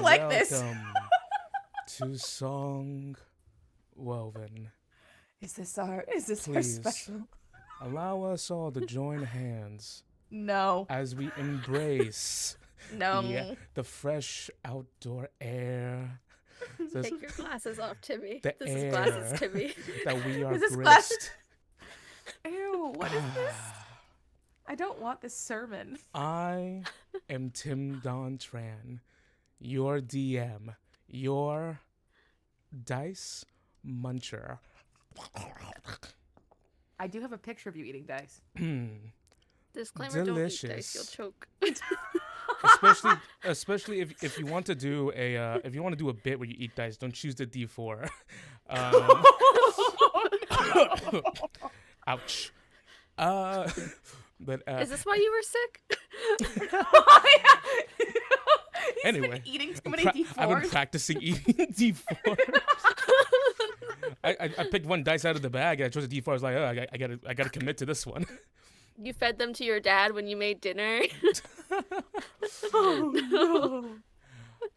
don't like this. Welcome to Songwoven. Is this our Please. special? Allow us all to join hands No. as we embrace No. the fresh outdoor air. Take your glasses off, Timmy. The This air is glasses, Timmy. that we are Is this graced. glasses? Ew, what is this? I don't want this sermon. I am Tim Don Tran, your DM, your dice muncher. I do have a picture of you eating dice. Disclaimer, Delicious. don't eat dice, you'll choke. especially if you want to do a bit where you eat dice, don't choose the D4. Ouch. But Is this why you were sick? He's Anyway, been eating too many D4s. I've been practicing eating D4. I picked one dice out of the bag and I chose a D4. I was like, oh, I gotta commit to this one. You fed them to your dad when you made dinner? Oh, no.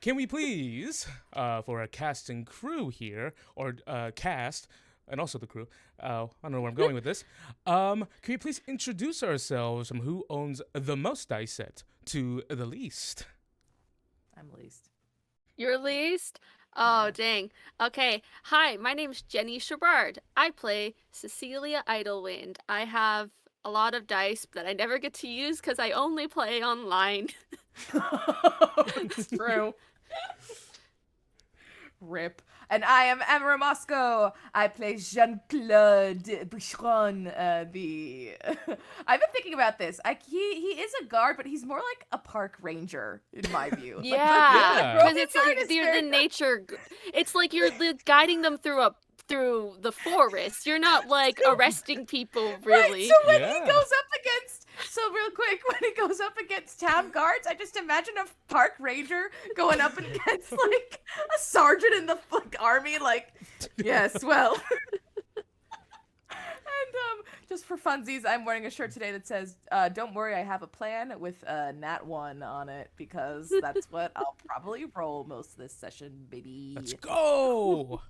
Can we please, for our cast and crew here, or cast, and also the crew, I don't know where I'm going with this, can we please introduce ourselves from who owns the most dice set to the least? I'm least. You're least? Oh, dang. Okay. Hi, my name's Jenny Sherrard. I play Cecilia Idlewind. I have a lot of dice that I never get to use because I only play online. It's true. Rip. And I am Amara Moscow. I play Jean-Claude Boucheron. I've been thinking about this. He is a guard, but he's more like a park ranger in my view. Yeah, because it's guard like is the very- nature. It's like you're guiding them through the forest. You're not like arresting people, really. Right, so when he Yeah. goes up against, real quick, when he goes up against town guards, I just imagine a park ranger going up against like a sergeant in the army, like, yes, well. And just for funsies, I'm wearing a shirt today that says, don't worry, I have a plan with Nat 1 on it, because that's what I'll probably roll most of this session, baby. Let's go!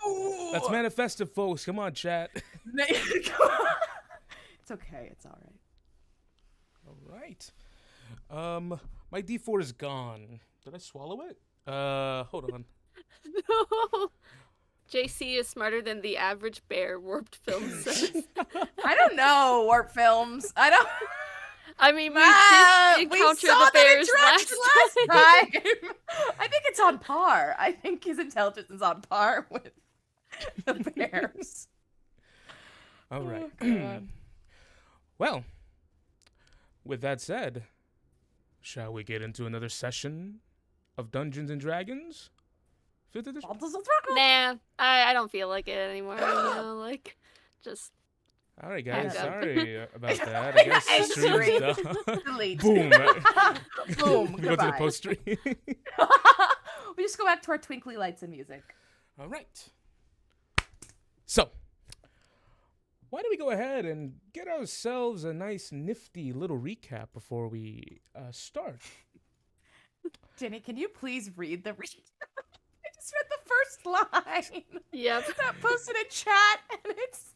go! Let's manifest it, folks. Come on, chat. It's okay, it's all right. All right. My D4 is gone. Did I swallow it? Hold on. No. JC is smarter than the average bear, Warped Film says. I don't know, Warp Films. I don't. I mean, we did We encounter saw the that bears interaction last time. time. I think it's on par. I think his intelligence is on par with the bears. All right. Oh, God. Well, with that said, shall we get into another session of Dungeons and Dragons? 5th edition? Nah, I don't feel like it anymore. Like, just All right, guys. Hang up. Sorry about that. I guess End the stream's stream. done. Delete. Boom. Boom. We go to the Goodbye. post stream. We just go back to our twinkly lights and music. All right. So, why don't we go ahead and get ourselves a nice, nifty little recap before we start? Jenny, can you please read the? I just read the first line. yep. That posted in chat, and it's.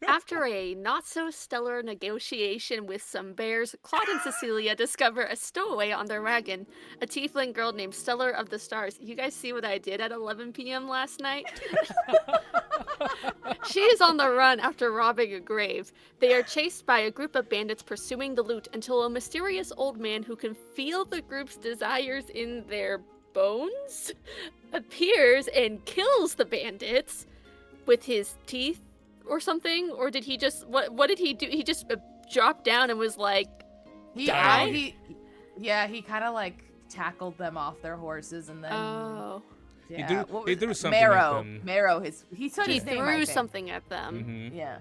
After a not-so-stellar negotiation with some bears, Claude and Cecilia discover a stowaway on their wagon, a tiefling girl named Stellar of the Stars. You guys see what I did at 11 p.m. last night? She is on the run after robbing a grave. They are chased by a group of bandits pursuing the loot until a mysterious old man who can feel the group's desires in their bones appears and kills the bandits with his teeth or something. Or did he just what did he do? He just dropped down and was like, die? He kind of like tackled them off their horses and then. Oh. Yeah. He threw something at Marrow. them. Marrow. He said He his name, I threw think. something at them. Mm-hmm. Yeah.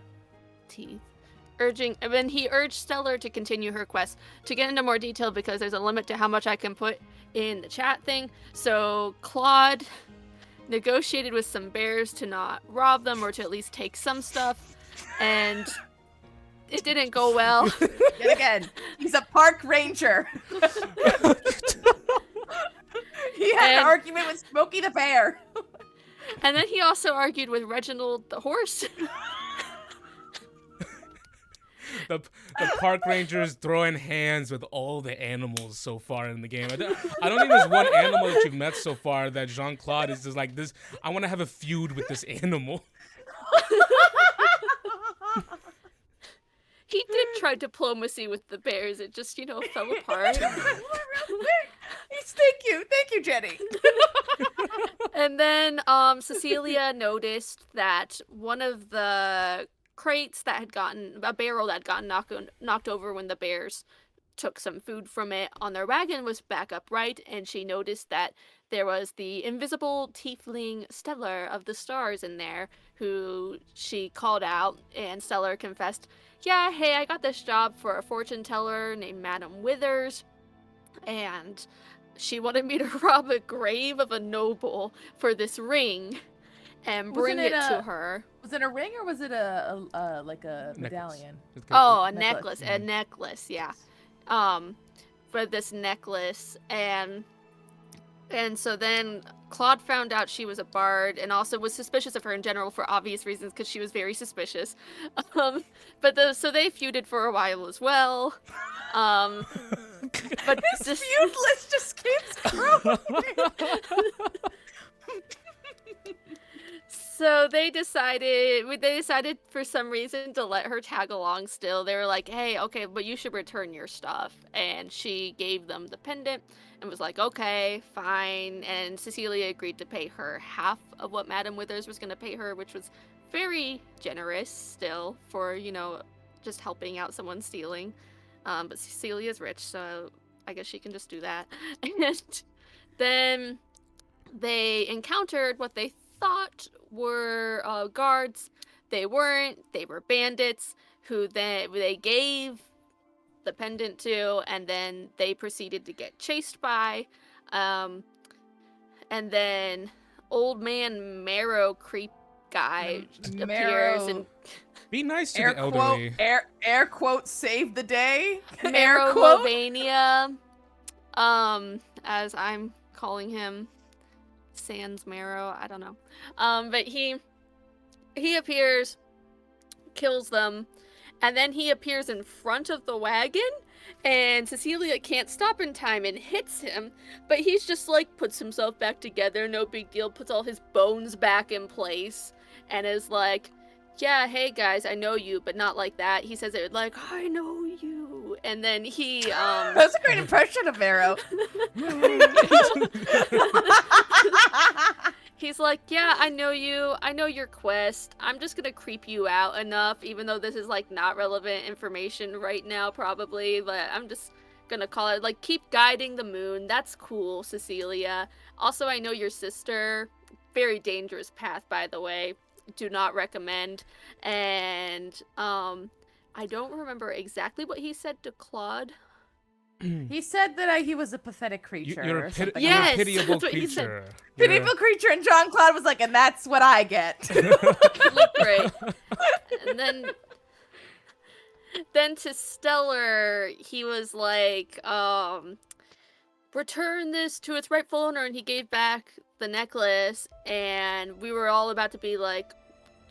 Teeth. And he urged Stellar to continue her quest. To get into more detail, because there's a limit to how much I can put in the chat thing. So Claude negotiated with some bears to not rob them or to at least take some stuff. And it didn't go well. Yet again, he's a park ranger. He had an argument with Smokey the bear. And then he also argued with Reginald the horse. The park rangers throwing hands with all the animals so far in the game. I don't think there's one animal that you've met so far that Jean-Claude is just like this. I want to have a feud with this animal. He did try diplomacy with the bears. It just, fell apart. Thank you, Jenny. And then Cecilia noticed that one of the crates that had gotten, a barrel that had gotten knocked over when the bears took some food from it on their wagon was back upright, and she noticed that there was the invisible tiefling Stellar of the Stars in there, who she called out, and Stellar confessed, yeah, hey, I got this job for a fortune teller named Madam Withers, and she wanted me to rob a grave of a noble for this ring and bring it to her. Was it a ring or was it a like a medallion? Oh, a necklace. A necklace, yeah. For this necklace, and so then Claude found out she was a bard and also was suspicious of her in general for obvious reasons because she was very suspicious. So they feuded for a while as well. But this feud list just keeps growing. So they decided for some reason to let her tag along still. They were like, hey, okay, but you should return your stuff. And she gave them the pendant and was like, okay, fine. And Cecilia agreed to pay her half of what Madam Withers was going to pay her, which was very generous still for, just helping out someone stealing. But Cecilia's rich, so I guess she can just do that. And then they encountered what they thought were guards. They weren't. They were bandits who they gave the pendant to, and then they proceeded to get chased by. And then old man Marrow creep guy appears and be nice to the elderly. Air quote save the day. Marrow Lovania, as I'm calling him. Sans Marrow, I don't know. But he appears, kills them, and then he appears in front of the wagon, and Cecilia can't stop in time and hits him, but he's just like, puts himself back together, no big deal, puts all his bones back in place, and is like, yeah, hey guys, I know you, but not like that. He says it like, I know you. And then he, That's a great impression of Marrow. He's like, yeah, I know you. I know your quest. I'm just gonna creep you out enough, even though this is, like, not relevant information right now, probably. But I'm just gonna call it, like, keep guiding the moon. That's cool, Cecilia. Also, I know your sister. Very dangerous path, by the way. Do not recommend. And, I don't remember exactly what he said to Claude. He said that he was a pathetic creature. You're a Yes, pitiable that's what he said. creature. Pitiable creature, and Jean-Claude was like, and that's what I get. Great. And then to Stellar, he was like, return this to its rightful owner, and he gave back the necklace, and we were all about to be like,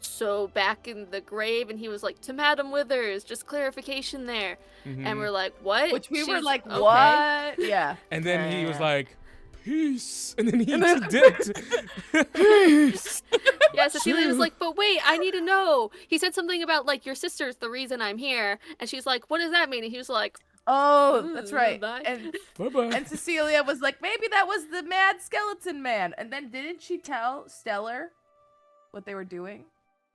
so back in the grave, and he was like, to Madam Withers, just clarification there. Mm-hmm. And we're like, what? Which we were like, okay. What? Yeah. And then he was like, peace. And then he just dipped. Peace. Yeah, Cecilia was like, but wait, I need to know. He said something about, like, your sister's the reason I'm here. And she's like, what does that mean? And he was like, oh, that's right. Bye. And Bye-bye. And Cecilia was like, maybe that was the mad skeleton man. And then didn't she tell Stellar what they were doing?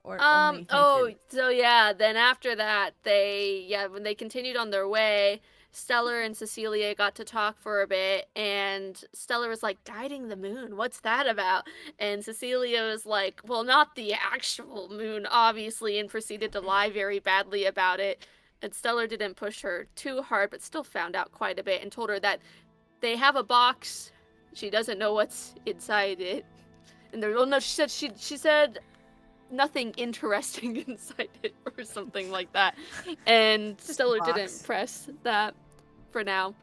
Or only hinted? So yeah, then after that, when they continued on their way, Stellar and Cecilia got to talk for a bit, and Stellar was like, guiding the moon, what's that about? And Cecilia was like, well, not the actual moon, obviously, and proceeded to lie very badly about it. And Stellar didn't push her too hard, but still found out quite a bit and told her that they have a box. She doesn't know what's inside it. And she said nothing interesting inside it or something like that. And Stellar didn't press that for now.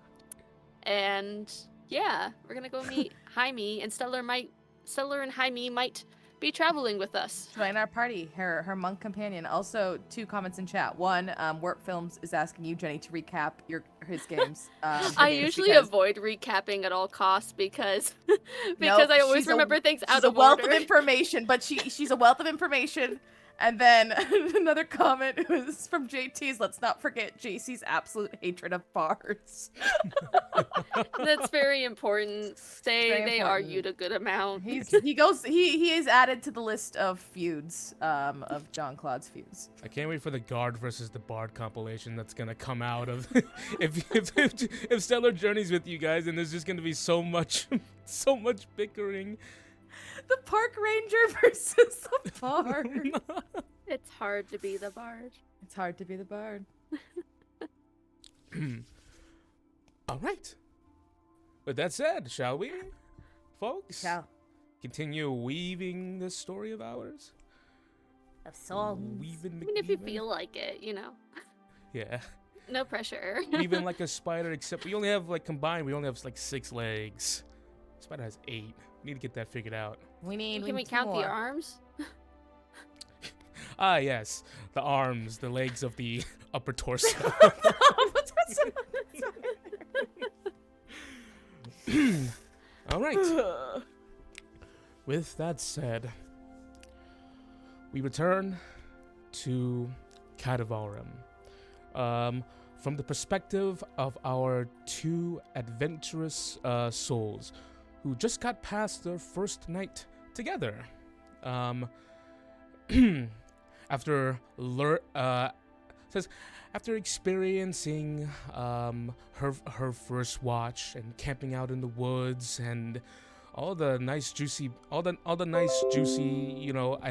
And yeah, we're gonna go meet Jaime, and Stellar and Jaime might be traveling with us. Join our party, her monk companion. Also, 2 comments in chat. One, Warp Films is asking you, Jenny, to recap his games. I usually avoid recapping at all costs because Nope, I always remember things out of order. She's a wealth order. of information, but she's a wealth of information. And then another comment was from JT's. Let's not forget JC's absolute hatred of bards. That's very important. They important. argued a good amount. He is added to the list of feuds, of Jean-Claude's feuds. I can't wait for the Guard versus the Bard compilation that's gonna come out of if Stellar journeys with you guys, and there's just gonna be so much bickering. The park ranger versus the bard. It's hard to be the bard. It's hard to be the bard. All right. With that said, shall we, folks? Shall. Continue weaving this story of ours? Of songs. Weaving I mean, if you feel like it, Yeah. No pressure. Weaving like a spider, except we only have, combined, we only have, 6 legs. Spider has 8. We need to get that figured out. Can we count the arms? Ah, yes. The arms, the legs of the upper torso. All right. With that said, we return to Cadavalrum. From the perspective of our 2 adventurous souls who just got past their first night together. After experiencing her first watch and camping out in the woods and all the nice juicy, and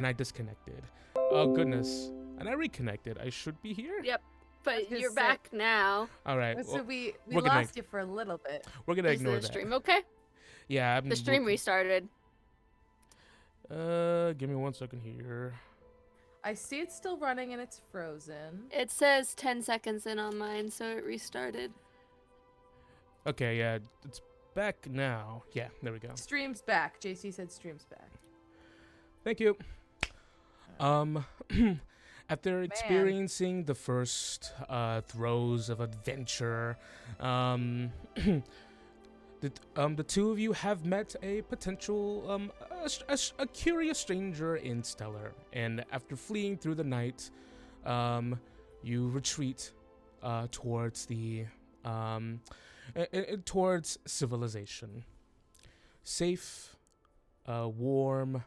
I disconnected. Oh goodness, and I reconnected. I should be here. Yep, but you're back now. All right. So we we're gonna- lost you for a little bit. We're gonna Is ignore the that. stream okay? Yeah, The stream restarted. Give me 1 second here. I see it's still running and it's frozen. It says 10 seconds in on mine, so it restarted. Okay, yeah, it's back now. Yeah, there we go. Stream's back. JC said stream's back. Thank you. After experiencing the first throes of adventure, the 2 of you have met a potential, a curious stranger in Stellar, and after fleeing through the night, you retreat towards the towards civilization, safe, warm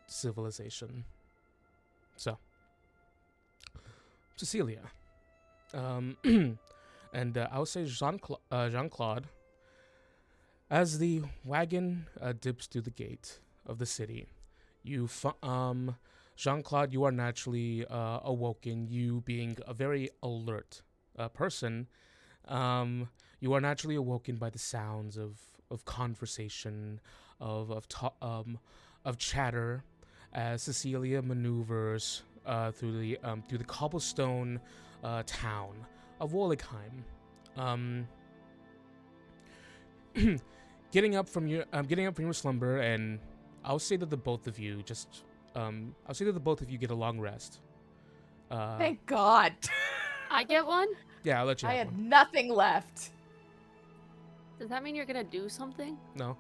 civilization. So, Cecilia, and I'll say Jean-Claude. As the wagon dips through the gate of the city, Jean-Claude, you are naturally awoken. You being a very alert person, you are naturally awoken by the sounds of conversation, of chatter, as Cecilia maneuvers through the cobblestone town of Wolligheim. Getting up from your slumber, and I'll say that the both of you get a long rest. Thank God. I get one? Yeah, I'll let you have I had one. nothing left. Does that mean you're gonna do something? No.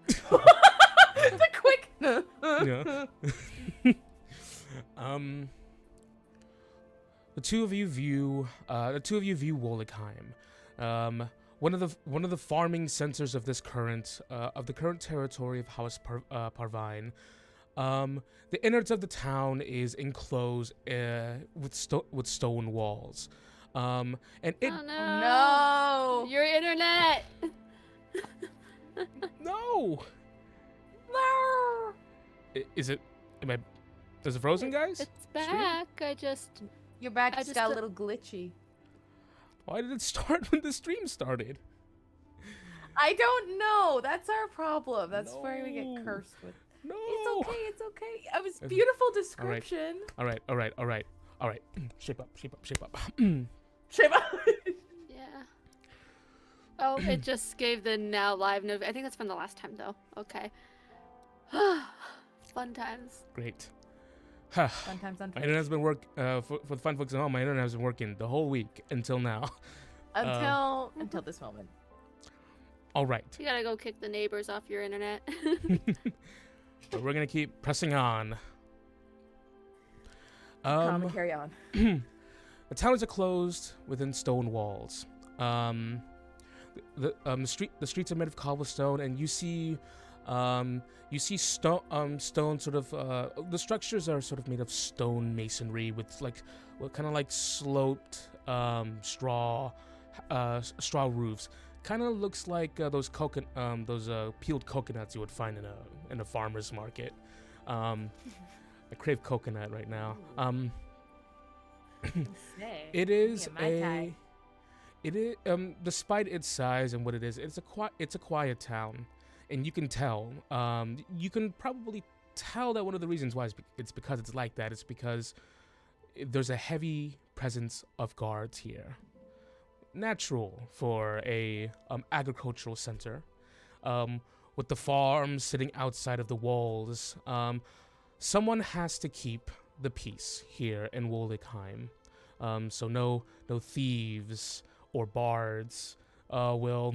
The quick. Yeah. The two of you view Wolligheim. One of the farming centers of the current territory of House Parvine. The innards of the town is enclosed with stone walls. And it Oh no! No. Your internet! no. No. Is it? Is it frozen, guys? It's back. Your back I just just got a don't- little glitchy. Why did it start when the stream started? I don't know. That's our problem. That's where we No. get cursed with. No. It's okay. It's okay. It was beautiful description. All right. Shape up. Shiva. Yeah. Oh, it just gave the now live note. I think that's from the last time, though. Okay. Fun times. Great. Fun times on My Twitch. internet has been for the fine folks at home. My internet has been working the whole week until now. Until this moment. All right. You gotta go kick the neighbors off your internet. But we're gonna keep pressing on. Calm and carry on. The towns are closed within stone walls. The streets are made of cobblestone, and you see stone sort of the structures are sort of made of stone masonry with kind of like sloped straw roofs. Kind of looks like those peeled coconuts you would find in a farmer's market. I crave coconut right now. It is despite its size and what it is, it's a quiet town, and you can tell. You can probably tell that one of the reasons why it's because it's like that. It's because there's a heavy presence of guards here. Natural for a agricultural center, with the farms sitting outside of the walls. Someone has to keep the peace here in Wolligheim. So no thieves or bards will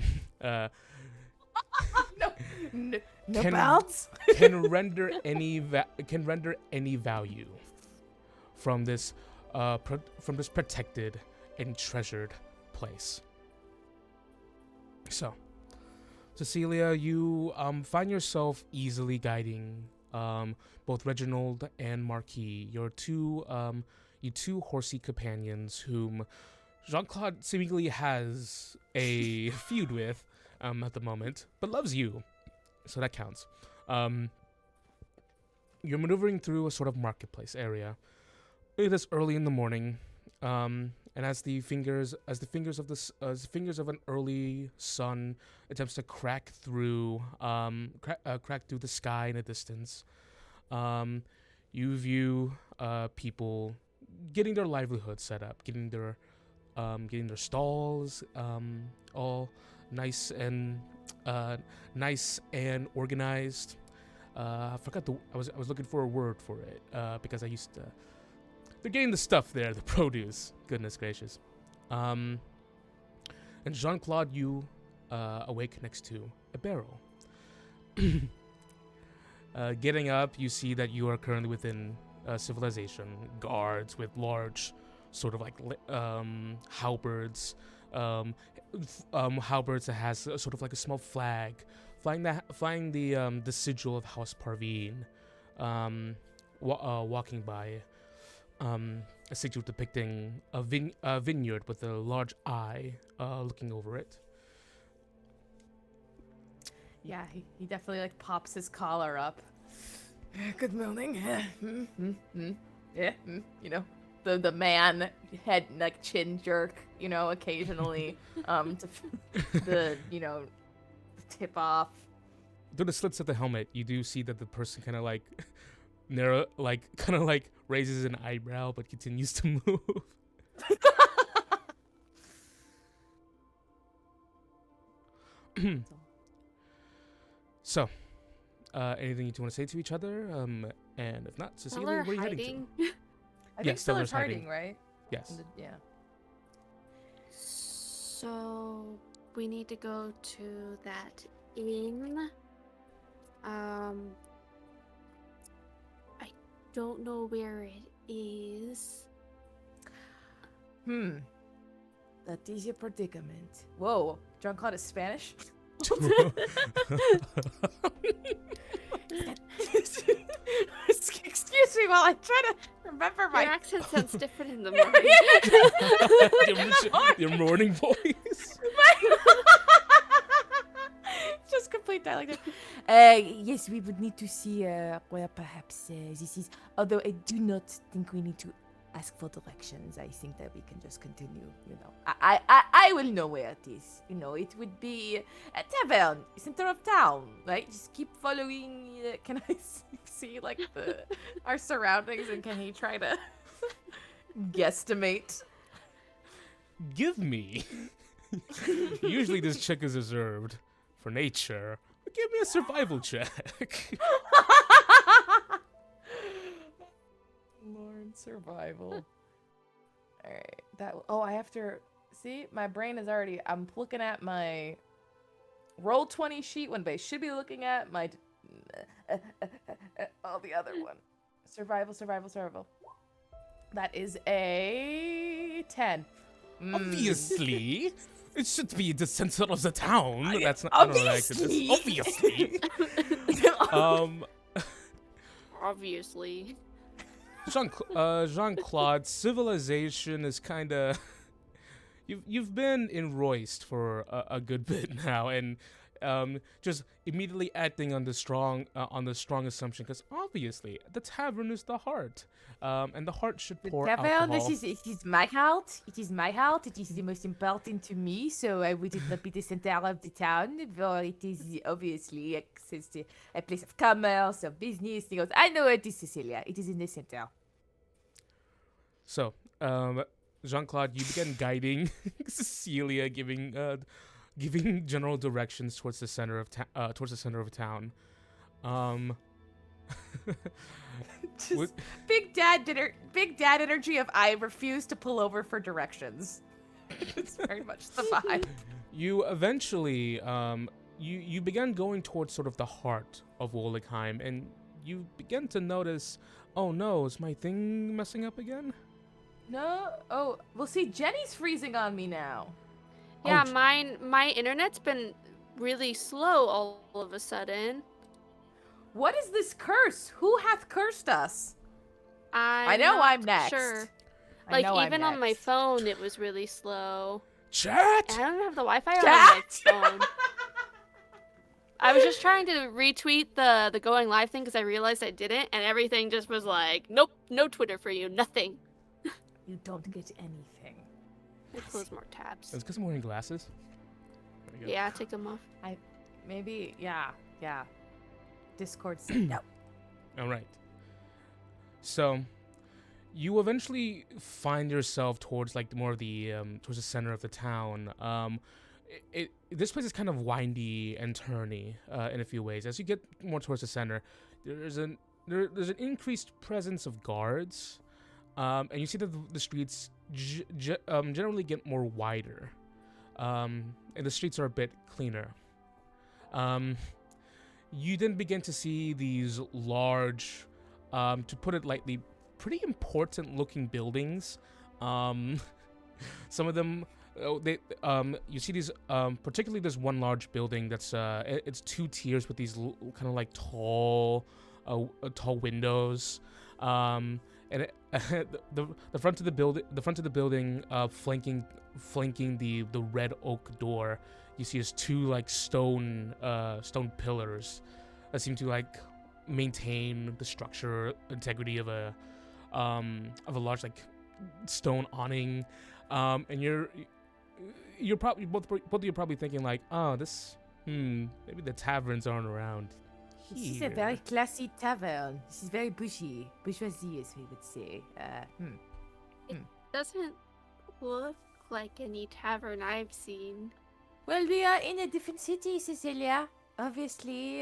No belts. can render any value from this protected and treasured place. So, Cecilia, you find yourself easily guiding both Reginald and Marquis, your two horsey companions, whom Jean-Claude seemingly has a feud with at the moment, but loves you, so that counts. You're maneuvering through a sort of marketplace area. It is early in the morning, and as the fingers of an early sun attempts to crack through the sky in a distance, you view people getting their livelihood set up, getting their stalls all nice and organized. I was looking for a word for it because I used to. They're getting the stuff there, the produce. Goodness gracious. And Jean-Claude, you awake next to a barrel. Getting up, you see that you are currently within civilization. Guards with large, sort of like halberds. Halberds that has sort of like a small flag, flying the sigil of House Parveen. Walking by. A sigil depicting a vineyard with a large eye looking over it. Yeah, he definitely like pops his collar up. Good morning. Yeah, you know, the man head like chin jerk, you know, occasionally to the tip off. Through the slits of the helmet, you do see that the person kind of like raises an eyebrow but continues to move. So, anything you two want to say to each other? And if not, Cecilia, where are you heading to? I think Stellar's hiding, right? Yes. Yeah. So we need to go to that inn. I don't know where it is. That is a predicament. Whoa, Jean-Claude is Spanish? Excuse me while I try to remember my... Your accent sounds different in the morning. your morning voice. Just complete dialect. Yes, we would need to see where perhaps this is. Although I do not think we need to ask for directions. I think that we can just continue. You know, I will know where it is. You know, it would be a tavern, center of town, right? Just keep following. Can I see like our surroundings, and can he try to guesstimate? Give me Usually this check is reserved for nature. But give me a survival check. Lord, survival. All right. I have to see. My brain is already. I'm looking at my roll 20 sheet when they should be looking at my the other one. Survival. That is a 10. Obviously. It should be the center of the town. That's not Obviously. Obviously. Obviously. Jean-Claude, civilization is kind of... You've been in Royst for a good bit now, and just immediately acting on the strong assumption, because obviously the tavern is the heart, and the heart should pour alcohol. It is my heart. It is my heart. It is the most important to me. So I would not be the center of the town, but it is obviously a place of commerce, of business. He goes, I know it is Cecilia. It is in the center. So, Jean-Claude, you began guiding Cecilia, giving general directions towards the center of town. Just big dad energy of I refuse to pull over for directions. It's very much the vibe. You eventually you began going towards sort of the heart of Wolligheim, and you began to notice, oh no, is my thing messing up again? No. Oh, well, see, Jenny's freezing on me now. Yeah, my internet's been really slow all of a sudden. What is this curse? Who hath cursed us? I know I'm next. Sure. I know even I'm on my next. phone, it was really slow. Chat! I don't have the Wi-Fi on my phone. I was just trying to retweet the going live thing because I realized I didn't, and everything just was like, nope, no Twitter for you, nothing. You don't get anything. I close more tabs. It's because I'm wearing glasses. There we go. Yeah, take them off. Yeah. Discord said no. All right. So, you eventually find yourself towards like more of the towards the center of the town. This place is kind of windy and turny in a few ways. As you get more towards the center, there's an increased presence of guards, and you see that the streets generally get more wider, and the streets are a bit cleaner. You then begin to see these large, to put it lightly, pretty important looking buildings. Some of them, you see these, particularly this one large building that's, it's two tiers with these kind of like tall windows. And the front of the building, flanking the red oak door, you see is two like stone pillars that seem to like maintain the structure integrity of a large like stone awning, and you're probably both of you are probably thinking like, oh, maybe the taverns aren't around here. This is a very classy tavern. This is very bourgeoisie, as we would say. It doesn't look like any tavern I've seen. Well, we are in a different city, Cecilia. Obviously,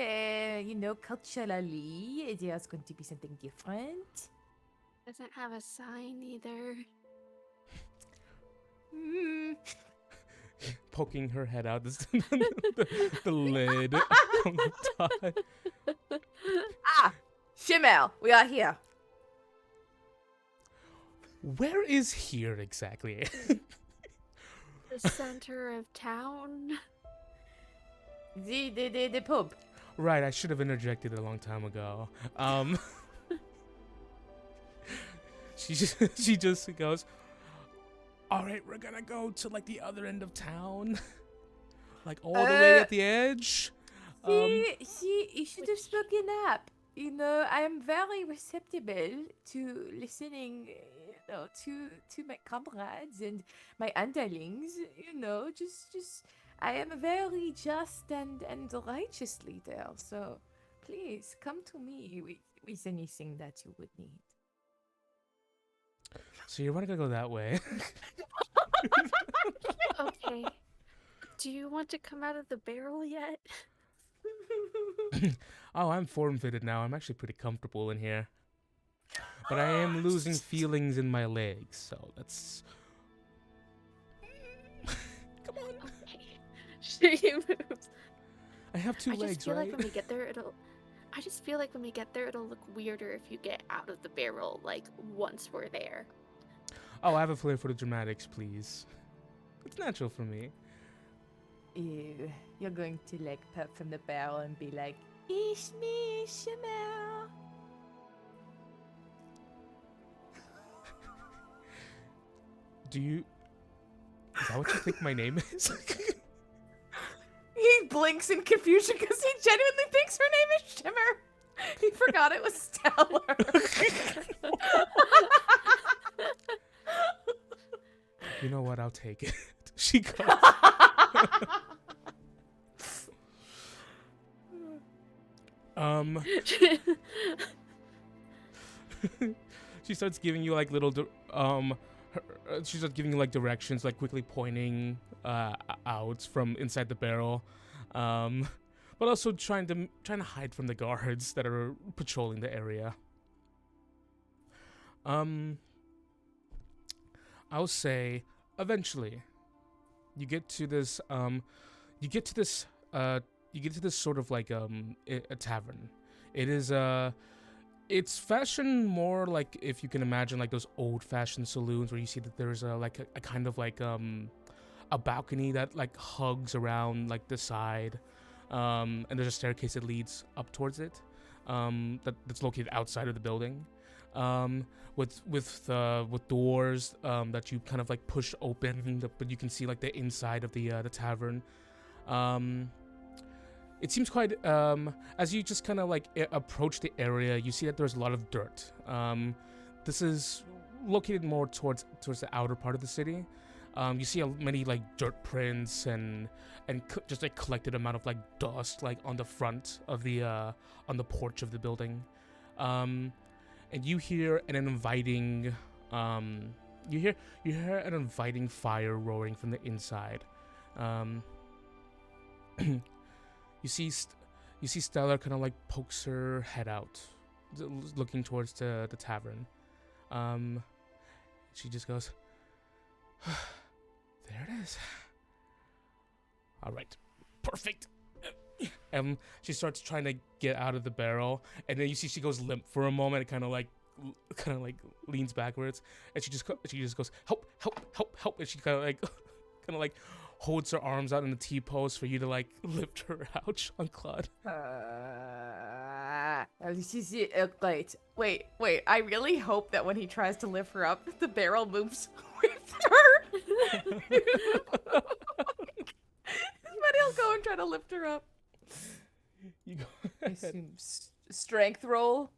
culturally, there's going to be something different. Doesn't have a sign either. Poking her head out the lid on the top. Shimmel, we are here. Where is here exactly? The center of town. The pub. Right, I should have interjected a long time ago. She just goes, all right, we're gonna go to like the other end of town, like all the way at the edge. See, you should have spoken up. I am very receptive to listening, to my comrades and my underlings. Just I am very just and righteous leader. So please come to me with anything that you would need. So you want to go that way? Okay. Do you want to come out of the barrel yet? Oh, I'm form-fitted now. I'm actually pretty comfortable in here. But I am losing feelings in my legs, so that's... Come on. Okay. She moves. I have two I just legs, feel right? like when we get there, it'll look weirder if you get out of the barrel, like, once we're there. Oh, I have a flair for the dramatics, please. It's natural for me. Ew. You're going to like pop from the barrel and be like, "Ish me, Shamel." Is that what you think my name is? He blinks in confusion because he genuinely thinks her name is Shimmer. He forgot it was Stellar. You know what? I'll take it. She goes. She starts giving you like little she starts giving you like directions, like quickly pointing out from inside the barrel, but also trying to hide from the guards that are patrolling the area. I'll say eventually you get to this sort of like a tavern. It is it's fashioned more like, if you can imagine, like those old-fashioned saloons where you see that there's a kind of like a balcony that like hugs around like the side, and there's a staircase that leads up towards it, that's located outside of the building, with doors that you kind of like push open, but you can see like the inside of the tavern. It seems quite, as you just kind of like approach the area, you see that there's a lot of dirt. This is located more towards the outer part of the city. You see many like dirt prints and just a collected amount of like dust like on the front of the on the porch of the building. And you hear an inviting fire roaring from the inside. You see Stellar kind of like pokes her head out, looking towards the tavern. She just goes, "There it is. All right, perfect." And she starts trying to get out of the barrel, and then you see she goes limp for a moment, kind of like leans backwards, and she just goes, "Help, help, help, help!" And she kind of like holds her arms out in the T-pose for you to like lift her out, Jean-Claude. Wait. I really hope that when he tries to lift her up, the barrel moves with her. But he'll go and try to lift her up. You go I assume strength roll.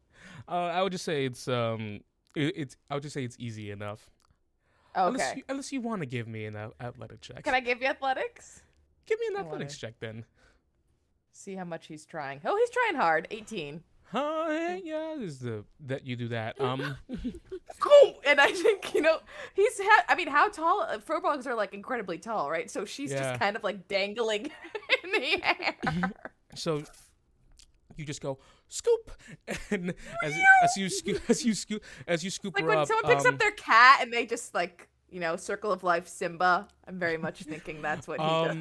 I would just say it's easy enough. Okay. Unless you want to give me an athletic check. Can I give you athletics? Give me an athletics check then. See how much he's trying. Oh, he's trying hard. 18. Yeah, that you do that. And I think, how tall? Frogs are like incredibly tall, right? So she's just kind of like dangling in the air. So you just go scoop, and as you scoop Like her when up, someone picks up their cat and they just like, circle of life Simba. I'm very much thinking that's what he does.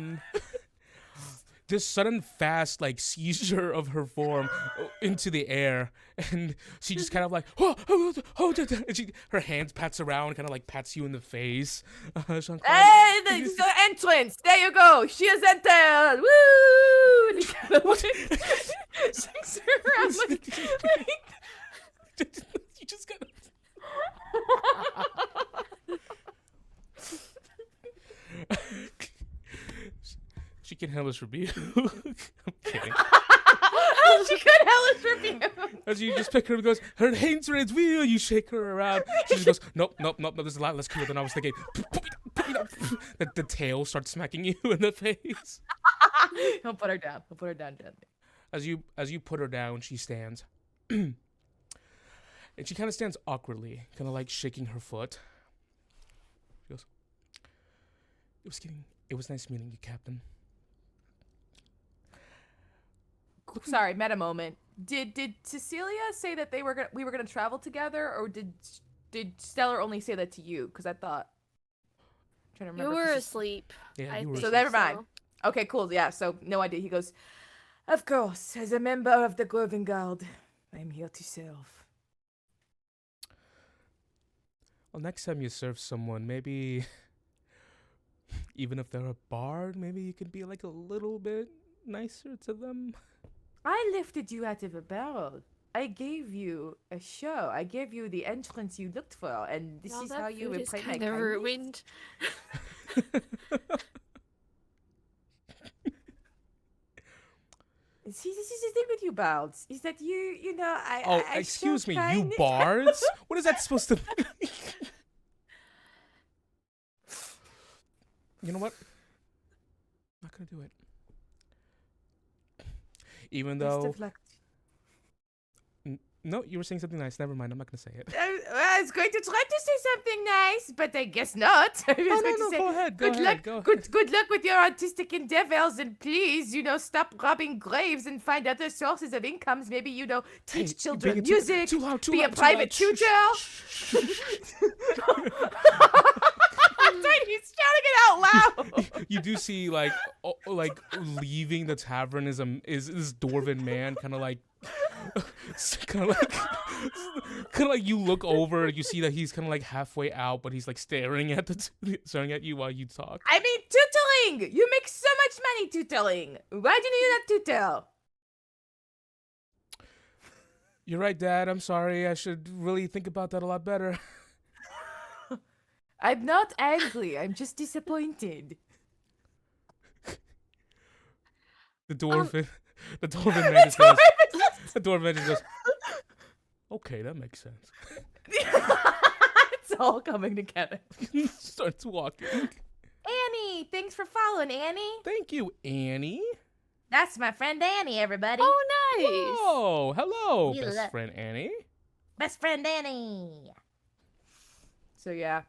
This sudden fast like seizure of her form into the air, and she just kind of like and her hands pats around, kind of like pats you in the face. Hey, the entrance! There you go. She has entered. Woo! And he kind of shakes her around like you just gotta. She can hellish rebuke. I'm kidding. She could hellish rebuke. As you just pick her and goes, her hands are its wheel. You shake her around. She just goes, nope. This is a lot less cool than I was thinking. The tail starts smacking you in the face. He'll put her down. Gently. As you put her down, she stands. And she kind of stands awkwardly, kind of like shaking her foot. She goes, It was nice meeting you, Captain. Sorry, meta moment. Did Cecilia say that we were gonna travel together, or did Stellar only say that to you? Because I thought. I'm trying to You remember. were asleep. Yeah, I you were think So never mind. so. Okay, cool. Yeah, so no idea. He goes, of course, as a member of the Golden Guard, I'm here to serve. Well, next time you serve someone, maybe even if they're a bard, maybe you can be like a little bit nicer to them. I lifted you out of a barrel. I gave you a show. I gave you the entrance you looked for, and this Now is that how you food is repay my kind of kindness. ruined. See, this is the thing with you bards, is that you know, Oh, I excuse show me, you kindness. bards? What is that supposed to mean? You know what? I'm not gonna do it. Even Best though, of luck. no, you were saying something nice. Never mind. I'm not gonna say it. I was going to try to say something nice, but I guess not. I was No, going to no, say, go ahead. Go good ahead. luck, Go ahead. good luck with your artistic endeavors, and please, stop robbing graves and find other sources of incomes. Maybe, teach Hey, you're children being music, too loud, too be loud, a too private loud. tutor. Dude, he's shouting it out loud. You do see like leaving the tavern is this dwarven man, kind of like you look over, you see that he's kind of like halfway out, but he's like staring at staring at you while you talk. I mean, tutoring. You make so much money tutoring. Why do you not tutor? You're right, Dad. I'm sorry. I should really think about that a lot better. I'm not angry. I'm just disappointed. The dwarven man just goes. The dwarven man just goes. Okay, that makes sense. It's all coming together. Starts walking. Annie, thanks for following, Annie. Thank you, Annie. That's my friend Annie, everybody. Oh, nice. Oh, hello, You best look- friend Annie. Best friend Annie. So yeah,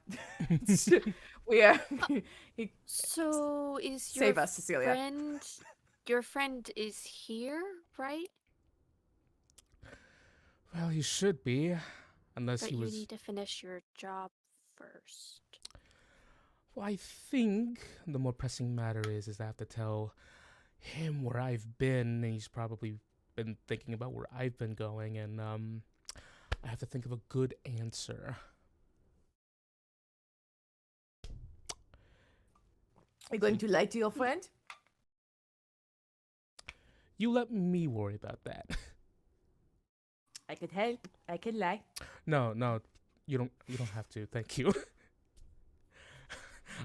we are. So is Save us, Cecilia. Your friend is here, right? Well, he should be, unless But he you was. need to finish your job first. Well, I think the more pressing matter is I have to tell him where I've been, and he's probably been thinking about where I've been going, and I have to think of a good answer. Are you going to lie to your friend? You let me worry about that. I could help. I can lie. No, you don't have to. Thank you.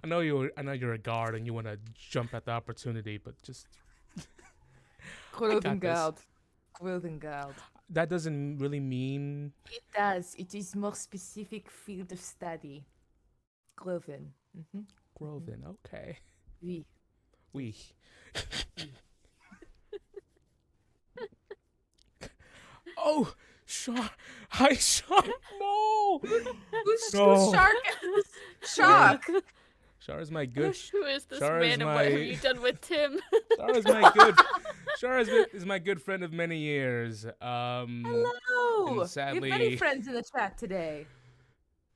I know you're a guard and you want to jump at the opportunity, but just Golden this. Guard. Golden Guard. that doesn't really mean. It does. It is more specific field of study. Groven. Mm-hmm. Groven, okay. Oui. We. Oh, Shark! Hi, Shark! No! Who's No. Shark? Shark. Shar is my good. Who is this Shar man is and what have my- you done with Tim? Shar is my good. Shar is my good friend of many years. Hello. And We have sadly, many friends in the chat today.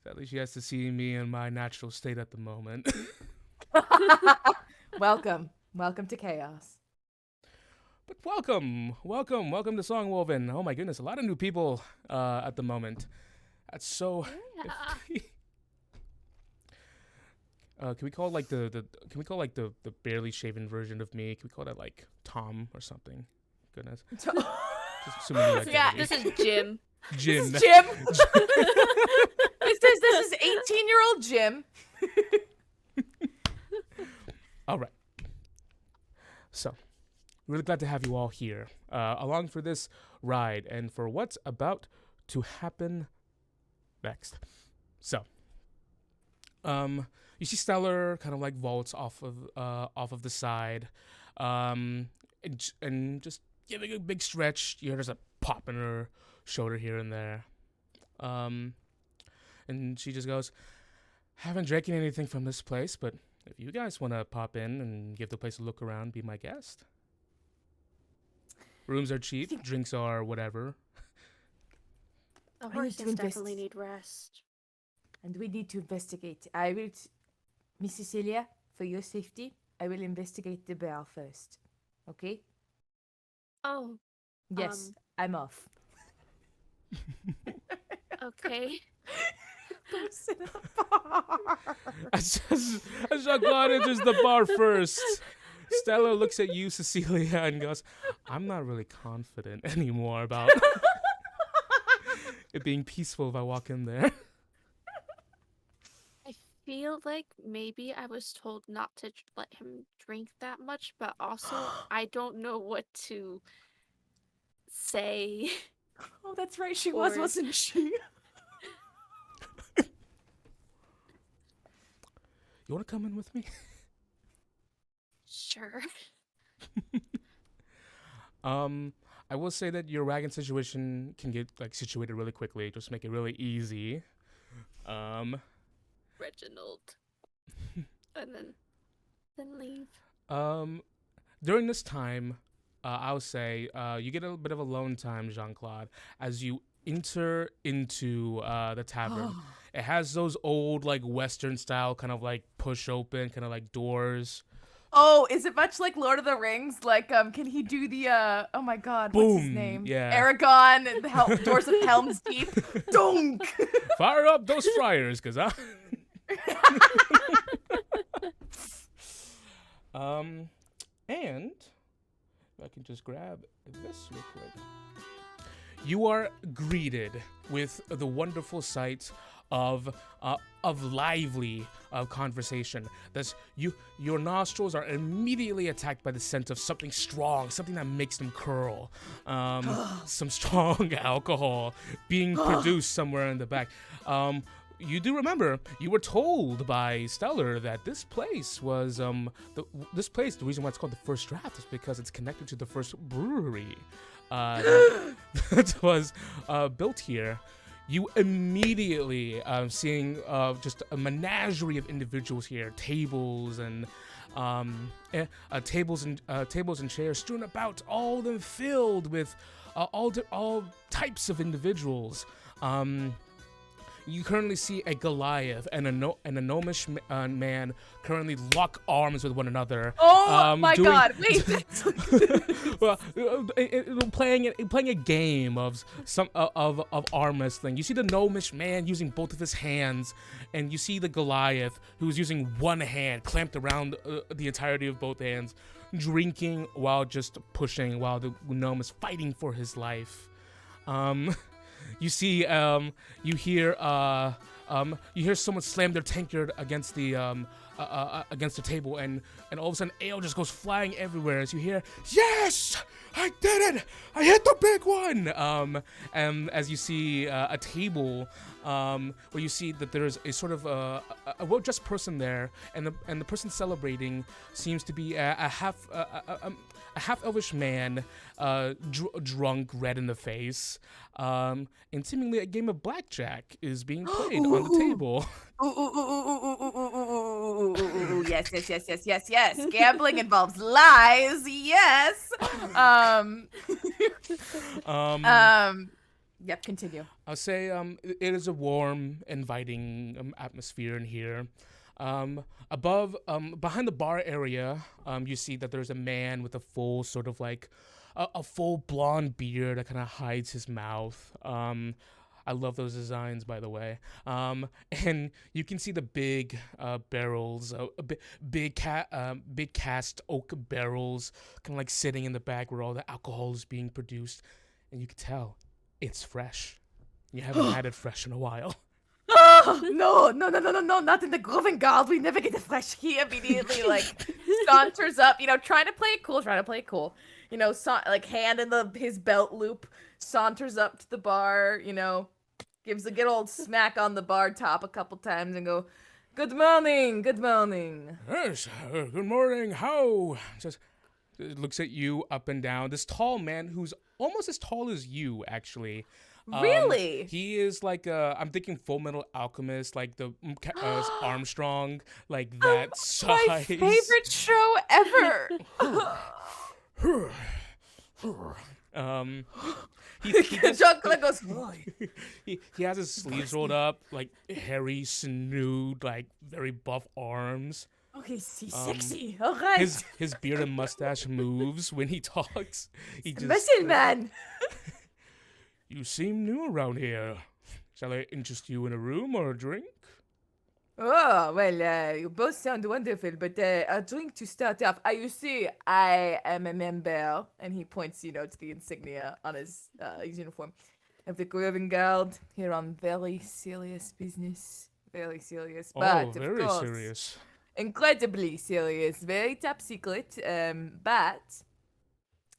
sadly, she has to see me in my natural state at the moment. Welcome. Welcome to chaos. But welcome to Songwoven. Oh my goodness, a lot of new people at the moment. That's so. Yeah. Can we call like the barely shaven version of me? Can we call that like Tom or something? Goodness. Just assuming new Yeah, identity. This is Jim. Jim. This is Jim. This is 18-year-old Jim. All right. So, really glad to have you all here, along for this ride and for what's about to happen next. So, you see Stellar kind of like vaults off of the side, and just giving a big stretch. You hear there's a pop in her shoulder here and there, and she just goes, "Haven't drinking anything from this place, but if you guys want to pop in and give the place a look around, be my guest. Rooms are cheap, drinks are whatever. The I need horses to invest. definitely need rest. And we need to investigate. I will, Miss Cecilia, for your safety, I will investigate the bar first. Okay? Oh, Yes, I'm off. okay. Don't sit at the bar. As Jean-Claude enters the bar first, Stella looks at you, Cecilia, and goes, I'm not really confident anymore about it being peaceful if I walk in there. I feel like maybe I was told not to let him drink that much, but also I don't know what to say. Oh, that's right. She was, Or- wasn't she? You want to come in with me? Sure. I will say that your wagon situation can get like situated really quickly. Just make it really easy. Reginald. And then leave. During this time, I would say you get a bit of alone time, Jean-Claude, as you enter into the tavern. It has those old like Western style kind of like push open kind of like doors. Oh, is it much like Lord of the Rings? Like, can he do the, oh my god, what's his Boom, name? yeah. Aragon and the Doors of Helm's Deep. Dunk! Fire up those fryers, cause I. And if I can just grab this real quick. You are greeted with the wonderful sight of lively conversation. Thus, your nostrils are immediately attacked by the scent of something strong, something that makes them curl. Some strong alcohol being produced somewhere in the back. You do remember you were told by Stellar that this place was the reason why it's called the First Draft is because it's connected to the first brewery that was built here. You immediately seeing just a menagerie of individuals here, tables and chairs strewn about, all of them filled with all types of individuals. You currently see a Goliath and a gnomish man currently lock arms with one another. Oh my god! Wait. Well, playing a game of arm wrestling. You see the gnomish man using both of his hands, and you see the Goliath who's using one hand clamped around the entirety of both hands, drinking while just pushing, while the gnome is fighting for his life. You see, you hear someone slam their tankard against the table, and all of a sudden ale just goes flying everywhere. As you hear, "Yes, I did it! I hit the big one!" And as you see a table, where you see that there's a sort of a well-dressed person there, and the person celebrating seems to be a half elvish man, drunk, red in the face. And seemingly a game of blackjack is being played on the table. Yes. Gambling involves lies. Yes. Yep. Continue. I'll say it is a warm, inviting atmosphere in here. Behind the bar area, you see that there's a man with a full sort of like a full blonde beard that kind of hides his mouth. I love those designs, by the way. And you can see the big barrels, big cast oak barrels, kind of like sitting in the back where all the alcohol is being produced, and you can tell it's fresh. You haven't had it fresh in a while. Oh, no, not in the Grovengard. We never get it fresh. He immediately, saunters up, trying to play it cool. Like, hand in his belt loop, saunters up to the bar, gives a good old smack on the bar top a couple times and go, Good morning. Yes, good morning. How? Just looks at you up and down. This tall man who's almost as tall as you, actually. Really? He is like I'm thinking Full Metal Alchemist, like the Armstrong, like that size. My favorite show ever. Jean-Claude goes, he has his sleeves rolled up, like hairy, snood, like very buff arms. okay, he's sexy. All right. His beard and mustache moves when he talks. He just Muscle man. You seem new around here. Shall I interest you in a room or a drink? Oh, well, you both sound wonderful, but a drink to start off. You see, I am a member, and he points, to the insignia on his uniform, of the Groven Guard here on very serious business. Very serious, but very of course, serious. incredibly serious, very top secret. But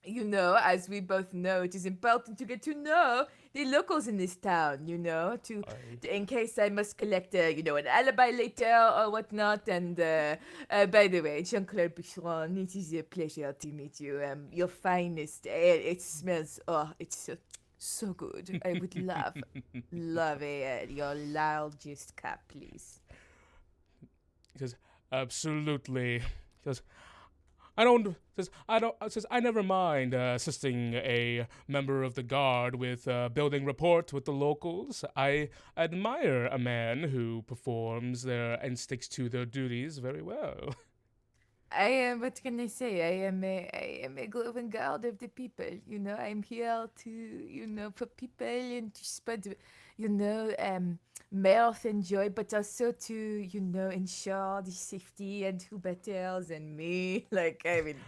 as we both know, it is important to get to know the locals in this town, in case I must collect, an alibi later or whatnot. And by the way, Jean-Claude Boucheron, it is a pleasure to meet you. Your finest. It smells, it's so good. I would love your largest cup, please. Because absolutely. Because I never mind assisting a member of the guard with building report with the locals. I admire a man who performs and sticks to their duties very well. I am. What can I say? I am a Groven Guard of the people. I'm here to for people and to spread mirth and joy, but also to ensure the safety, and who better than me?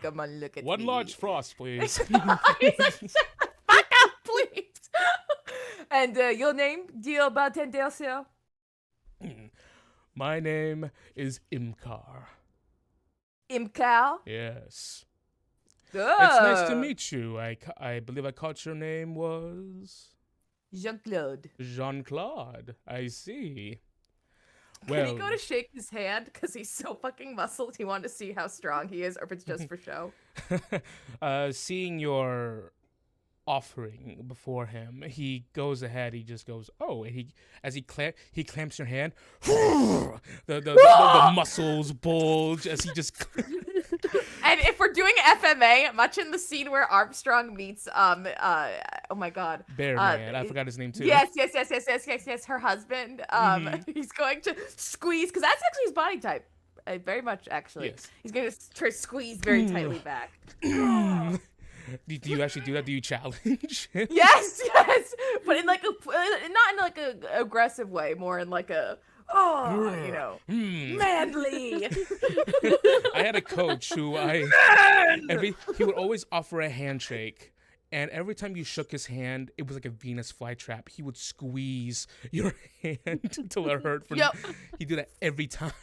Come on, look at me. One large frost, please. He's like, shut the fuck up, please. And your name, dear bartender, sir? My name is Imkar. Imkar? Yes. Oh. It's nice to meet you. I believe I caught your name was Jean-Claude. Jean-Claude. I see. Can he go to shake his hand because he's so fucking muscled? He wanted to see how strong he is, or if it's just for show. Seeing your offering before him, he goes ahead. He just goes, oh, and he clamps your hand. the muscles bulge as he just. And if we're doing FMA, much in the scene where Armstrong meets oh my god, Bear Man, I forgot his name too. Yes, her husband. He's going to squeeze, because that's actually his body type. Very much, actually. Yes. He's going to try to squeeze very tightly back. Do you actually do that? Do you challenge? Yes, but in not in like a aggressive way, more in like a manly. I had a coach who he would always offer a handshake, and every time you shook his hand, it was like a Venus flytrap. He would squeeze your hand until it hurt. He'd do that every time.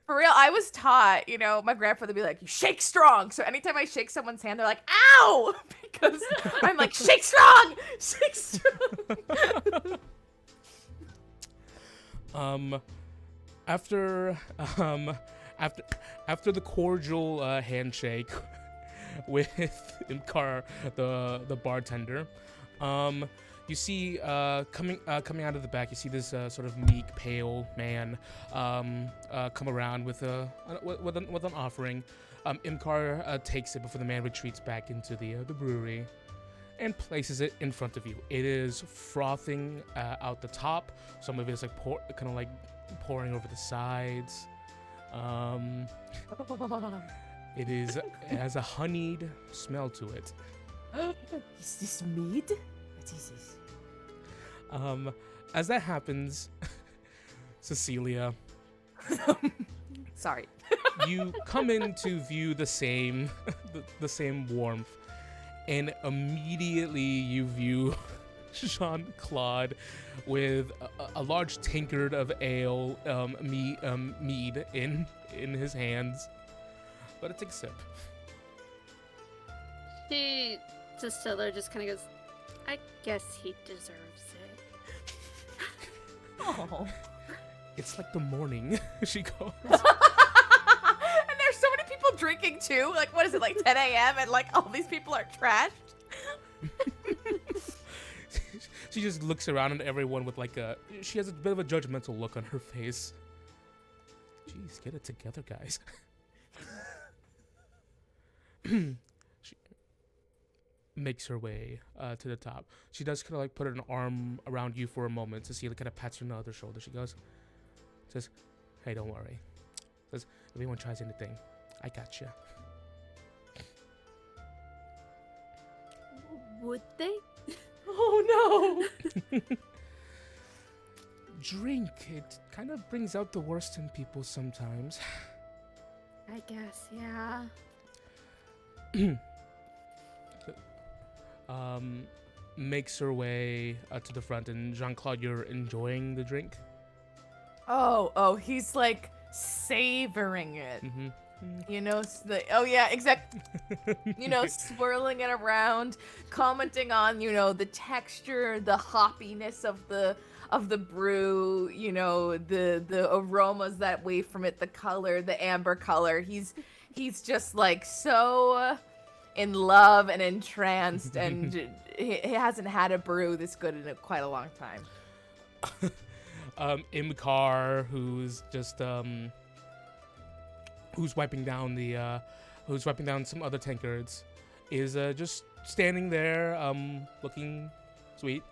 For real, I was taught, my grandfather would be like, you shake strong. So anytime I shake someone's hand, they're like, ow! Because I'm like, shake strong! Shake strong! After the cordial handshake with Imkar, the bartender, you see coming out of the back, you see this sort of meek, pale man come around with an offering. Imkar takes it before the man retreats back into the brewery and places it in front of you. It is frothing out the top. Some of it is pouring over the sides. It has a honeyed smell to it. Is this mead? What is this? As that happens, Cecilia, sorry, you come in to view the same warmth, and immediately you view Jean-Claude with a large tankard of ale, mead in his hands. But it takes a sip. The distiller just kind of goes, I guess he deserves it. Oh. It's like the morning, she goes. And there's so many people drinking too. Like, what is it, like 10 a.m. and like all these people are trashed? She just looks around at everyone with like she has a bit of a judgmental look on her face. Jeez, get it together, guys. She makes her way to the top. She does kind of like put an arm around you for a moment to see, like, kind of pats you on the other shoulder. She says, "Hey, don't worry." Says, "If anyone tries anything, I got you." Would they? Oh no! Drink. It kind of brings out the worst in people sometimes. I guess, yeah. Makes her way to the front, and Jean-Claude, you're enjoying the drink? Oh, he's like savoring it. Mm-hmm. You know, oh yeah, exactly. You know, swirling it around, commenting on, you know, the texture, the hoppiness of the brew, you know, the aromas that wave from it, the color, the amber color. He's just like so in love and entranced, and he hasn't had a brew this good in quite a long time. Imkar, who's just who's wiping down some other tankards, is just standing there, looking sweet.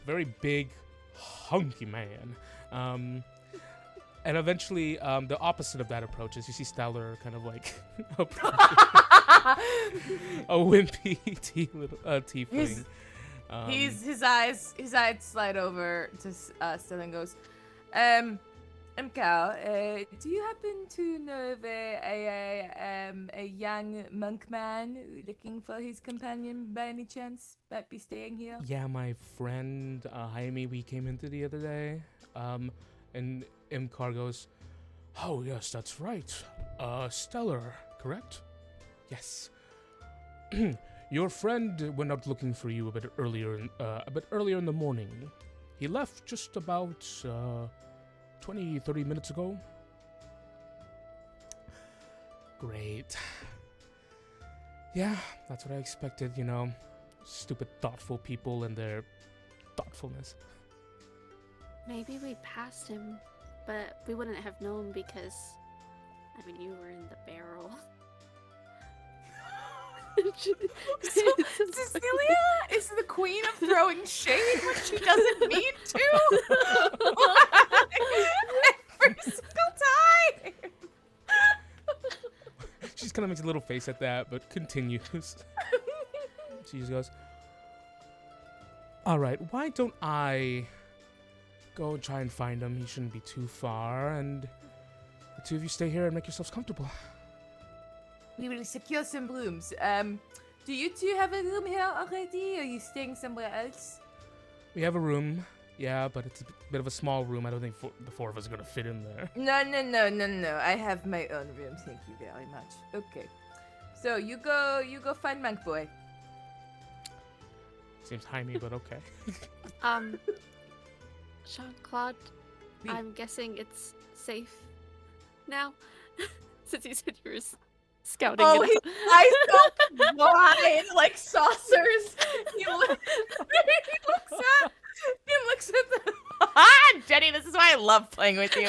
Very big, hunky man. And eventually, the opposite of that approaches. You see Stellar kind of like a wimpy tiefling. His eyes slide over to Stellar and goes, Cal, do you happen to know of a young monk man looking for his companion by any chance? Might be staying here? Yeah, my friend Jaime, we came into the other day. And Imkar goes, "Oh yes, that's right. Stellar, correct? Yes. Your friend went out looking for you a bit earlier in the morning. He left just about 20-30 minutes ago." Great. Yeah, that's what I expected, you know. Stupid thoughtful people and their thoughtfulness. Maybe we passed him, but we wouldn't have known because, I mean, you were in the barrel. Cecilia is the queen of throwing shade when she doesn't mean to. Every single time. She just kind of makes a little face at that, but continues. She just goes, "All right, why don't I go and try and find him? He shouldn't be too far, and the two of you stay here and make yourselves comfortable." We will secure some rooms. Do you two have a room here already? Or are you staying somewhere else? We have a room, yeah, but it's a bit of a small room. I don't think the four of us are gonna fit in there. No. I have my own room. Thank you very much. Okay. So you go find Monk Boy. Seems Jaime, but okay. Jean-Claude, Oui. I'm guessing it's safe now, since you said you were scouting Oh, it his out. eyes go wide like saucers. He looks at the Jenny, this is why I love playing with you.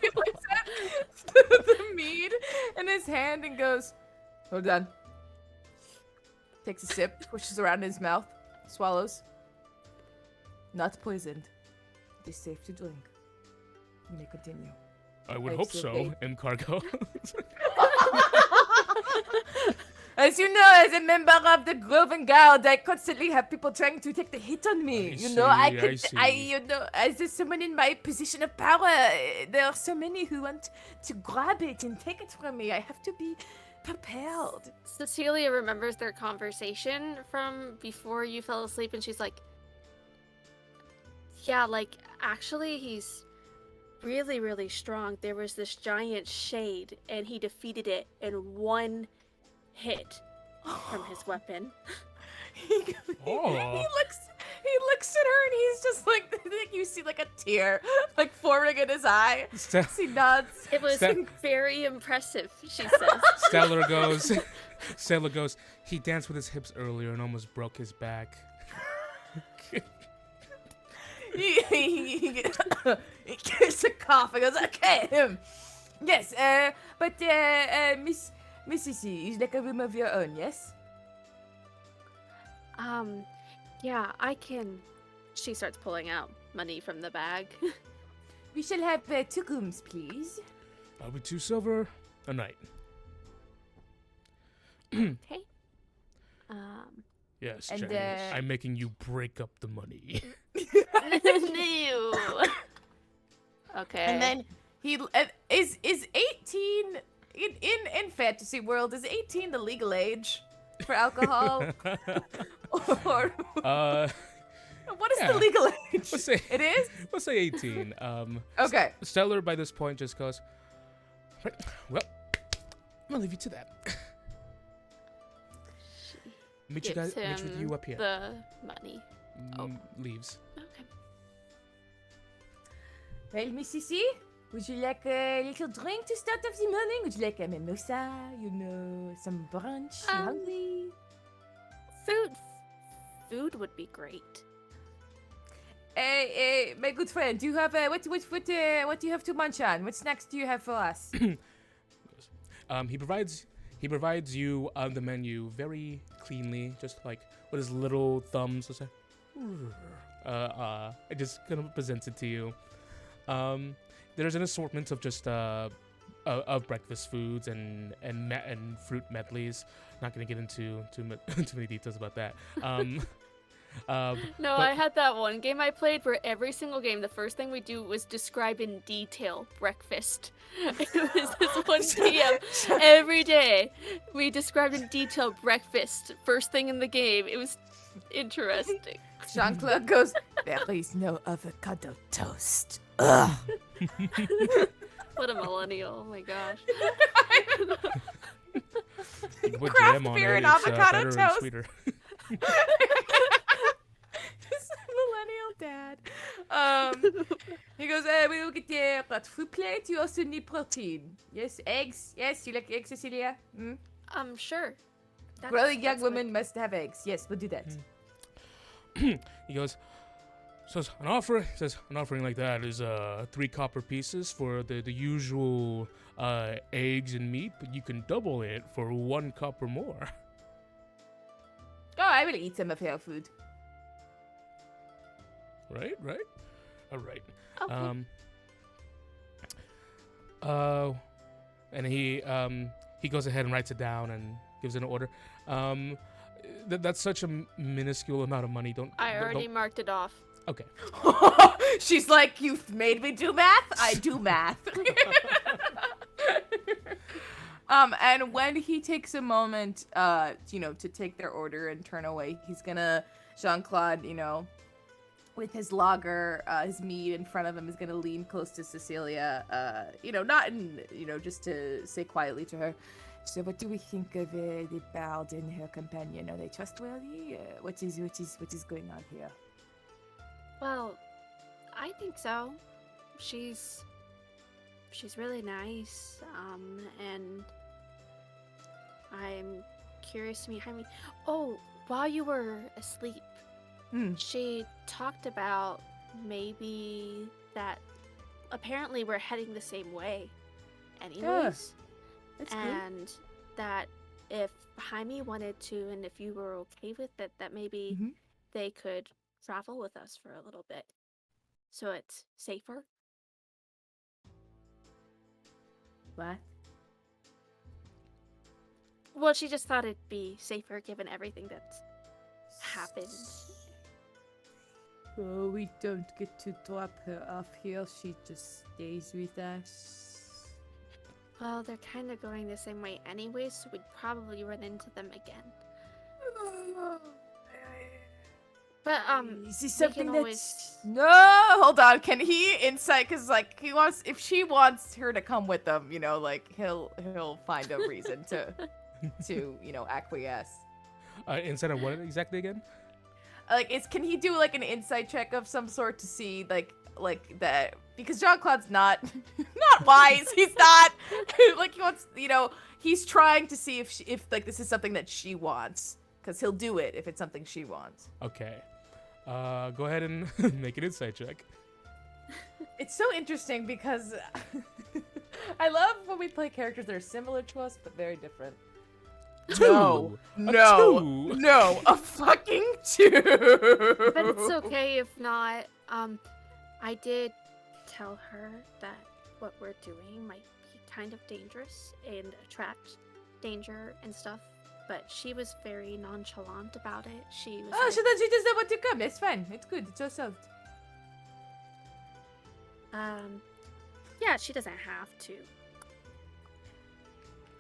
He looks at the mead in his hand and goes, "Hold on." Takes a sip, pushes around in his mouth, swallows. Not poisoned. It is safe to drink. You may continue. I would I'm hope so so, big. Imkar goes. As you know, as a member of the Groven Guard, I constantly have people trying to take the hit on me. I see. as someone in my position of power, there are so many who want to grab it and take it from me. I have to be prepared. Cecilia remembers their conversation from before you fell asleep, and she's like, "Yeah, like, actually, he's really, really strong. There was this giant shade, and he defeated it in one hit from his weapon." He looks at her and he's just like you see like a tear like forming in his eye. He nods. It was very impressive, she says. Stellar goes, "He danced with his hips earlier and almost broke his back." he gets a cough and goes, okay. Yes, but Miss Cece, is like a room of your own, yes? Yeah, I can. She starts pulling out money from the bag. We shall have 2 rooms, please. I'll be 2 silver a night. Okay. Yes, And, Janice. I'm making you break up the money. No. Okay. And then he is 18 in fantasy world, is 18 the legal age for alcohol? Or what is yeah. the legal age? Let's say It is? Let's say 18. Okay. Stellar by this point just goes, right, well, I'm gonna leave you to that. Meet you Gives guys. Meet with him you up here. the money. Leaves. Okay. Well, Miss Cece, would you like a little drink to start off the morning? Would you like a mimosa? You know, some brunch? You hungry? Food would be great. Hey, my good friend, do you have what do you have to munch on? What snacks do you have for us? He provides you the menu very cleanly, just like with his little thumbs. Just it just kind of presents it to you. There's an assortment of just of breakfast foods and fruit medleys. Not gonna get into too many details about that. No, I had that one game I played where every single game, the first thing we do was describe in detail breakfast. It was this one DM every day. We described in detail breakfast, first thing in the game. It was interesting. Jean-Claude goes, there is no avocado toast. Ugh. What a millennial! Oh my gosh. You can put Craft jam on beer it, and it's avocado better and toast. sweeter. This millennial dad. He goes, we will get that fruit plate. You also need protein. Yes, eggs. Yes, you like eggs, Cecilia? Mm? Sure. Growing young women must have eggs. Yes, we'll do that. He goes, says an offering like that is 3 copper pieces for the usual eggs and meat, but you can double it for 1 copper more. Oh, I will eat some of her food. Right? All right. Okay. And he goes ahead and writes it down and gives it an order. That's such a minuscule amount of money. I already marked it off. Okay. She's like, you made me do math? I do math. And when he takes a moment, to take their order and turn away, he's gonna, Jean-Claude, with his lager, his mead in front of him, is gonna lean close to Cecilia, not in, just to say quietly to her, so what do we think of the bard and her companion? Are they trustworthy? What is going on here? Well, I think so. She's really nice. And I'm curious to meet Jaime. Oh, while you were asleep, she talked about maybe that apparently we're heading the same way anyways. That's and that if Jaime wanted to, and if you were okay with it, that maybe they could travel with us for a little bit, so it's safer. What? Well, she just thought it'd be safer given everything that's happened. Oh, we don't get to drop her off here. She just stays with us. Well, they're kind of going the same way anyway, so we'd probably run into them again. But is this something can that's always... no? Hold on. Can he insight? Cause like he wants, if she wants her to come with them, he'll find a reason to acquiesce. Instead of what exactly again? Can he do like an insight check of some sort to see like that? Because Jean-Claude's not wise. He's not like he wants. He's trying to see if this is something that she wants. Because he'll do it if it's something she wants. Okay. Go ahead and make an insight check. It's so interesting because I love when we play characters that are similar to us but very different. Two. No, a fucking 2. But it's okay if not. I did tell her that what we're doing might be kind of dangerous and attract danger and stuff. But she was very nonchalant about it. She was Oh, like, she does not want to come. It's fine. It's good. It's all solved. yeah, she doesn't have to.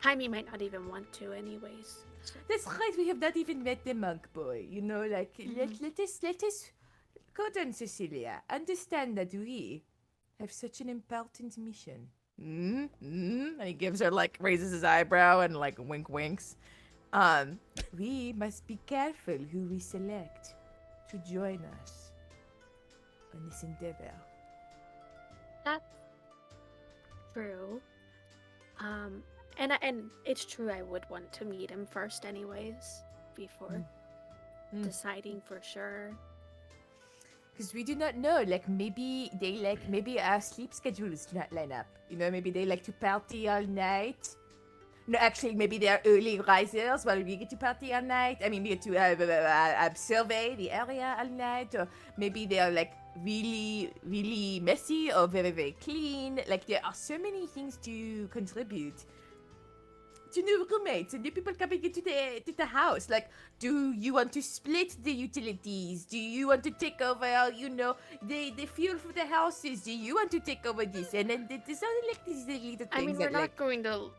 Jaime might not even want to anyways. So. That's right. We have not even met the monk boy. You know, like let us go down, Cecilia. Understand that we have such an important mission. And he gives her like raises his eyebrow and like winks. We must be careful who we select to join us on this endeavor. That's true. And it's true I would want to meet him first anyways, before deciding for sure. Because we do not know, like maybe our sleep schedules do not line up. You know, maybe they like to party all night. No, actually, maybe they're early risers while we get to party all night. I mean, we get to survey the area all night. Or maybe they're like really, really messy or very, very clean. Like there are so many things to contribute to new roommates and new people coming into the house. Like, do you want to split the utilities? Do you want to take over, you know, the fuel for the houses? Do you want to take over this? And then there's only like these little things. I mean, we're that, not like, going to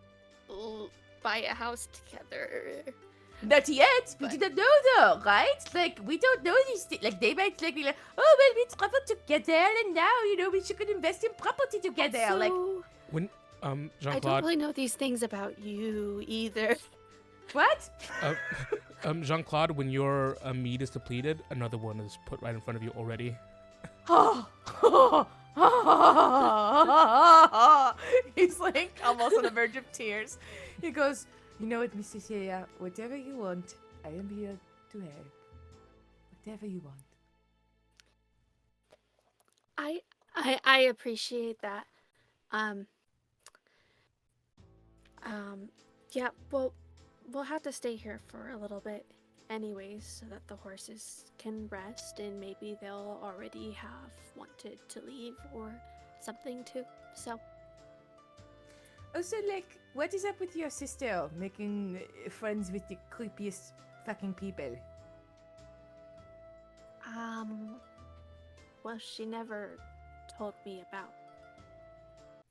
buy a house together. not yet. We do not know though, right? Like, we don't know these things. Like, they might like be like, oh, well, we traveled together and now, you know, we should invest in property together. So, like, When I don't Jean-Claude, really know these things about you either. what? Jean-Claude, when your meat is depleted, another one is put right in front of you already. He's like almost on the verge of tears. He goes, you know what, Miss Cecilia, whatever you want, I am here to help. Whatever you want. I appreciate that. Yeah, well, we'll have to stay here for a little bit anyways, so that the horses can rest, and maybe they'll already have wanted to leave or something too, so. Also, like, what is up with your sister making friends with the creepiest fucking people? Well, she never told me about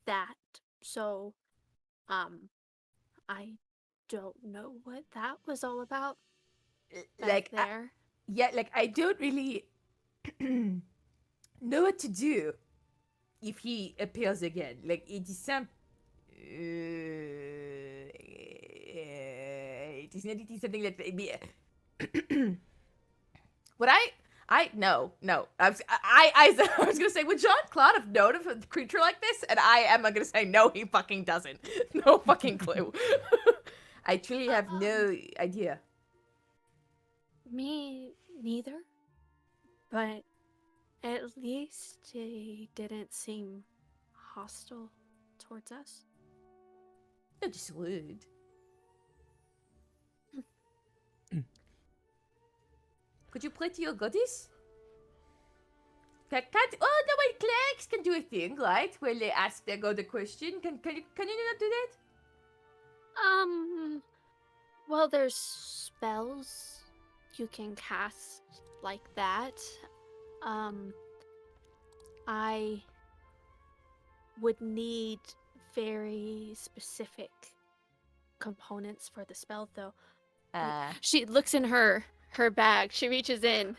that, so, I don't know what that was all about back Like, there. I don't really know what to do if he appears again. Like, it is some... it is not something that... Would no. I was gonna say, would Jean-Claude have known of a creature like this? And I am gonna say, no, he fucking doesn't. No fucking clue. I truly have no idea. Me neither. But at least they didn't seem hostile towards us. They're just rude. Could you pray to your goddess? Oh no, wait, clerics can do a thing, right? Where they ask their god a question. Can you not do that? Well, there's spells you can cast like that. I would need very specific components for the spell, though. She looks in her bag. She reaches in.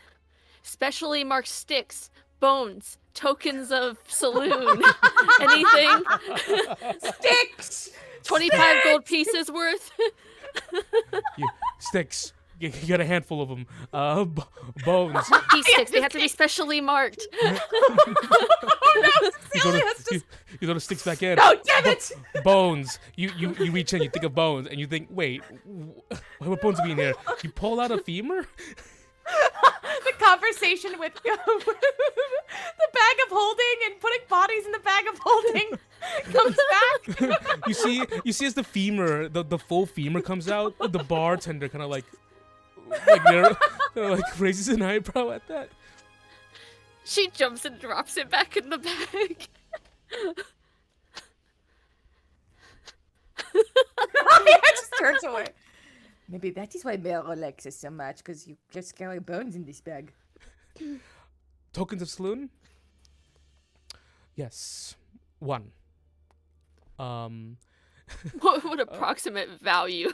Specially marked sticks, bones, tokens of saloon, anything. Sticks! 25 gold pieces worth. Sticks. You got a handful of them. Bones. Not these sticks. They have to be specially marked. Oh no! You throw the sticks back in. No, damn it! Bones. You reach in, you think of bones, and you think, wait, what bones are we in here? You pull out a femur? The conversation with the bag of holding and putting bodies in the bag of holding comes back. You see as the femur, the full femur comes out, the bartender kind of like raises an eyebrow at that. She jumps and drops it back in the bag. Yeah, just turns away. Maybe that is why Mero likes us so much, because you just carry bones in this bag. Tokens of saloon? Yes. 1. What approximate value?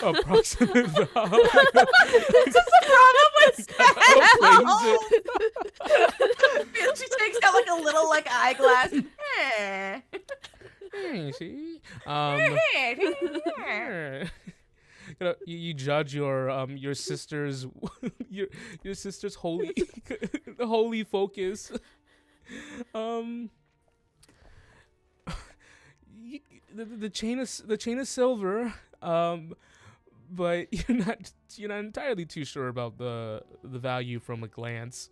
Approximate value. This is the problem with Appraise She takes out like a little like eyeglass. You see? You judge your sister's your sister's holy holy focus. The chain is silver, but you're not entirely too sure about the value from a glance.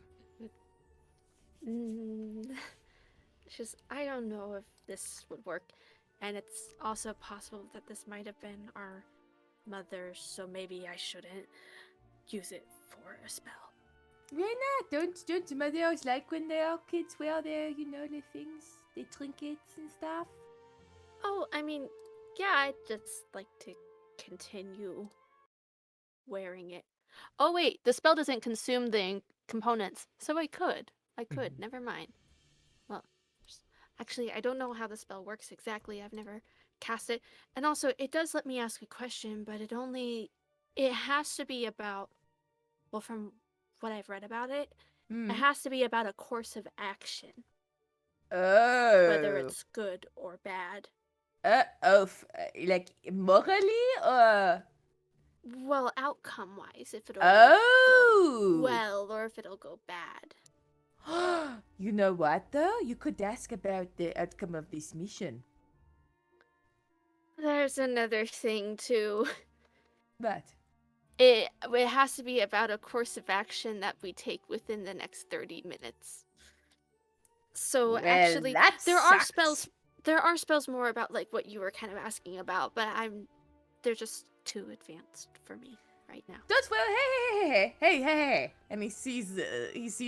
Just I don't know if this would work, and it's also possible that this might have been our mother's, so maybe I shouldn't use it for a spell. Why not? Don't mothers like when their kids wear their, the things, the trinkets and stuff? Oh, I mean, yeah, I'd just like to continue wearing it. Oh wait, the spell doesn't consume the components, so I could. Never mind. Well, actually, I don't know how the spell works exactly. I've never cast it. And also, it does let me ask a question, but it has to be about, well, from what I've read about it, it has to be about a course of action. Oh. Whether it's good or bad. Like morally or? Well, outcome-wise, if it'll go well or if it'll go bad. You know what, though? You could ask about the outcome of this mission. There's another thing, too. What? It has to be about a course of action that we take within the next 30 minutes. So, well, actually, there sucks. are spells more about, like, what you were kind of asking about, but they're just too advanced for me right now. Don't well, hey. And he sees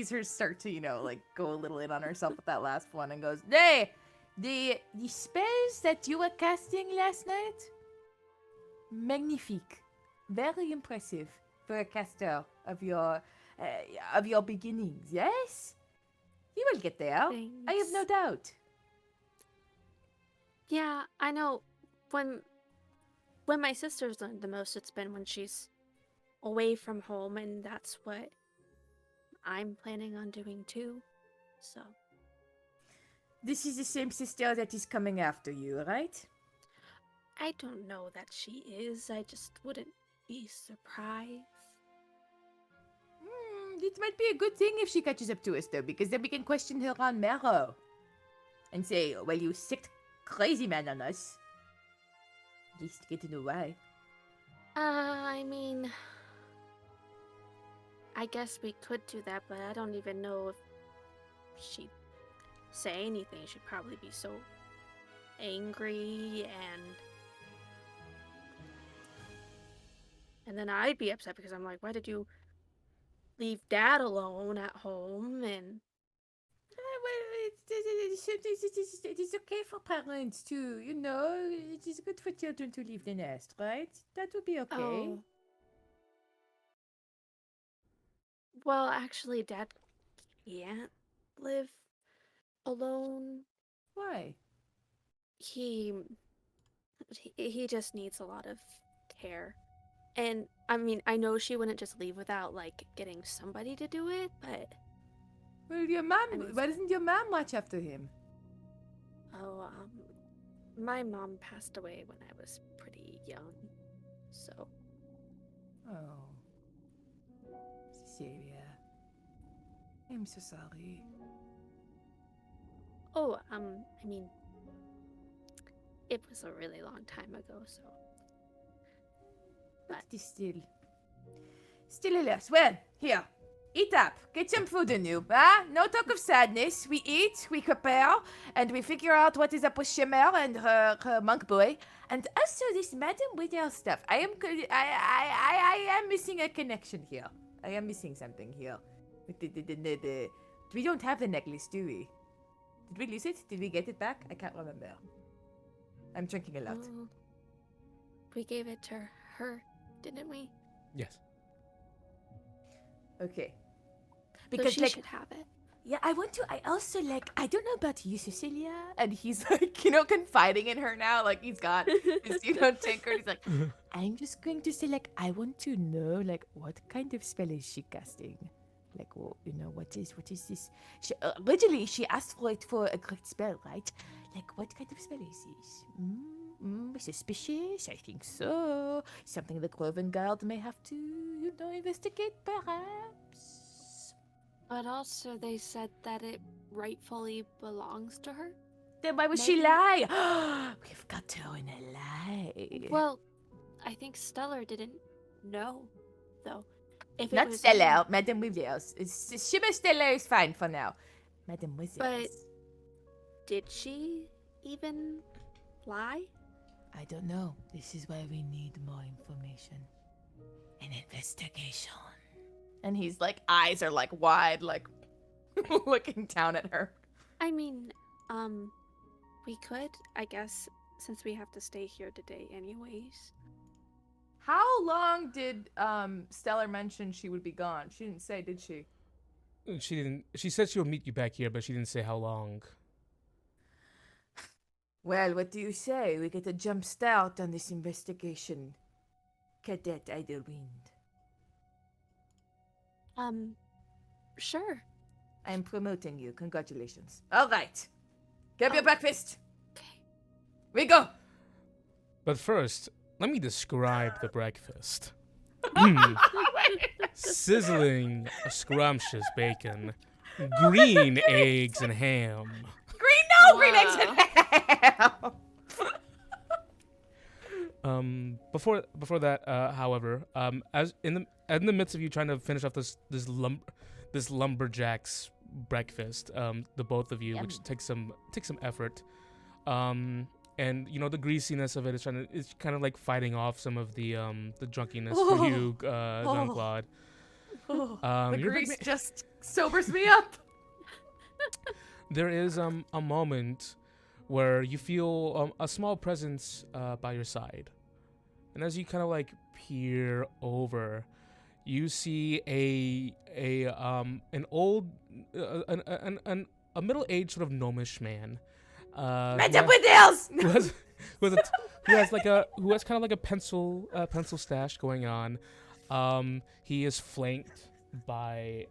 her start to, like go a little in on herself with that last one and goes, hey, the spells that you were casting last night, magnifique. Very impressive for a caster of your beginnings, yes? You will get there. Thanks. I have no doubt. Yeah, I know. When my sister's learned the most, it's been when she's away from home, and that's what I'm planning on doing too. So. This is the same sister that is coming after you, right? I don't know that she is. I just wouldn't be surprised. It might be a good thing if she catches up to us, though, because then we can question her on Marrow. And say, well, you sicked crazy man on us. At least get to know why. I mean, I guess we could do that, but I don't even know if she'd say anything. She'd probably be so angry, and then I'd be upset because I'm like, why did you leave Dad alone at home? And It is okay for parents to, it is good for children to leave the nest, right? That would be okay. Oh. Well, actually, Dad can't live alone. Why? He just needs a lot of care. And I mean, I know she wouldn't just leave without like getting somebody to do it, but Well, your mom, why doesn't your mom watch after him? oh, my mom passed away when I was pretty young. So, Oh. Cecilia. I'm so sorry. oh, I mean, it was a really long time ago, so. But still, Still less. Well, here. Eat up. Get some food in you. Ah, no talk of sadness. We eat, we prepare, and we figure out what is up with Shimmer and her monk boy. And also this Madame Widow stuff. I am missing a connection here. I am missing something here. We don't have the necklace, do we? Did we lose it? Did we get it back? I can't remember. I'm drinking a lot. Oh, we gave it to her, didn't we? Yes. Okay. So Because she like should have it. yeah, I also like I don't know about you, Cecilia. And he's like, confiding in her now. Like he's got his, tinker. He's like, I'm just going to say, like, I want to know, like, what kind of spell is she casting? Like, well, what is this? She, originally, she asked for it for a great spell, right? Like, what kind of spell is this? Suspicious? I think so. Something the Cloven Guard may have to, investigate, perhaps. But also they said that it rightfully belongs to her. Then why would she Maybe. lie? We've got her in a lie. Well, I think Stellar didn't know, though. If Not it was Stellar, Madame Wivios. Shimmer Stellar is fine for now. Madame Wivios. But did she even lie? I don't know. This is why we need more information. An investigation. And he's like, eyes are like wide, like looking down at her. I mean, we could, I guess, since we have to stay here today anyways. How long did Stellar mention she would be gone? She didn't say, did she? She didn't. She said she'll meet you back here, but she didn't say how long. Well, what do you say? We get a jump start on this investigation. Cadet Idlewind. Sure. I'm promoting you. Congratulations. All right. Grab your Oh. breakfast. Okay. We go. But first, let me describe the breakfast. Sizzling, scrumptious bacon, green eggs and ham. Green eggs and ham. Before that, however, as in the midst of you trying to finish off this lumberjack's breakfast, the both of you, Yum. which takes some effort, and the greasiness of it is kind of like fighting off some of the drunkiness for you, Jean-Claude. The you're grease like- just sobers me up. There is a moment where you feel a small presence by your side, and as you kind of like peer over, you see an old a middle-aged sort of gnomish man. Madame Widdles! Who has kind of like a pencil stash going on. He is flanked by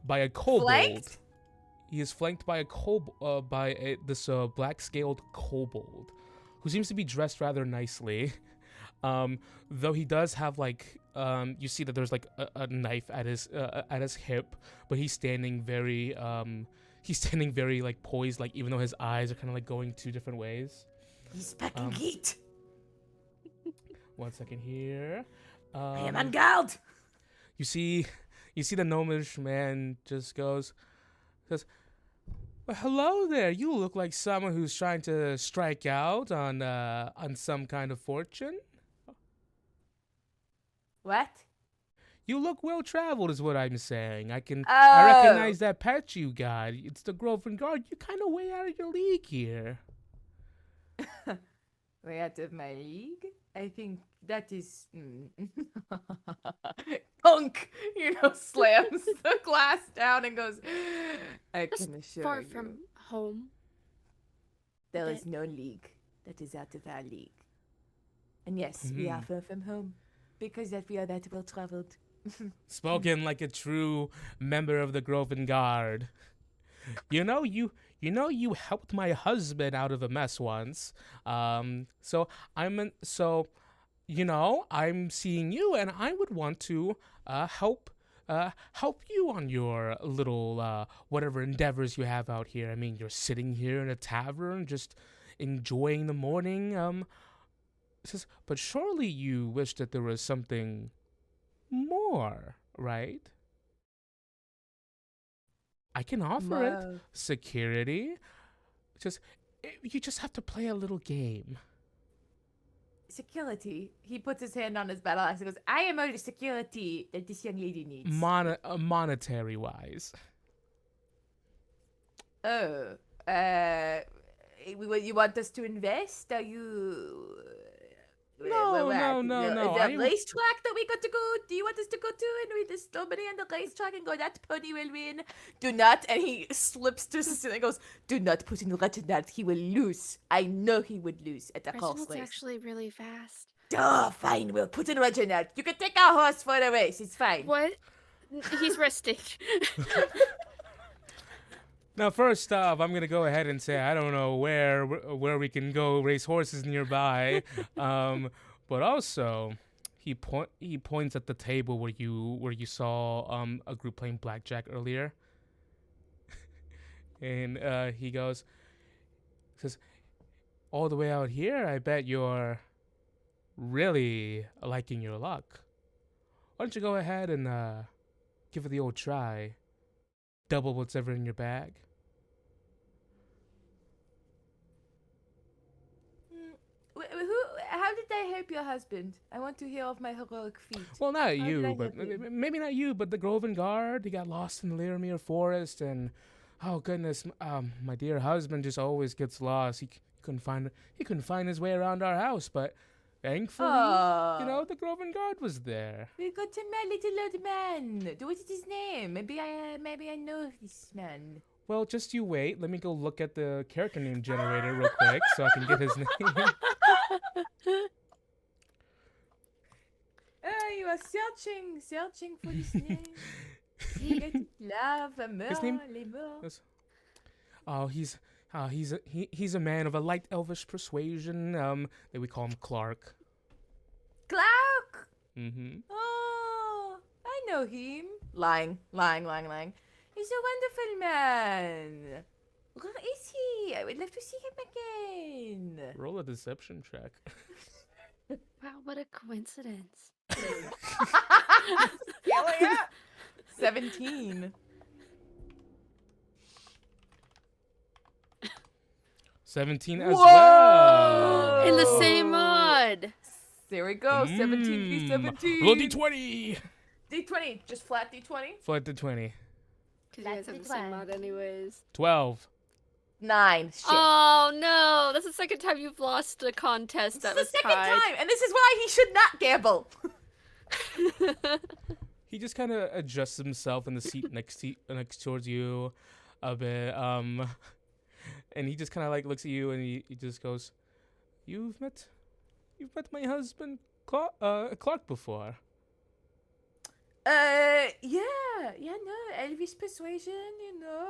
a kobold. Flanked? He is flanked by this black-scaled kobold, who seems to be dressed rather nicely. Though he does have you see that there's like a knife at his hip, but he's standing very like poised, like even though his eyes are kind of like going two different ways. He's packing heat. 1 second here. I am on guard. You see the gnomish man says, "Well, hello there. You look like someone who's trying to strike out on some kind of fortune. What? You look well traveled, is what I'm saying. I Oh. recognize that patch you got. It's the Groven Guard. You're kind of way out of your league here." Way out of my league? I think that is... Punk! Slams the glass down and goes, I Just can assure far you, from home. there bit. is no league that is out of our league. And yes, we are far from home, because that we are that well traveled. Spoken like a true member of the Groven Guard. You helped my husband out of a mess once. So I'm seeing you, and I would want to help you on your little whatever endeavors you have out here. I mean, you're sitting here in a tavern, just enjoying the morning. It says, but surely you wish that there was something more, right? I can offer it Whoa. security. You just have to play a little game. Security. He puts his hand on his battle axe and goes, I am only security that this young lady needs. Monetary wise. Oh. You want us to invest? Are you... No. Is there a racetrack that we got to go? Do you want us to go to? And we just throw money on the racetrack and go, that pony will win. Do not. And he slips to Cecilia and goes, do not put in Reginald. He will lose. I know he would lose at the horse Reginald's race. actually really fast. Oh, fine. We'll put in Reginald. You can take our horse for the race. It's fine. What? He's resting. Now, first off, I'm gonna go ahead and say I don't know where we can go race horses nearby, but also he points at the table where you saw a group playing blackjack earlier, and he says, all the way out here, I bet you're really liking your luck. Why don't you go ahead and give it the old try? Double what's ever in your bag. How did I help your husband? I want to hear of my heroic feat. Well, not How did I you, help but you? maybe not you, but the Groven Guard. He got lost in the Liramere Forest, and oh goodness, my dear husband just always gets lost. He couldn't find his way around our house, but thankfully, the Groven Guard was there. We got to my little old man. What is his name? Maybe I know this man. Well, just you wait. Let me go look at the character name generator real quick so I can get his name. You are searching for this name. Love, amour, His name? les morts. Oh, he's a man of a light elvish persuasion. That we call him Clark. Clark! Mm-hmm. Oh, I know him. Lying. He's a wonderful man. Where is he? I would love to see him again. Roll a deception check. Wow, what a coincidence. Yeah. 17. 17 as Whoa! well. In the same mod. There we go. 17 17. Roll D20. D20. Just flat D20. Flat D20. Because you guys have the same mod anyways. 12. 9. Shit. Oh no, that's the second time you've lost a contest that This was is the second tied. time, and this is why he should not gamble. He just kind of adjusts himself in the seat next towards you a bit. And he just kind of like looks at you and he just goes, You've met my husband Clark before. No, Elvis persuasion,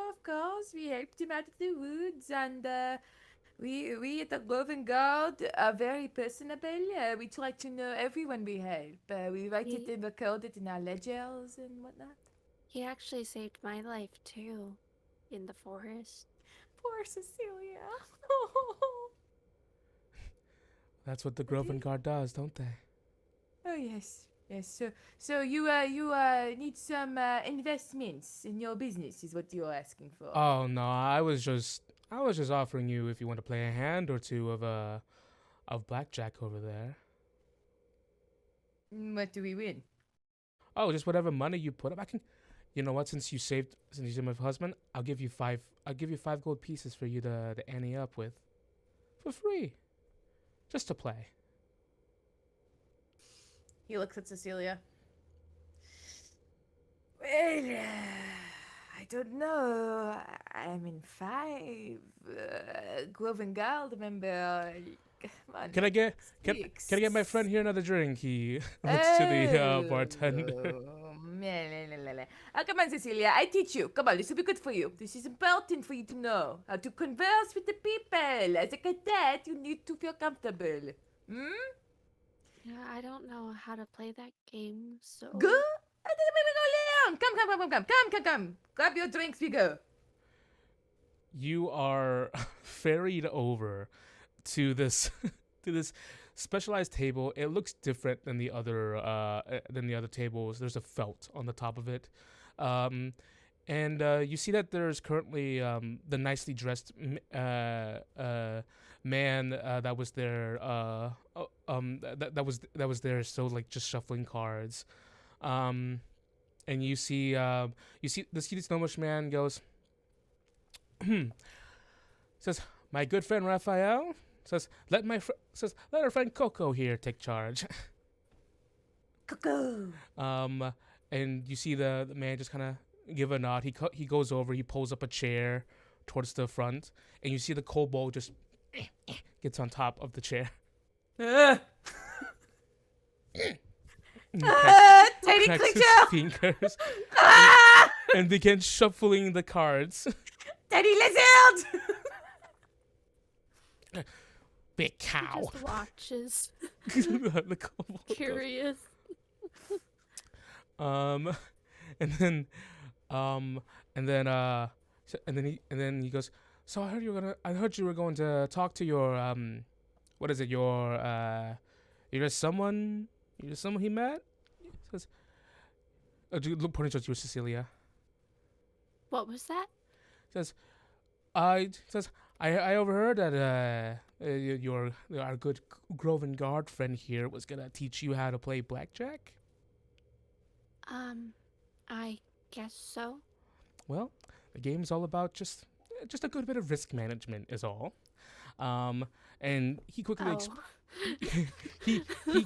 of course. We helped him out of the woods, and we at the Groven Guard are very personable. We try to know everyone we help. We write it and record it in our ledgers and whatnot. He actually saved my life too, in the forest. Poor Cecilia. That's what the Groven Guard does, don't they? Oh yes. Yes, so you need some investments in your business, is what you're asking for. Oh no, I was just offering you if you want to play a hand or two of blackjack over there. What do we win? Oh, just whatever money you put up. I can, you know what? Since you saved my husband, I'll give you 5 gold pieces for you to ante up with, for free, just to play. He looks at Cecilia. Well, I don't know. I'm in 5. Groven Guard member. Come on. Can I get my friend here another drink? He looks to the bartender. Come on, Cecilia. I teach you. Come on, this will be good for you. This is important for you to know how to converse with the people. As a cadet, you need to feel comfortable. Yeah, I don't know how to play that game, so... Go? Come. Grab your drinks, we go. You are ferried over to this to this specialized table. It looks different than the other tables. There's a felt on the top of it. And you see that there's currently the nicely dressed man that was there. That was there. So like just shuffling cards. And you see this gnomish man goes. Says, my good friend Raphael says, let our friend Coco here take charge. Coco. And you see the man just kind of give a nod. He goes over. He pulls up a chair towards the front, and you see the kobold just gets on top of the chair. Tiny Cracks his fingers and begins shuffling the cards. Tiny lizard. Big cow. He just watches. The kobold goes. Curious. And then he goes, so I heard you were going to talk to your what is it, you're just someone he met? He says, pointing towards you, Cecilia. What was that? Says I overheard that our good Groven guard friend here was gonna teach you how to play blackjack. I guess so. Well, the game's all about just a good bit of risk management is all. And he quickly he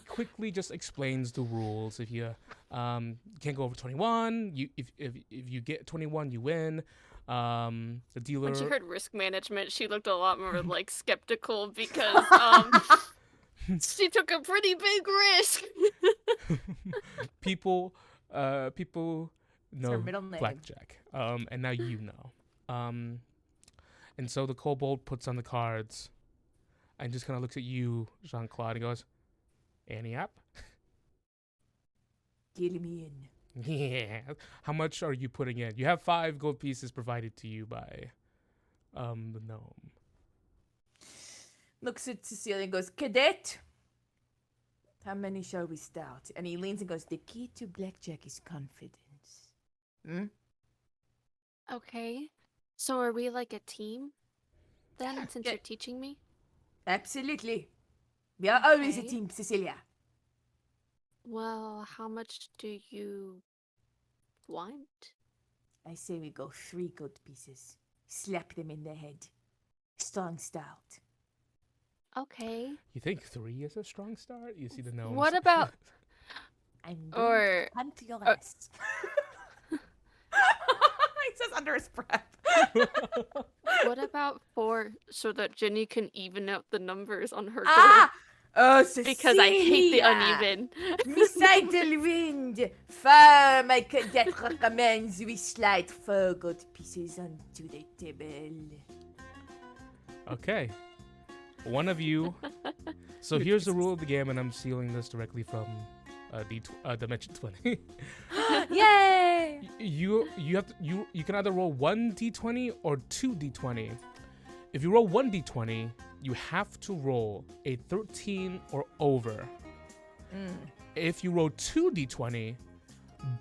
quickly just explains the rules. If you can't go over 21, if you get 21, you win. The dealer. When she heard risk management, she looked a lot more like skeptical because she took a pretty big risk. people know her middle name. blackjack. And now you know. And so the kobold puts on the cards and just kind of looks at you, Jean-Claude, and goes, "Any up?" Get me in. Yeah. How much are you putting in? You have 5 gold pieces provided to you by the gnome. Looks at Cecilia and goes, Cadet, how many shall we start? And he leans and goes, the key to blackjack is confidence. Okay. So are we like a team then, since Yeah. you're teaching me? Absolutely. We are always a Okay. team, Cecilia. Well, how much do you want? I say we go 3 gold pieces. Slap them in the head. Strong start. Okay. You think 3 is a strong start? You see the gnomes. What about I'm going or to hunt your ass. He says under his breath. what about 4 so that Jenny can even out the numbers on her Ah! Oh, gold? Because I hate the Cecilia! uneven. Miss Wind, far my cadet recommends we slide 4 gold pieces onto the table. Okay. One of you. So here's the rule of the game, and I'm stealing this directly from Dimension 20. Yay! You can either roll 1 d20 or 2 d20. If you roll 1 d20, you have to roll a 13 or over. If you roll 2 d20,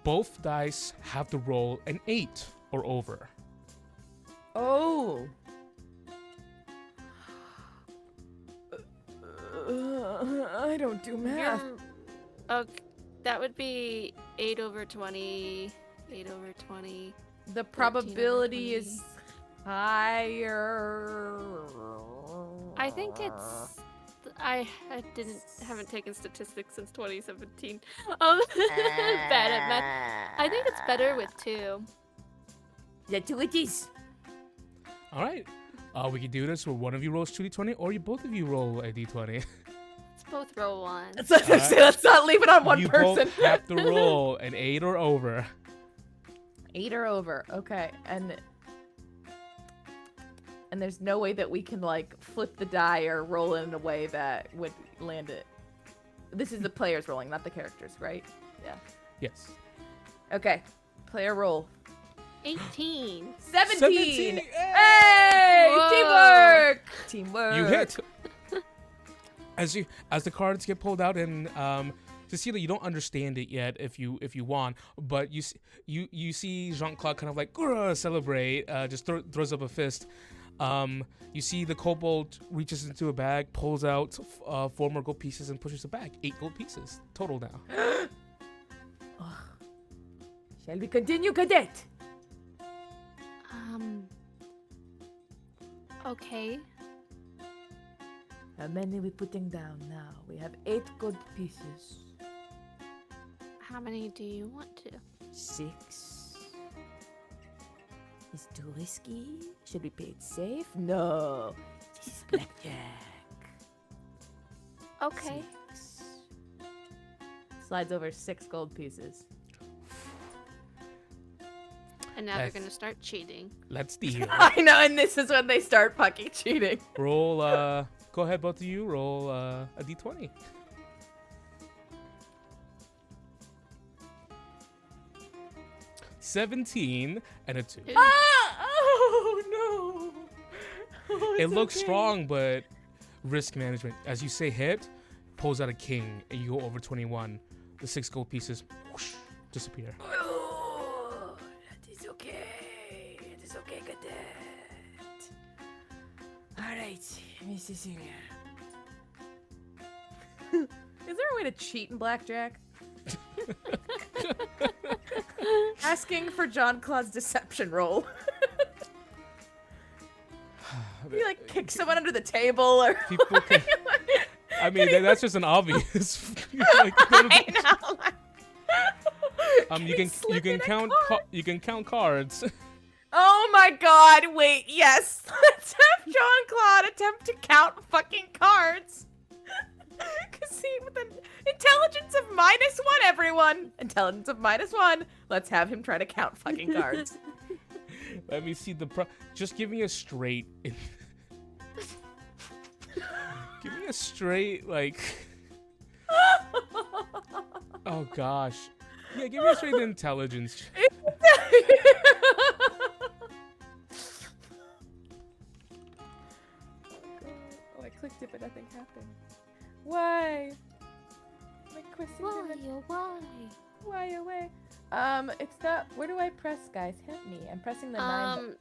both dice have to roll an 8 or over. Oh. I don't do math. Okay, that would be 8 over 20. 8 over 20. The 13 probability over 20. is higher. I think it's. I haven't taken statistics since 2017. Bad at math. I think it's better with 2. That's what it is. All right. We can do this where one of you rolls 2d20 or both of you roll a d20. Let's both roll 1. Let's not leave it on one you person. both have to roll an 8 or over. 8 or over. Okay. And there's no way that we can like flip the die or roll it in a way that would land it. This is the players rolling, not the characters, right? Yeah. Yes. Okay. Player roll. 18. 17! Hey! Hey! Whoa. Teamwork! Teamwork. You hit. As the cards get pulled out, and Cecilia, you don't understand it yet if you want, but you see Jean-Claude kind of like celebrate, just throws up a fist. You see the kobold reaches into a bag, pulls out 4 more gold pieces, and pushes it back. 8 gold pieces total now. Shall we continue, cadet? Okay. How many are we putting down now? We have 8 gold pieces. How many do you want to? 6. Is too risky? Should we play it safe? No. This is blackjack. Okay. 6. Slides over 6 gold pieces. And now they're gonna start cheating. Let's deal. I know, and this is when they start fucking cheating. Roll. Go ahead, both of you. Roll a d20. $17 and a 2. Oh no! Oh, It it's looks okay. strong, but risk management. As you say hit, pulls out a king, and you go over 21. The 6 gold pieces whoosh, disappear. Oh, that is okay. It is okay, cadet. All right, Miss Cecilia. Is there a way to cheat in blackjack? Asking for Jean-Claude's deception roll. You like kick someone under the table or People can, I mean, that's just an obvious. Like, I know. you can slip in a count card? you can count cards. Oh my god, wait, yes. Let's have Jean-Claude attempt to count fucking cards. Cause see, with an intelligence of -1, everyone. Intelligence of -1. Let's have him try to count fucking cards. Let me see the just give me a straight. Give me a straight like. Oh gosh. Yeah, give me a straight intelligence. Oh, I clicked it, but nothing happened. Why? My question didn't- Why away? It's that. Where do I press, guys? Help me. I'm pressing the 9.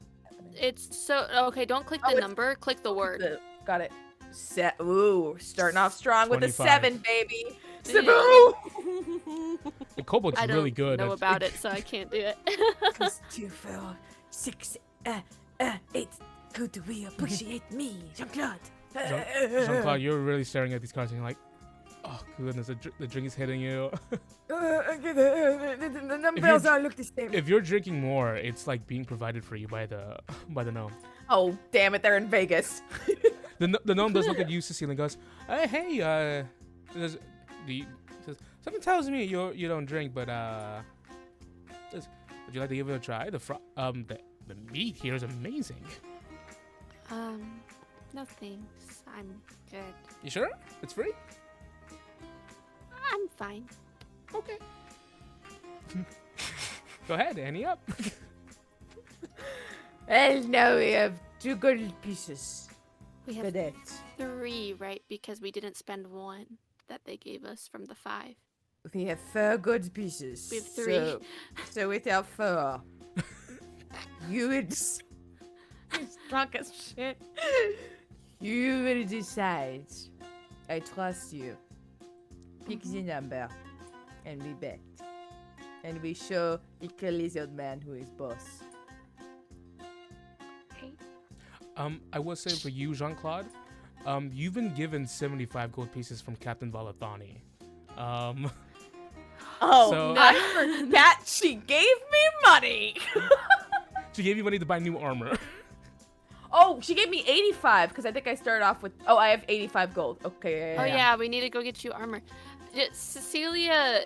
It's so okay. Don't click Oh, the it's- number. Click the word. Got it. Ooh, starting off strong with a 25. 7, baby. Yeah. Saboo! The kobold's I don't really good. know at- about it, so I can't do it. Plus 2, 4, 6, 8. Could we appreciate me, Jean-Claude? Jean-Claude, you're really staring at these cards and you're like, oh goodness, the drink is hitting you. The numbers all look the same. If you're drinking more, it's like being provided for you by the gnome. Oh, damn it, they're in Vegas. The gnome does look at you, Cecilia, and goes, hey, says, something tells me you don't drink, but would you like to give it a try? The meat here is amazing. No thanks. I'm good. You sure? It's free? I'm fine. Okay. Go ahead, Annie up. Well, now we have 2 gold pieces. We have Cadet. 3, right? Because we didn't spend 1 that they gave us from the 5. We have 4 gold pieces. We have 3. So with our 4, you would. He's drunk as shit. You will decide. I trust you. Pick the number, and we bet. And we show the lizard man who is boss. Okay. I will say for you, Jean-Claude, you've been given 75 gold pieces from Captain Valathani. Oh, So- I forgot she gave me money. She gave you money to buy new armor. Oh, she gave me 85 because I think I started off with. Oh, I have 85 gold. Okay. Oh yeah, we need to go get you armor. Cecilia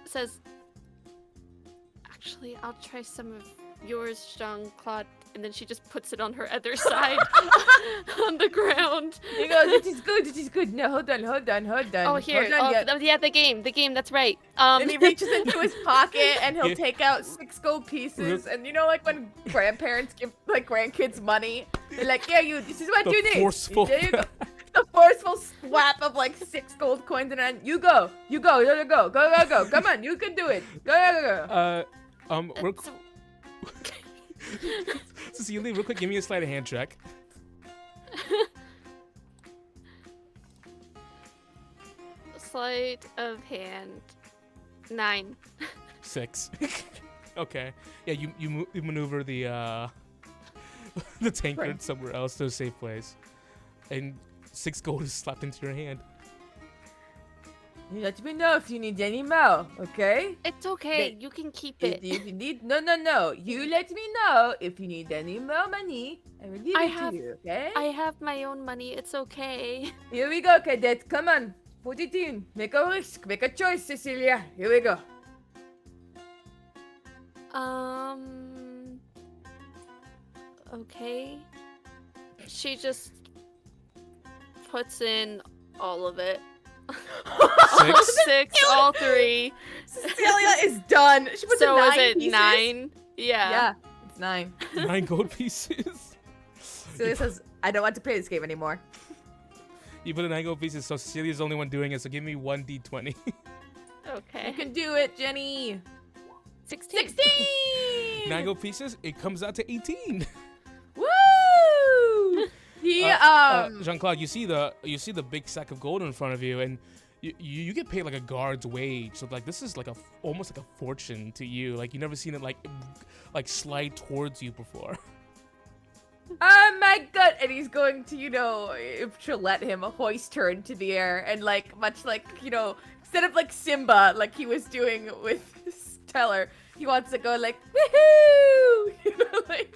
says, actually, I'll try some of yours, Jean-Claude, and then she just puts it on her other side on the ground. You go, this is good, this is good. No, hold on. Oh, here. Hold on, Oh, yeah, the game, that's right. And he reaches into his pocket and he'll Yeah. take out 6 gold pieces. And you know, like when grandparents give like grandkids money, they're like, "Yeah, this is what The you need." forceful- There you go. The forceful whap of like 6 gold coins in her hand. You go. Go. Come on, you can do it. Go. Real Cecilia, real quick, give me a sleight of hand check. Sleight of hand. 9. 6. Okay. Yeah, you maneuver the the tankard Right. somewhere else to a safe place, and 6 gold is slapped into your hand. You let me know if you need any more, okay? It's okay. You can keep it. If you need no. You let me know if you need any more money. I will give I it have- to you, okay? I have my own money. It's okay. Here we go, cadet. Come on. Put it in. Make a risk. Make a choice, Cecilia. Here we go. Okay. She just puts in all of it. 6. 6, all 3. Cecilia is done. She puts So in 9 is it pieces. 9? Yeah. Yeah, it's 9. 9 gold pieces. Cecilia says, I don't want to play this game anymore. You put in 9 gold pieces, so Cecilia's the only one doing it. So give me 1d20. You Okay. can do it, Jenny. 16. 16! 9 gold pieces. It comes out to 18. Woo! He, Jean-Claude, you see the big sack of gold in front of you, and you get paid like a guard's wage. So like this is like almost like a fortune to you. Like you never seen it like slide towards you before. Oh my god! And he's going to, if she'll let him, hoist her into the air. And like, much like, instead of like Simba, like he was doing with Stellar, he wants to go like, woohoo! Like,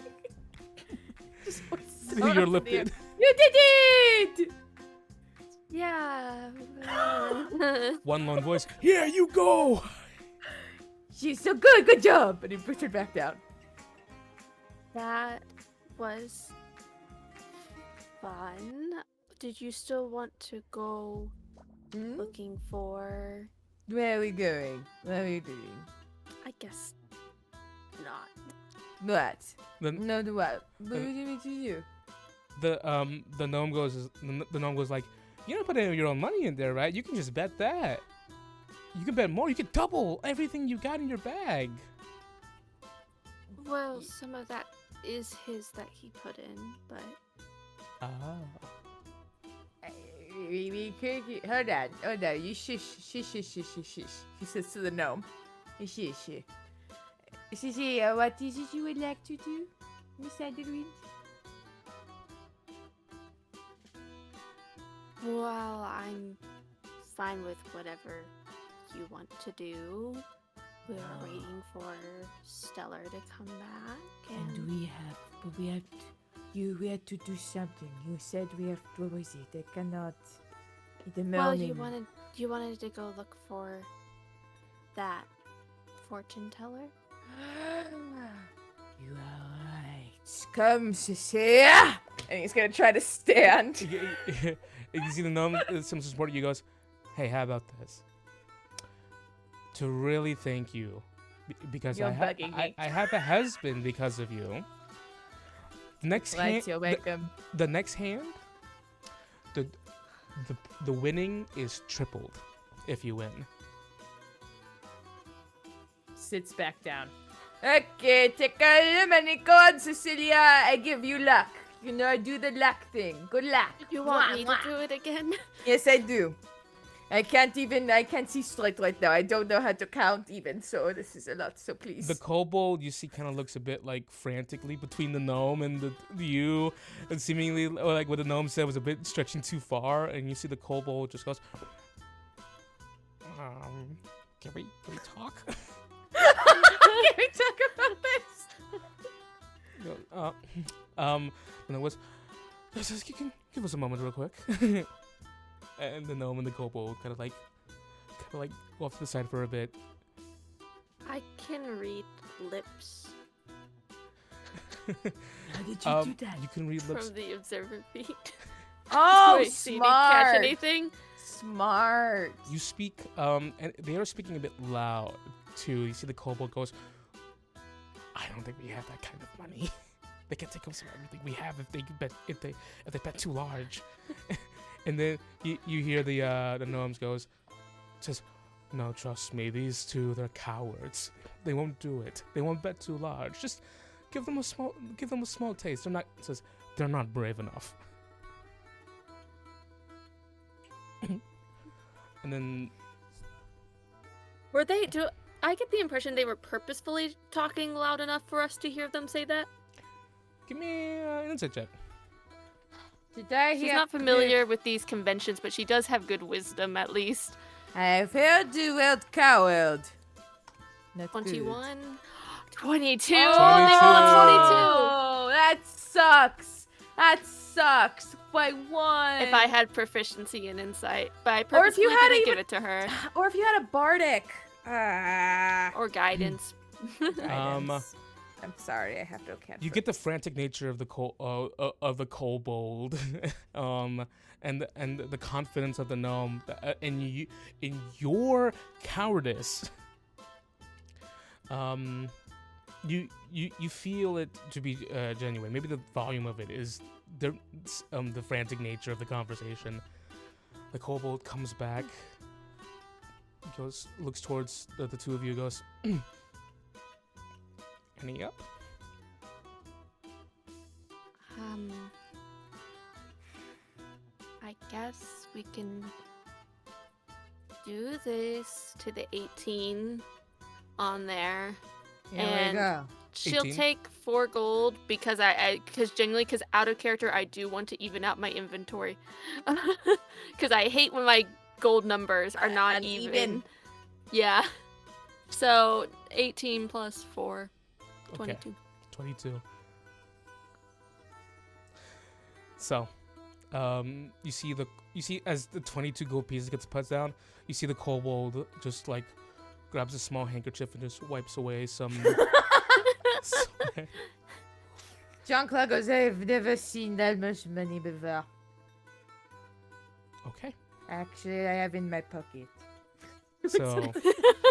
just hoist her You're up in the air. lifted. You did it! Yeah. One lone voice. Yeah, you go. She's so good, good job! And he pushed her back down. That was fun. Did you still want to go Hmm? looking for... Where are we going? What are we doing? I guess not. What? Then No, the what? What do you need to do? the gnome goes like, you don't put any of your own money in there, right? You can just bet that. You can bet more. You can double everything you got in your bag. Well, some of that is his that he put in, but... Ah. Hold on. You shush. He says to the gnome. Shush. What is it you would like to do, Miss Adelwind? Well, I'm fine with whatever you want to do. We're waiting for Stellar to come back, and we have to do something. You said we have to, what was it? I cannot. In the well, morning. you wanted to go look for that fortune teller. You are right. Come, Cecilia! And he's gonna try to stand. You see the gnome, some support. You goes, hey, how about this? To really thank you, because You're bugging me. I have a husband because of you. Next hand, You're welcome. the next hand, the winning is tripled if you win. Sits back down. Okay, take a lemon. Go on, Cecilia. I give you luck. I do the luck thing. Good luck. You want me Mwah, to do it again? Yes, I do. I can't see straight right now. I don't know how to count even, so this is a lot, so please. The kobold, you see, kind of looks a bit like frantically between the gnome and you, and seemingly like what the gnome said was a bit stretching too far, and you see the kobold just goes, can we talk? Can we talk about this? And it was, you can give us a moment real quick. And the gnome and the kobold kind of like go off to the side for a bit. I can read lips How did you do that? You can read lips. from the observer feed. Oh, Do I see any catch smart. anything? Smart. You speak, and they are speaking a bit loud too. You see the kobold goes, I don't think we have that kind of money. They can take us everything we have if they bet too large. And then you hear the gnomes says, no, trust me, these two, they're cowards. They won't do it. They won't bet too large. Just give them a small taste. They're not brave enough. And then I get the impression they were purposefully talking loud enough for us to hear them say that? give me an insight check. Did I She's hear not familiar with these conventions, but she does have good wisdom, at least. I've heard the word coward. Not good. 21. 22! Oh, They Oh, that sucks. That sucks. By one. If I had proficiency in insight, but I Or if purposely you had didn't even- give it to her. Or if you had a bardic. Or guidance. Guidance. I'm sorry, I have to account. You for get the frantic nature of the kobold, and the confidence of the gnome, in your cowardice. You feel it to be genuine. Maybe the volume of it is the frantic nature of the conversation. The kobold comes back, looks towards the two of you, goes, any up? I guess we can do this to the 18 on there. Here and we go. She'll 18? take 4 gold because because out of character I do want to even out my inventory. Because I hate when my gold numbers are not even. Yeah. So 18 plus 4, 22. Okay. 22. So, you see as the 22 gold pieces gets put down, you see the kobold just like grabs a small handkerchief and just wipes away some. Jean-Claude goes, I've never seen that much money before. Okay. Actually, I have in my pocket. So,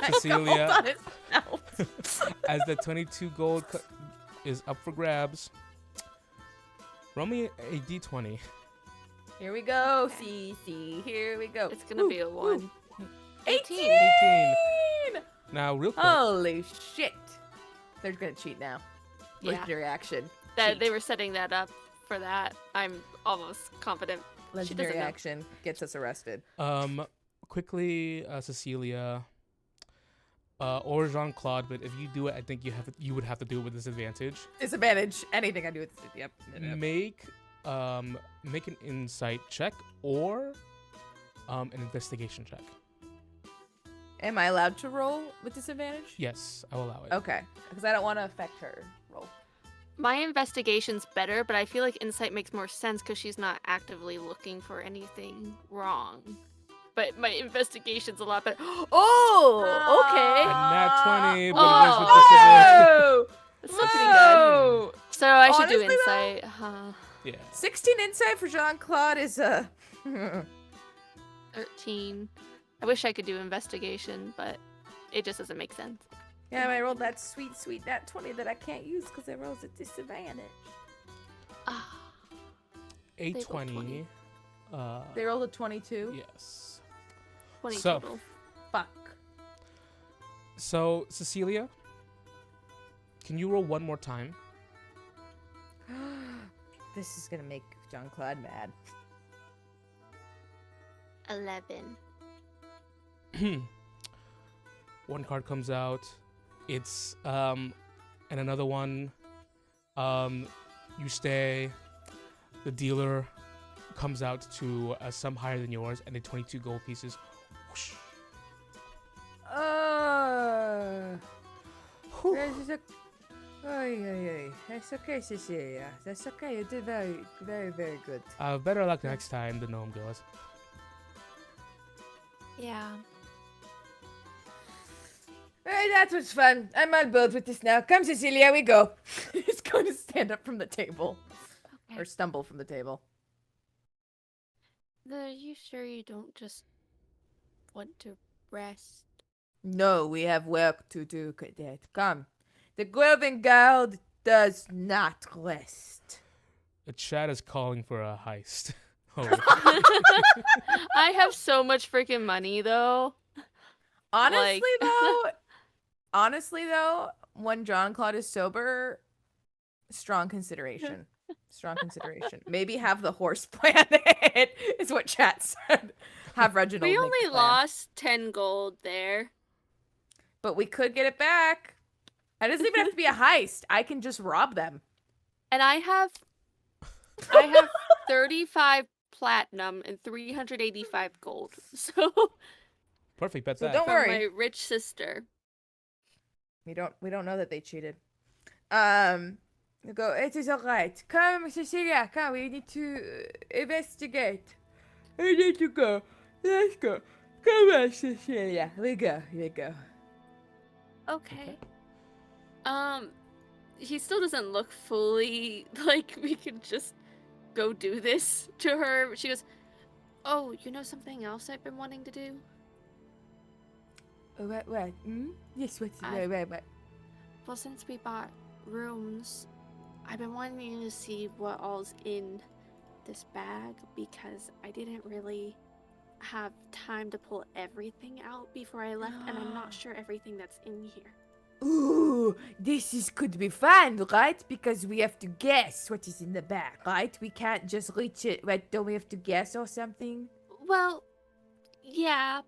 Cecilia, as the 22 gold is up for grabs, roll me a d20. Here we go, CC. Here we go. It's gonna be a 1. 18! 18. Now, real quick. Holy shit. They're gonna cheat now. Yeah. Legendary action. They Cheat. were setting that up for that. I'm almost confident. Legendary doesn't know. action gets us arrested. Quickly, Cecilia, or Jean-Claude, but if you do it, I think you would have to do it with disadvantage. Disadvantage. Anything I do with yep. Make an insight check or an investigation check. Am I allowed to roll with disadvantage? Yes, I'll allow it. Okay. Because I don't want to affect her roll. My investigation's better, but I feel like insight makes more sense because she's not actively looking for anything wrong. But my investigation's a lot better. Oh, okay. A nat 20, but Oh! That's still pretty good. So I should do Honestly, though- insight. yeah. 16 insight for Jean-Claude is 13. I wish I could do investigation, but it just doesn't make sense. Yeah, I rolled that sweet nat 20 that I can't use because it rolls at disadvantage. Ah, A rolled 20. 20. They rolled a 22. Yes. 20 So- total. Fuck. So, Cecilia, can you roll one more time? This is gonna make Jean-Claude mad. 11. One card comes out. It's and another one. You stay. The dealer comes out to a sum higher than yours, and the 22 gold pieces. Whoosh. That's okay, Cecilia. That's okay. You did very, very, very good. Better luck next time, the gnome goes. Yeah. Alright, that was fun. I'm on board with this now. Come, Cecilia, we go. He's going to stand up from the table. Okay. Or stumble from the table. Are you sure you don't just want to rest? No, we have work to do, cadet. Come. The Guelphin Guard does not rest. The chat is calling for a heist. Oh. I have so much freaking money though. Honestly, though, when Jean-Claude is sober, strong consideration. Strong consideration. Maybe have the horse plan it, is what chat said. Have Reginald We make the only plan. lost 10 gold there. But we could get it back. It doesn't even have to be a heist. I can just rob them. And I have 35 platinum and 385 gold. So Perfect. Bet So that. don't from worry. my rich sister. We don't know that they cheated. You go, it is alright. Come, Cecilia, come, we need to investigate. We need to go. Let's go. Come on, Cecilia. We go. Okay. He still doesn't look fully like we could just go do this to her. She goes, "Oh, you know something else I've been wanting to do? What? Yes, what? Well, since we bought rooms, I've been wanting to see what all's in this bag because I didn't really have time to pull everything out before I left, and I'm not sure everything that's in here." Ooh, could be fun, right? Because we have to guess what is in the bag, right? We can't just reach it, right? Don't we have to guess or something? Well, yeah,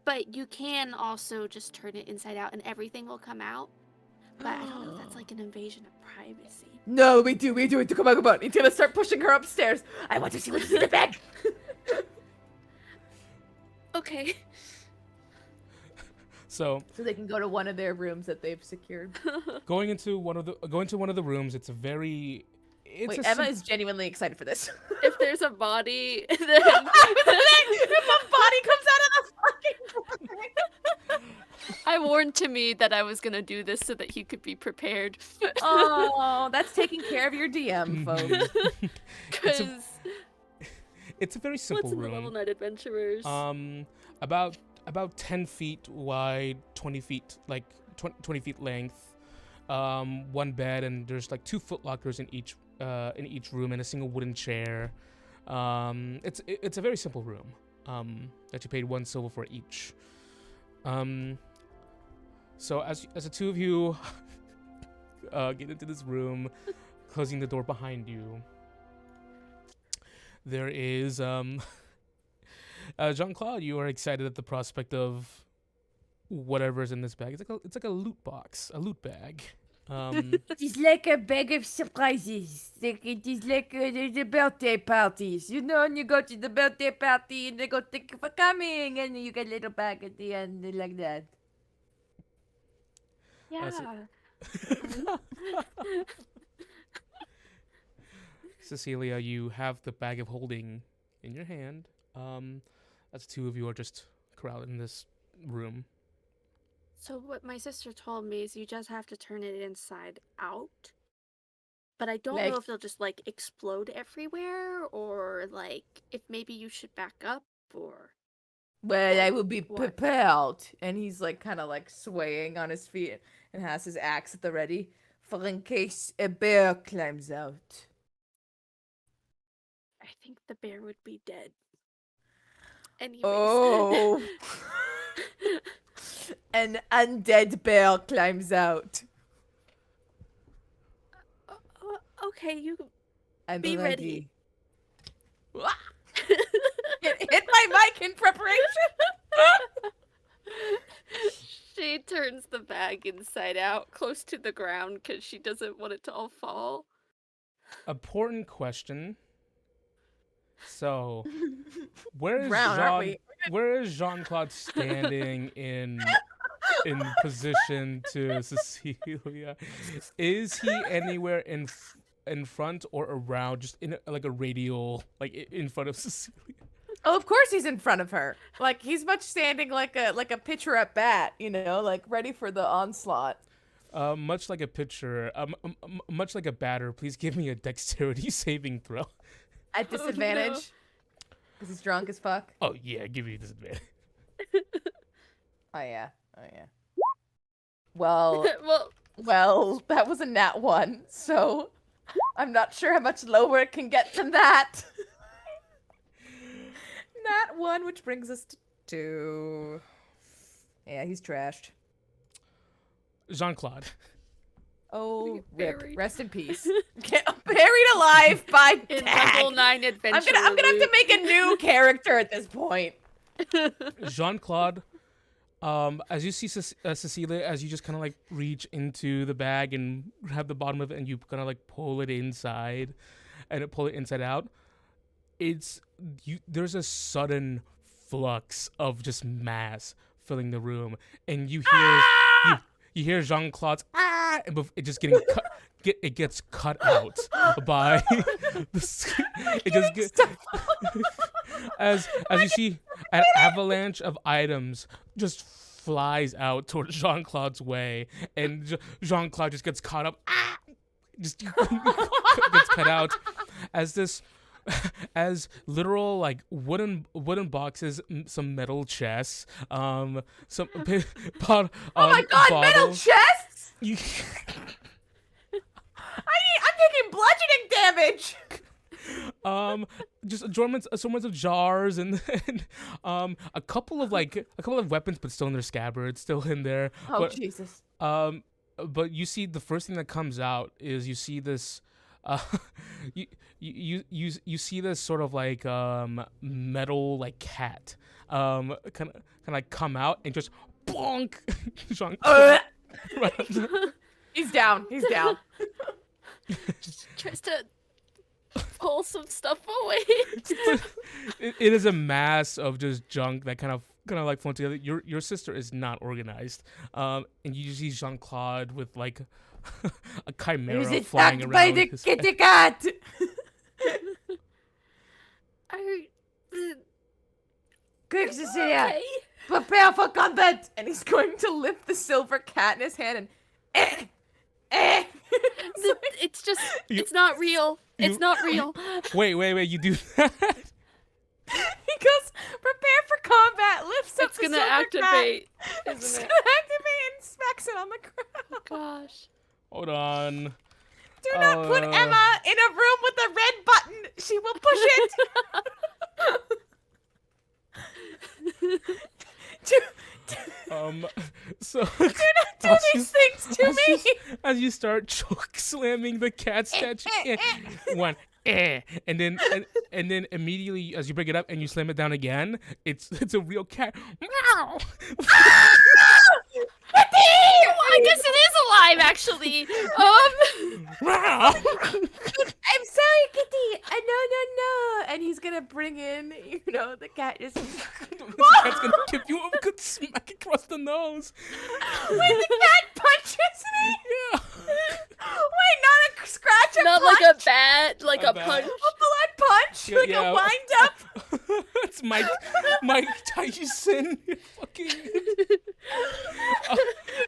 but you can also just turn it inside out and everything will come out. But I don't know if that's like an invasion of privacy. No, we do it. Come on. He's gonna start pushing her upstairs. I want to see what's in the bag. Okay. So they can go to one of their rooms that they've secured. going into one of the rooms, it's a very. Wait, Emma is genuinely excited for this. If there's a body, then... if a body comes out of the fucking I warned Timmy that I was gonna do this so that he could be prepared. Oh, that's taking care of your DM, folks. Because It's a very simple what's in the room. Level Night Adventurers? About 10 feet wide, 20 feet 20 feet length. One bed, and there's like 2 footlockers in each room and a single wooden chair. It's a very simple room. That you paid 1 silver for each. So as the two of you get into this room, closing the door behind you, there is Jean-Claude. You are excited at the prospect of whatever's in this bag. It's like a loot box, a loot bag. It is like a bag of surprises. It is like the birthday parties. You know, and you go to the birthday party and they go, "Thank you for coming," and you get a little bag at the end like that. Yeah. Cecilia, you have the bag of holding in your hand. As the two of you are just crowded in this room. So what my sister told me is you just have to turn it inside out. But I don't know if they'll just like explode everywhere, or like if maybe you should back up, or... Well, I will be What? prepared. And he's like kind of like swaying on his feet and has his axe at the ready for in case a bear climbs out. I think the bear would be dead. Anyways. Oh. An undead bear climbs out. Okay, you I'm be ready. Hit my mic in preparation. She turns the bag inside out, close to the ground, because she doesn't want it to all fall. Important question. So, where is Brown, aren't we? Where is Jean-Claude standing in position to Cecilia? Is he anywhere in front or around, just in like a radial, like in front of Cecilia? Oh, of course he's in front of her. Like he's much standing like a pitcher at bat, you know, like ready for the onslaught. Much like a pitcher, much like a batter. Please give me a dexterity saving throw. At disadvantage. Because he's drunk as fuck. Oh yeah, give me disadvantage. Oh yeah. Well, Well, well, that was a nat 1, so I'm not sure how much lower it can get than that. nat 1, which brings us to 2. Yeah, he's trashed. Jean-Claude. Oh, Get rip. buried. Rest in peace. Buried alive by In Dag. level 9 adventure. I'm gonna have to make a new character at this point. Jean-Claude, as you see Cecilia, as you just kind of like reach into the bag and grab the bottom of it and you kind of like pull it inside and pull it inside out, there's a sudden flux of just mass filling the room, and you hear you hear Jean-Claude's and it just getting cut. It gets cut out by as you see an avalanche of items just flies out towards Jean-Claude's way, and Jean-Claude just gets caught up, just gets cut out as literal like wooden boxes, some metal chests, some Oh my god, metal bottles. chests! You, I'm taking bludgeoning damage! just assortments of jars and a couple of weapons, but still in their scabbards, still in there. Oh, but, Jesus. but you see the first thing that comes out is you see this, you see this sort of like metal like cat, kind of like come out and just bonk. He's down. He's down. Tries to pull some stuff away. It is a mass of just junk that kind of like flown together. Your sister is not organized, and you see Jean-Claude with like a chimera flying around. By the kitty cat. Quick, Cecilia, Okay. prepare for combat. And he's going to lift the silver cat in his hand and It's just, it's not real. It's not real. Wait, you do that? He goes, prepare for combat, lifts up It's the gonna silver activate, cat. It's isn't gonna it? activate and smacks it on the ground. Gosh. Hold on. Do not put Emma in a room with a red button. She will push it. So Do not do these things to me. As you start choke slamming the cat statue, one, and then immediately as you bring it up and you slam it down again, it's a real cat. Meow. I guess it is alive, actually. Meow. I'm sorry, Kitty. No. And he's gonna bring in, the cat just. The cat's gonna give you a good smack across the nose. Wait, the cat punches me? Yeah. Wait, not a scratch, a Not punch? like a bat, like A a bat. punch. A blood punch? Yeah, like yeah. a wind up? It's Mike Tyson.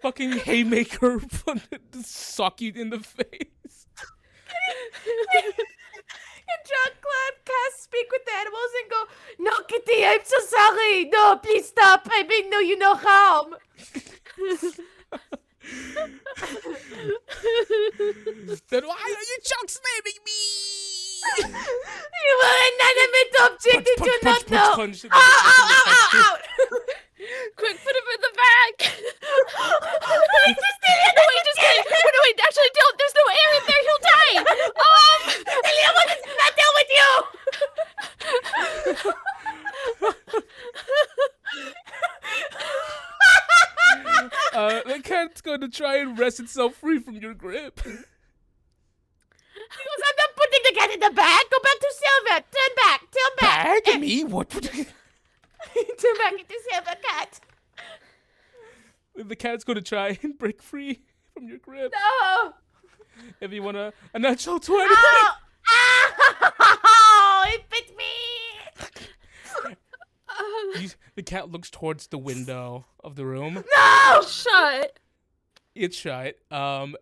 Fucking haymaker sock you in the face. And Jean-Claude casts speak with the animals and go, no, Kitty, I'm so sorry. No, please stop. I mean no harm. Then why are you choke slamming me? You are an inanimate object and do not know. Punch. Ow. Quick, put him in the bag. Wait, just kidding. Wait, actually, don't. There's no air in there. He'll die. Cecilia wants to not deal with you. The cat's going to try and wrest itself free from your grip. He goes, I'm not putting the cat in the bag. Go back to Silver. Turn back. Bag me? What? Turn back into Silver Cat. The cat's going to try and break free from your grip. No. If you want a natural 20. Ow! It bit me. The cat looks towards the window of the room. No! Shut. It's shut. And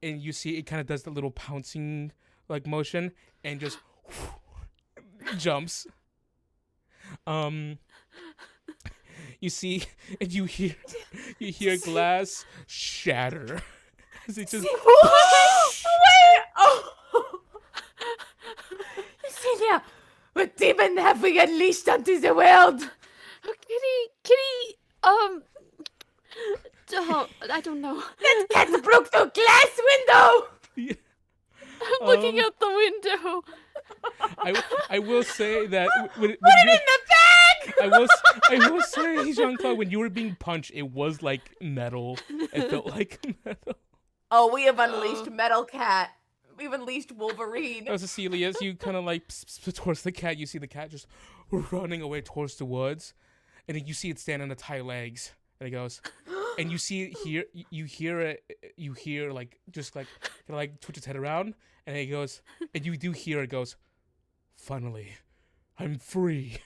you see it kind of does the little pouncing like motion and just jumps. You see and you hear glass shatter. As it just Wait! Oh! Cecilia, with demon have we unleashed onto the world? Kitty, I don't know. That cat broke the glass window! Yeah. I'm looking out the window. I will say that when Put it in the bag! I will say, Jean-Claude, when you were being punched, it was like metal. It felt like metal. Oh, we have unleashed Metal Cat. We've unleashed Wolverine. Oh, Cecilia, as you kind of like towards the cat, you see the cat just running away towards the woods, and then you see it stand on its hind legs, and it goes, and you see it here, you hear like just like kind of like twitch its head around, and it goes, and you do hear it goes, finally, I'm free,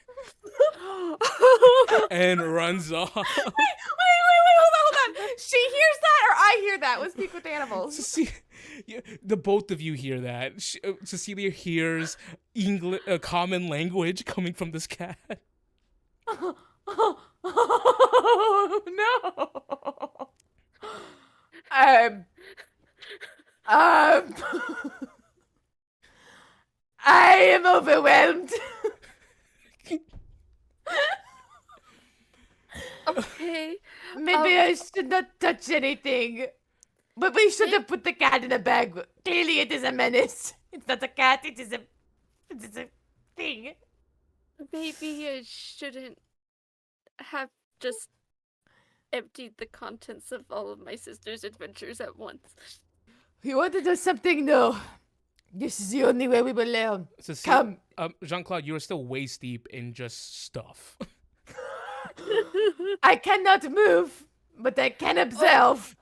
and runs off. Wait, hold on. She hears that or I hear that? Let's speak with animals. The both of you hear that. Cecilia hears English, common language coming from this cat. Oh, no. I am overwhelmed. Okay. Maybe I should not touch anything. But we should have put the cat in a bag. Clearly it is a menace. It's not a cat, it is a thing. Maybe I shouldn't have just emptied the contents of all of my sister's adventures at once. You want to do something new. This is the only way we will learn. Come. Jean-Claude, you are still waist deep in just stuff. I cannot move, but I can observe.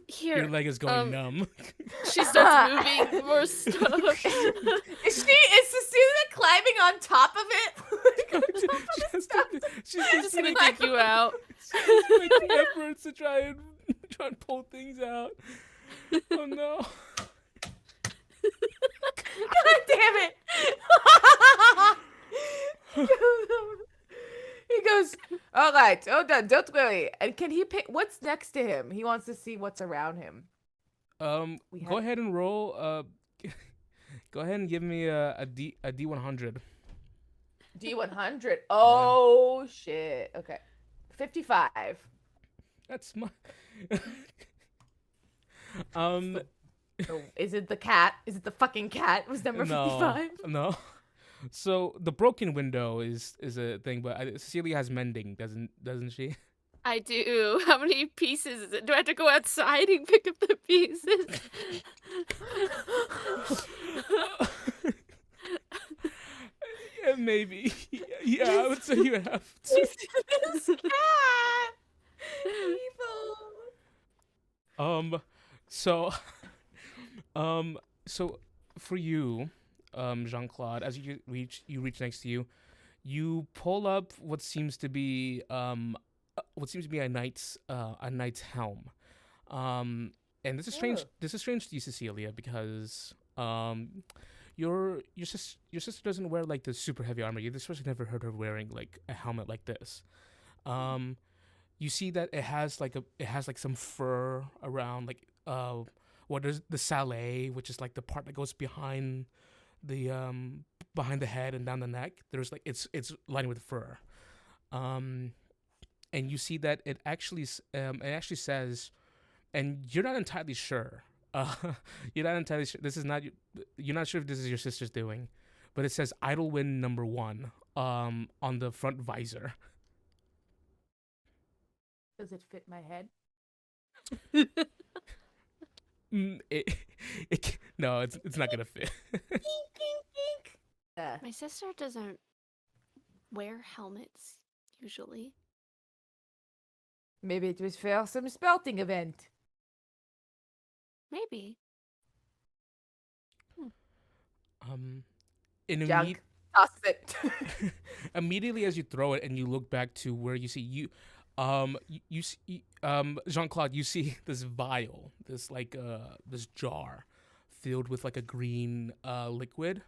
Here. Your leg is going numb. She starts moving more stuff. Is Cecilia climbing on top of it? She's Just gonna take you out. She's making efforts to try and pull things out. Oh no. God damn it. He goes, all right, hold on, don't worry. And can he pick, what's next to him? He wants to see what's around him. Go ahead and roll. Go ahead and give me a D100. D100. Oh, shit. Okay. 55. That's my. Oh, is it the cat? Is it the fucking cat? Was number 55? No. So the broken window is a thing, but Cecilia has mending, doesn't she? I do. How many pieces is it? Do I have to go outside and pick up the pieces? Yeah, maybe. Yeah, I would say you have to. This cat! Evil. So for you, Jean-Claude, as you reach next to you, you pull up what seems to be a knight's helm. And this is strange. This is strange to you, Cecilia, because your sister doesn't wear like the super heavy armor. You've especially never heard her wearing like a helmet like this. You see that it has like some fur around like there's the sallet, which is like the part that goes behind the head and down the neck. There's like it's lined with fur. And you see that it actually says, and you're not entirely sure. You're not entirely sure. You're not sure if this is your sister's doing, but it says Idlewind #1 on the front visor. Does it fit my head? No, it's not gonna fit. My sister doesn't wear helmets usually. Maybe it was for some spouting event. Maybe. Junk. Toss it. Immediately as you throw it and you look back to where you see Jean-Claude, you see this vial, this jar filled with like a green liquid.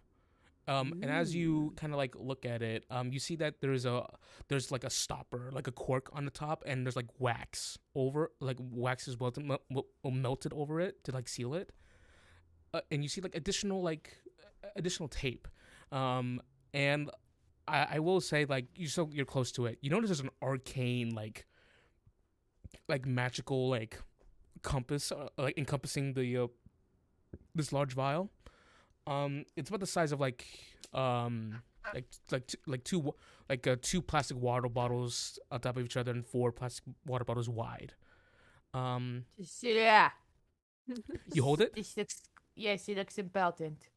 And as you kind of like look at it, you see that there's like a stopper, like a cork on the top, and there's like wax is melted over it to like seal it. And you see like additional tape. And I will say, like, you're close to it. You notice there's an arcane, like magical, like, compass, like, encompassing the this large vial. It's about the size of two plastic water bottles on top of each other and 4 plastic water bottles wide. Cecilia. You hold it? Yes, it looks important.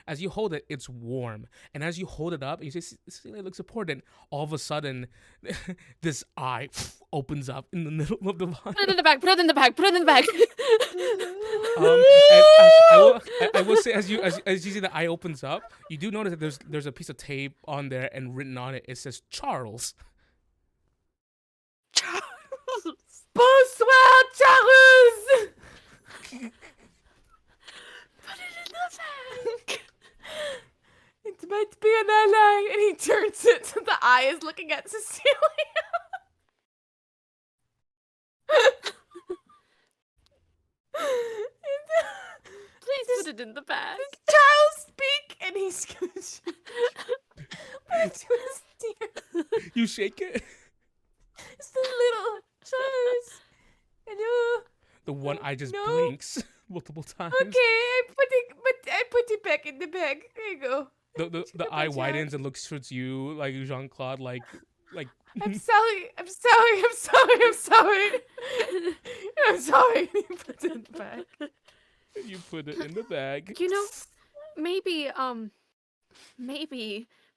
As you hold it, it's warm. And as you hold it up, you say, it looks important. All of a sudden, this eye opens up in the middle of the vial. Put it in the bag. Put it in the bag. Put it in the bag. I will say, as you see the eye opens up, you do notice that there's a piece of tape on there, and written on it, it says Charles. Bonsoir, Charles! Put it in the bag. It might be an ally. And he turns it so the eye is looking at Cecilia. Please put it in the bag. Charles, speak! And he's gonna put it to his ear. You shake it. It's the little Charles. Hello. The one eye just No. blinks multiple times. Okay, I put it back in the bag. There you go. The eye widens and looks towards you, like Jean-Claude, like. I'm sorry. I'm sorry. I'm sorry. You put it in the bag. You put it in the bag. You know, maybe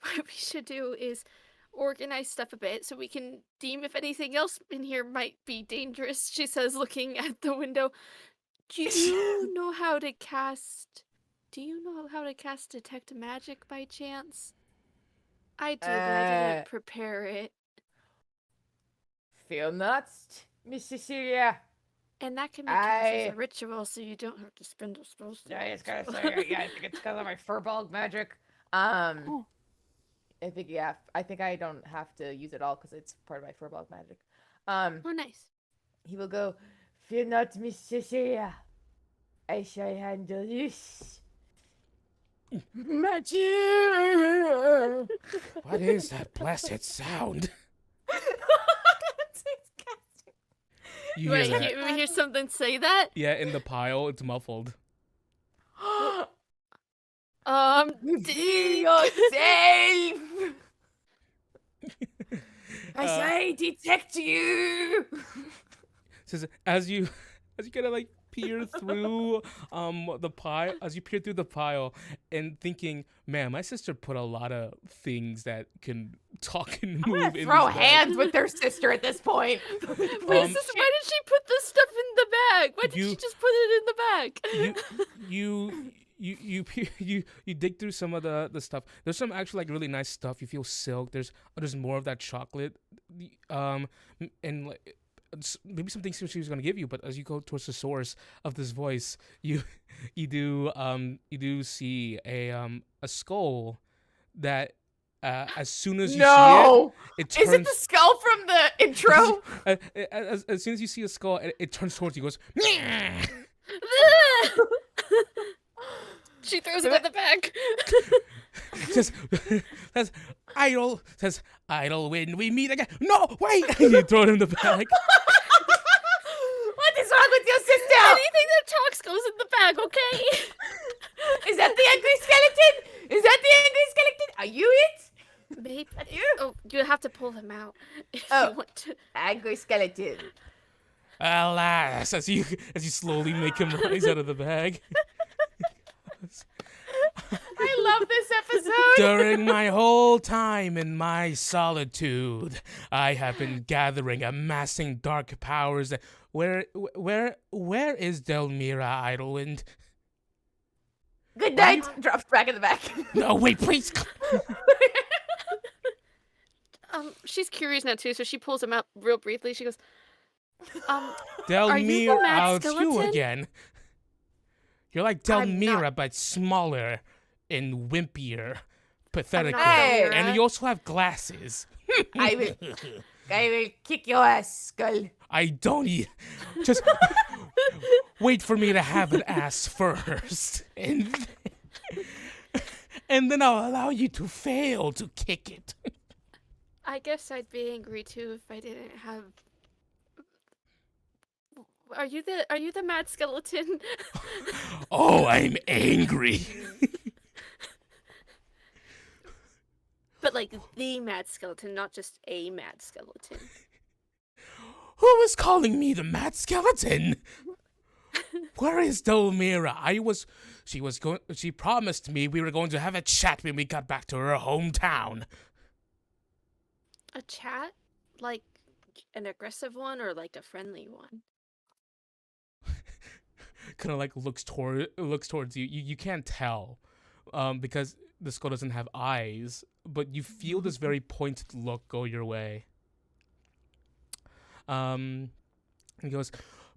what we should do is organize stuff a bit so we can deem if anything else in here might be dangerous, she says, looking at the window. Do you know how to cast detect magic by chance? I did, but I didn't prepare it. Fear not, Miss Cecilia. And that can be cast as a ritual, so you don't have to spend a spell. Yeah, it's gotta say, yeah, I think it's because of my furball magic. Oh. I think I don't have to use it all because it's part of my furball magic. Oh, nice. He will go, fear not, Miss Cecilia. I shall handle this. Magic! What is that blasted sound? You hear Wait, that? we hear something say that? Yeah, in the pile, it's muffled. See yourself! I say detect you! Says as you kind of like peer through the pile, as you peer through the pile and thinking, man, my sister put a lot of things that can talk and move. I'm gonna throw hands with their sister at this point. Wait, sister, why did she put this stuff in the bag? Why did she just put it in the bag? You dig through some of the stuff. There's some actually like really nice stuff. You feel silk. There's more of that chocolate, and like maybe some things she was gonna give you. But as you go towards the source of this voice, you do see a skull that as soon as you see it turns. Is it the skull from the intro? As soon as you see a skull, it turns towards you. Goes. She throws it in the bag. says idle when we meet again. No, wait! You throw it in the bag. What is wrong with your sister? Anything that talks goes in the bag, okay? Is that the angry skeleton? Are you it? Maybe. You? Oh, you have to pull them out if Oh. you want to. Angry skeleton. Alas, as you slowly make him rise out of the bag. I love this episode. During my whole time in my solitude, I have been gathering, amassing dark powers. Where is Delmira Idlewind? Good night. Drops back in the back. No, wait, please. She's curious now too, so she pulls him out real briefly. She goes, Delmira, mad out you skeleton? again. You're like I'm Delmira, not. but smaller and wimpier, pathetic. Hey. And you also have glasses. I will kick your ass, skull. I don't just and then I'll allow you to fail to kick it. I guess I'd be angry too if I didn't have. Are you the mad skeleton? Oh, I'm angry. But like the mad skeleton, not just a mad skeleton. Who is calling me the mad skeleton? Where is Delmira? She promised me we were going to have a chat when we got back to her hometown. A chat? Like an aggressive one or like a friendly one? Kind of like looks towards you. You can't tell, because the skull doesn't have eyes, but you feel this very pointed look go your way. He goes,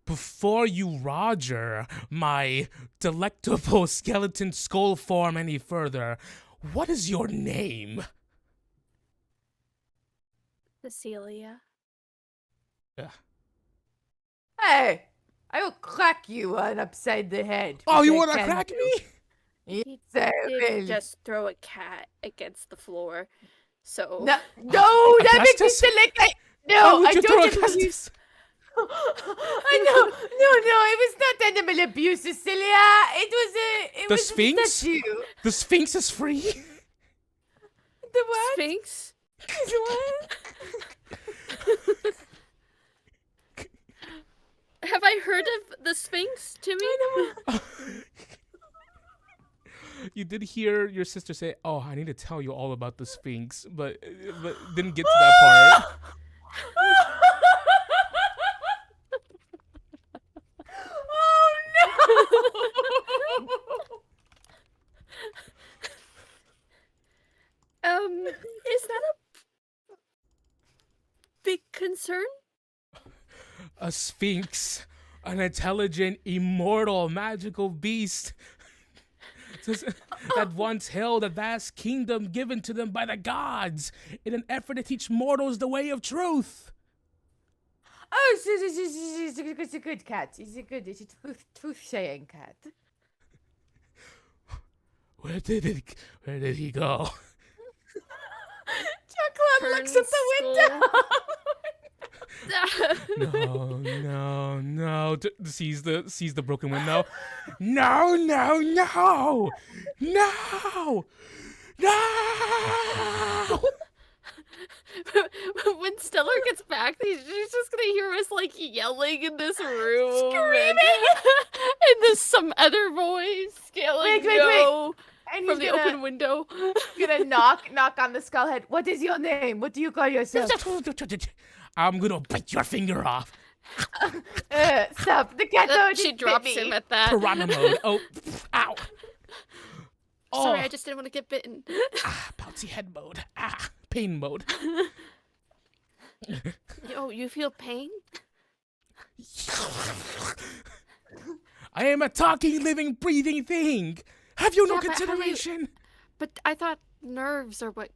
before you Roger my delectable skeleton skull form any further, what is your name? Cecilia. Hey, I will crack you on upside the head. Oh, you which I want to can crack do. me? He Yes, I did will. just throw a cat against the floor. So No, that makes me Augustus? feel like Why No, would I you don't throw think you. Augustus? I know. No, it was not animal abuse, Cecilia. It The was Sphinx? a statue. The Sphinx is free? The what? Sphinx. The what? Have I heard of the Sphinx, Timmy? You did hear your sister say, "Oh, I need to tell you all about the Sphinx," but didn't get to that part. Oh no! Is that a big concern? A Sphinx, an intelligent, immortal, magical beast that once held a vast kingdom given to them by the gods in an effort to teach mortals the way of truth. Oh, it's a good cat. It's a truth-saying cat. Where did he go? Jean-Claude looks at the window. No. Sees the broken window. No. When Stellar gets back, she's just gonna hear us like yelling in this room, Screaming! and there's some other voice yelling no And from he's the open window. gonna knock on the skull head. What is your name? What do you call yourself? I'm gonna bite your finger off. Stop. The cat She drops him at that. Piranha mode. Oh, ow. Sorry, I just didn't want to get bitten. Bouncy head mode. Pain mode. Yo, you feel pain? I am a talking, living, breathing thing. Have you no Yeah, but how do you- consideration? But I thought nerves are what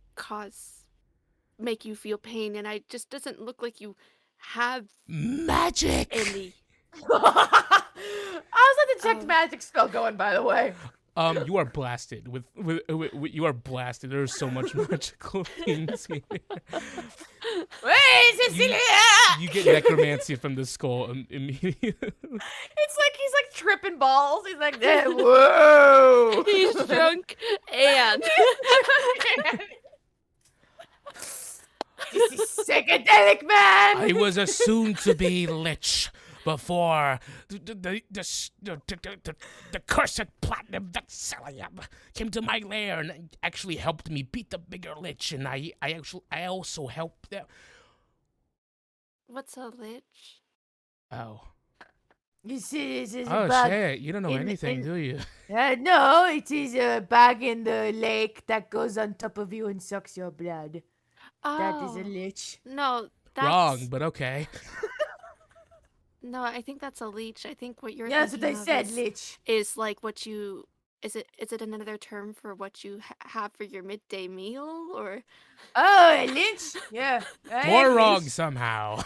make you feel pain, and I just doesn't look like you have Magic. any. How's that detect magic spell going, by the way? You are blasted with you are blasted. There's so much magical things here. Hey, Cecilia! You get necromancy from the skull immediately. It's like he's like tripping balls. He's like, whoa! He's drunk and This is psychedelic, man. I was a soon-to-be lich before the cursed platinum Vexillium came to my lair and actually helped me beat the bigger lich, and I also helped them. what's a lich? Oh. You see, this is a Oh bug. shit! You don't know anything, do you? No, it is a bug in the lake that goes on top of you and sucks your blood. Oh, That is a lich. no, that's Wrong, but okay. No, I think that's a leech. I think what you're Yeah, that's what they thinking of said, lich. is like what you is it another term for what you have for your midday meal or Oh, a lich? Yeah. I More like wrong lich. somehow.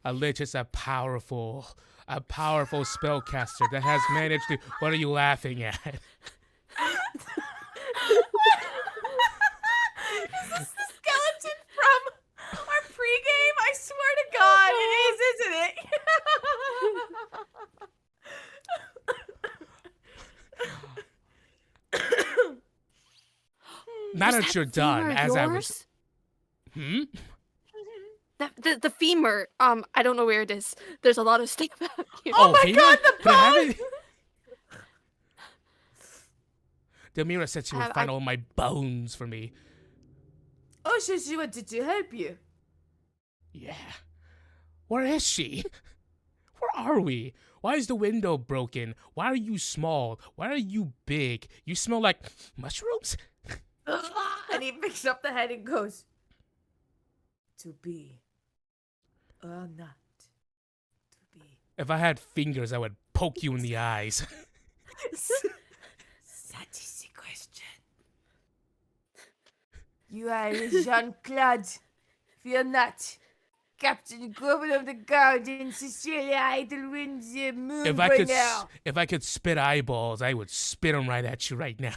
A lich is a powerful a powerful spellcaster that has managed to. What are you laughing at? Is this the skeleton from our pregame? I swear to God, it is, isn't it? Now Is that you're femur done, as I was. yours? The femur. I don't know where it is. There's a lot of stuff out here. Oh my femur? God, the Can I have bone! it? Delmira said she would Have find I- all my bones for me. Oh, she wanted to help you. Yeah. Where is she? Where are we? Why is the window broken? Why are you small? Why are you big? You smell like mushrooms? And he picks up the head and goes, to be or not to be. If I had fingers, I would poke you in the eyes. That is the question. You are Jean-Claude. Fear not. Captain Governor of the Guard in Cecilia Idlewind the moon If I could spit eyeballs, I would spit them right at you right now.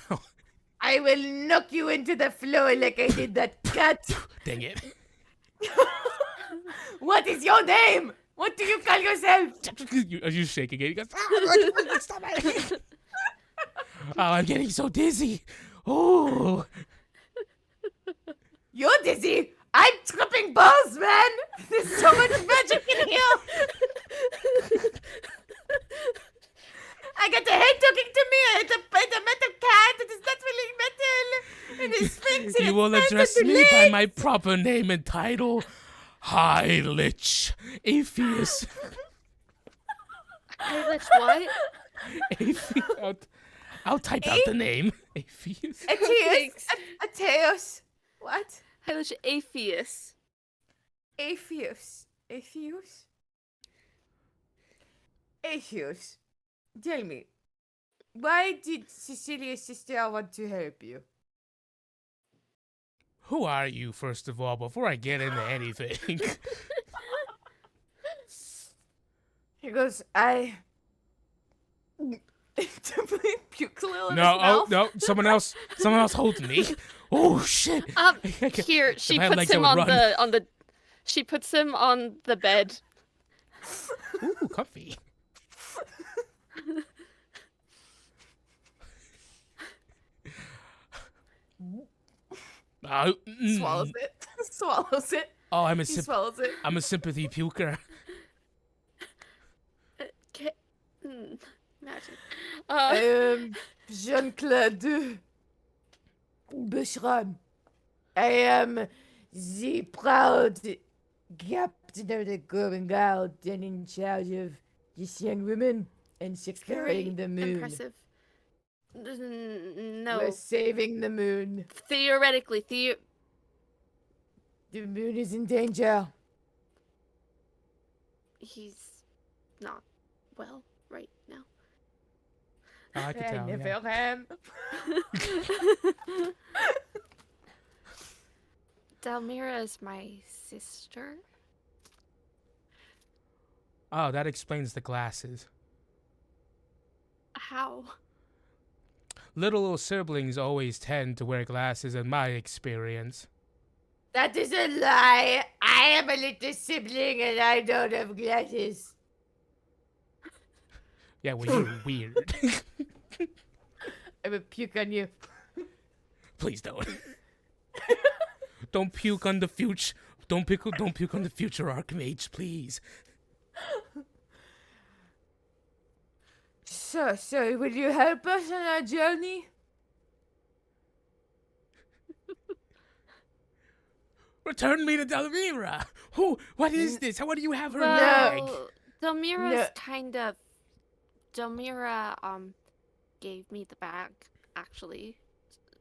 I will knock you into the floor like I did that cat. Dang it. What is your name? What do you call yourself? Are you shaking it? He goes, stop it. Oh, I'm getting so dizzy. Oh. You're dizzy. I'm tripping balls, man. There's so much magic in here. I got a head talking to me. It's a metal cat. It is not really metal. And it speaks. You will address me by my proper name and title. High Lich Apheus. Eilish, what? Apheus. I'll type out the name. Apheus. Ateus. Ateus. What? Eilish Apheus. Apheus. Apheus? Apheus. Tell me, why did Cecilia's sister want to help you? Who are you, first of all, before I get into anything? He goes, I definitely puke a little in No, his mouth. no, someone else holds me. Oh shit! Here, she If I had puts legs, I him would on run. she puts him on the bed. Ooh, comfy. Swallows it. Swallows it. Oh, He swallows it. I'm a sympathy puker. Imagine. I am Jean-Claude Boucheron. I am the proud captain of the Golden Guard and in charge of this young woman and securing the moon. Impressive. No. We're saving the moon. Theoretically, The moon is in danger. he's not well right now. I can tell. never Yeah. am. Delmira is my sister. Oh, that explains the glasses. How? Little siblings always tend to wear glasses, in my experience. That is a lie. I am a little sibling and I don't have glasses. Yeah, well, you're weird. I will puke on you. Please don't. Don't puke on the future. Don't puke on the future Archmage, please. So, will you help us on our journey? Return me to Delmira. Who? What is this? What do you have her Well, bag? Delmira's kind of. Delmira gave me the bag actually,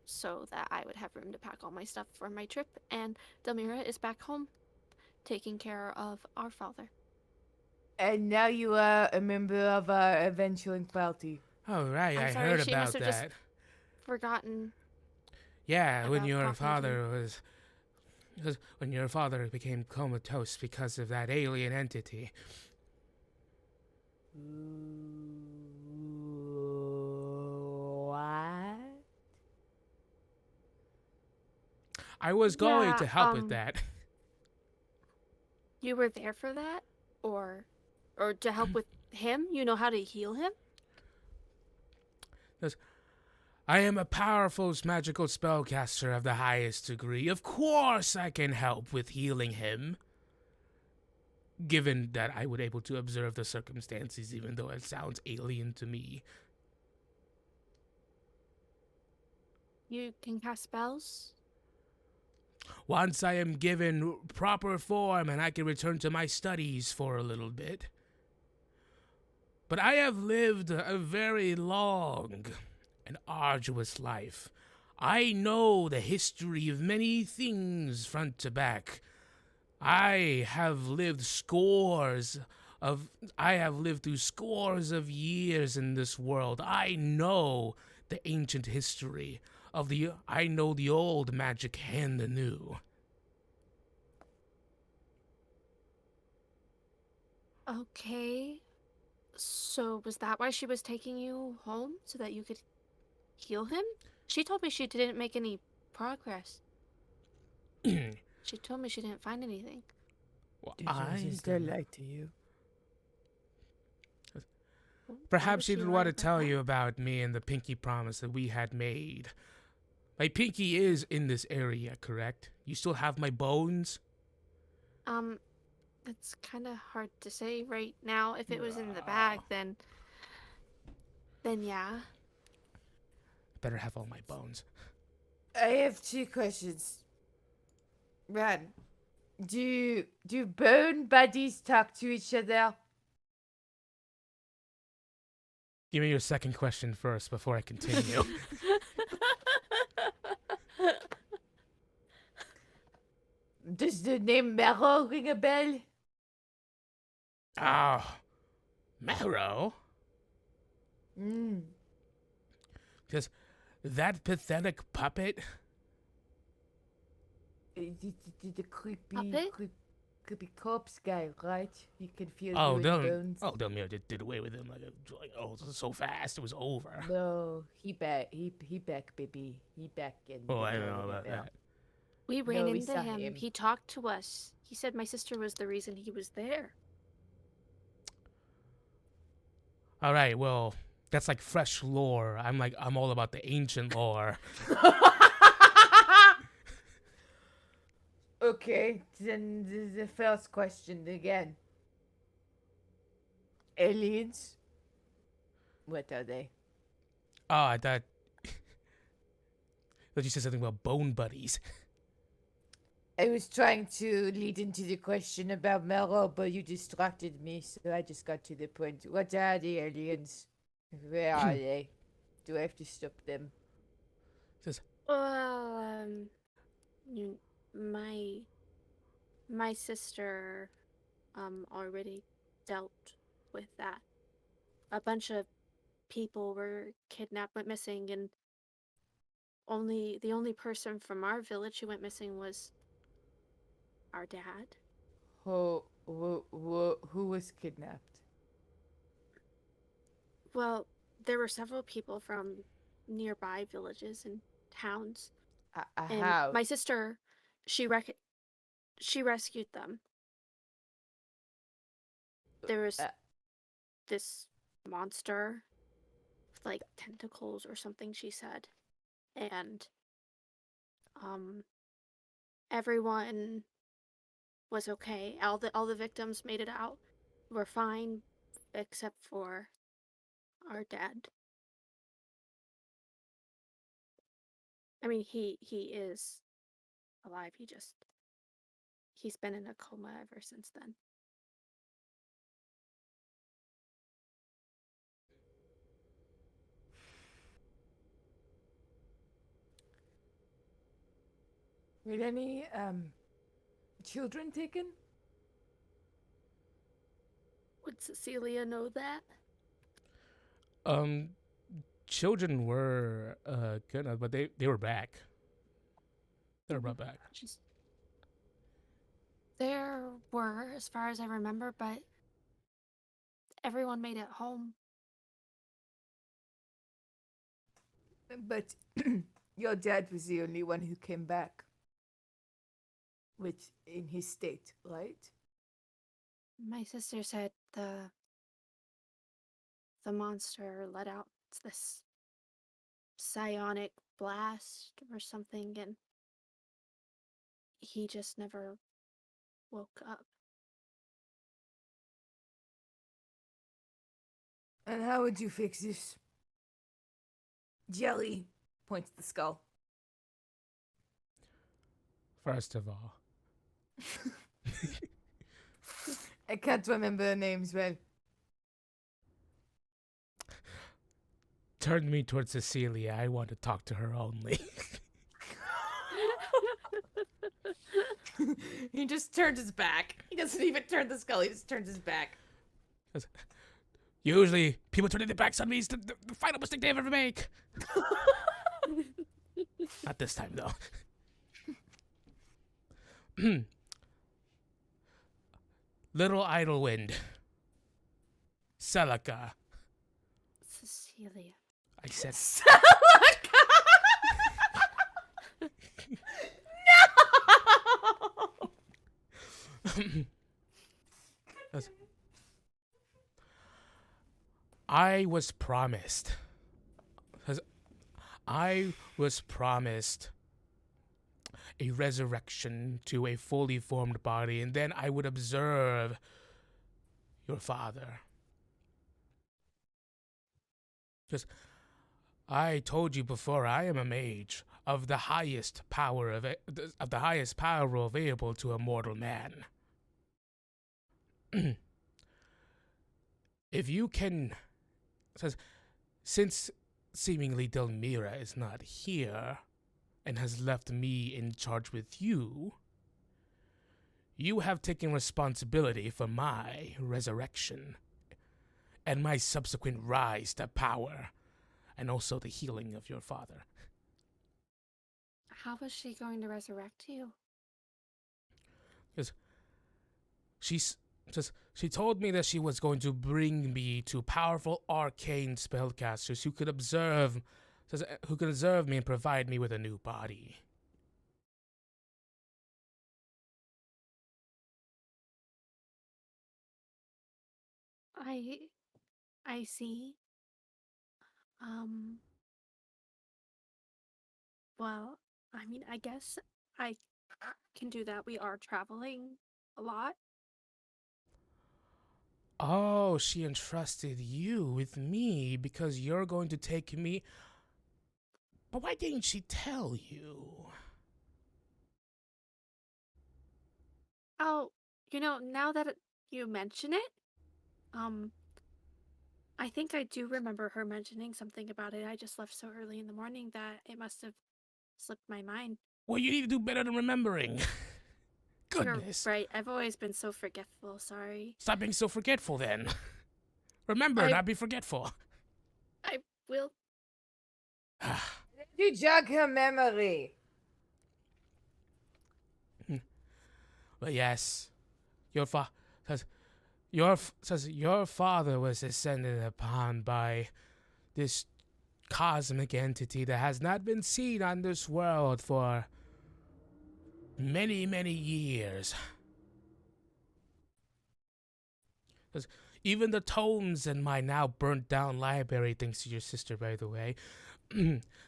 so that I would have room to pack all my stuff for my trip. And Delmira is back home, taking care of our father. And now you are a member of our adventuring party. Oh right, I'm I sorry, heard she about must have just that. Forgotten. Yeah, when about your talking to father was. Because when your father became comatose because of that alien entity. What? I was going Yeah, to help with that. You were there for that? Or to help with him? You know how to heal him? I am a powerful magical spellcaster of the highest degree. Of course I can help with healing him. Given that I would able to observe the circumstances, even though it sounds alien to me. You can cast spells? Once I am given proper form and I can return to my studies for a little bit. But I have lived a very long and arduous life. I know the history of many things front to back. I have lived through scores of years in this world. I know the ancient history I know the old magic and the new. Okay. So was that why she was taking you home? So that you could heal him? She told me she didn't make any progress. She told me she didn't find anything. Well, Did your sister lie to you? Why Perhaps would she didn't lie want to about tell that? you about me and the pinky promise that we had made. My pinky is in this area, correct? You still have my bones? It's kind of hard to say right now. If it was in the bag, then yeah. Better have all my bones. I have 2 questions. One, do bone buddies talk to each other? Give me your second question first before I continue. Does the name Marrow ring a bell? Oh, Marrow? Mm. Because that pathetic puppet. The Puppet? creepy corpse guy, right? He can feel Oh, human bones. Delmiro did away with him so fast it was over. No, he back, baby. He back in. Oh, the I don't know ring a about bell. that. We ran No, we into saw him. him. He talked to us. He said my sister was the reason he was there. All right, well, that's like fresh lore. I'm all about the ancient lore. Okay, then the first question again. Aliens? What are they? Oh, I thought you said something about bone buddies. I was trying to lead into the question about Marrow, but you distracted me, so I just got to the point. What are the aliens? Where are they? Do I have to stop them? Well, you, my sister, already dealt with that. A bunch of people were kidnapped, went missing, and the only person from our village who went missing was our dad. Who was kidnapped? Well, there were several people from nearby villages and towns, and How? my sister, she rescued them. There was Uh, this monster with like tentacles or something, she said, and everyone was okay. All the victims made it out. Were fine, except for our dad. I mean, he is alive. He's been in a coma ever since then. were any children taken? Would Cecilia know that? Children were good, but they were back. They were brought back. There were, as far as I remember, but everyone made it home. But your dad was the only one who came back. Which, in his state, right? My sister said the monster let out this psionic blast or something, and he just never woke up. And how would you fix this? Jelly points to the skull. First of all, I can't remember the names well. turn me towards Cecilia. I want to talk to her only. He just turned his back. He doesn't even turn the skull, he just turns his back. Usually, people turning their backs on me is the final mistake they ever make. Not this time, though. Little Idlewind. Celica. Cecilia. I said. No! I was promised. I was promised a resurrection to a fully formed body, and then I would observe your father. Because I told you before, I am a mage of the highest power available to a mortal man. If you can, since seemingly Delmira is not here and has left me in charge with you, you have taken responsibility for my resurrection and my subsequent rise to power, and also the healing of your father. How was she going to resurrect you? Because she told me that she was going to bring me to powerful arcane spellcasters who could observe me and provide me with a new body. I see. Well, I mean, I guess I can do that. We are traveling a lot. Oh, she entrusted you with me because you're going to take me. But why didn't she tell you? Oh, now that you mention it, I think I do remember her mentioning something about it. I just left so early in the morning that it must have slipped my mind. Well, you need to do better than remembering. Goodness. You're right. I've always been so forgetful. Sorry. Stop being so forgetful then. Remember, not be forgetful. I will. You jog her memory. But yes, your father was descended upon by this cosmic entity that has not been seen on this world for many, many years. Even the tomes in my now burnt down library, thanks to your sister, by the way,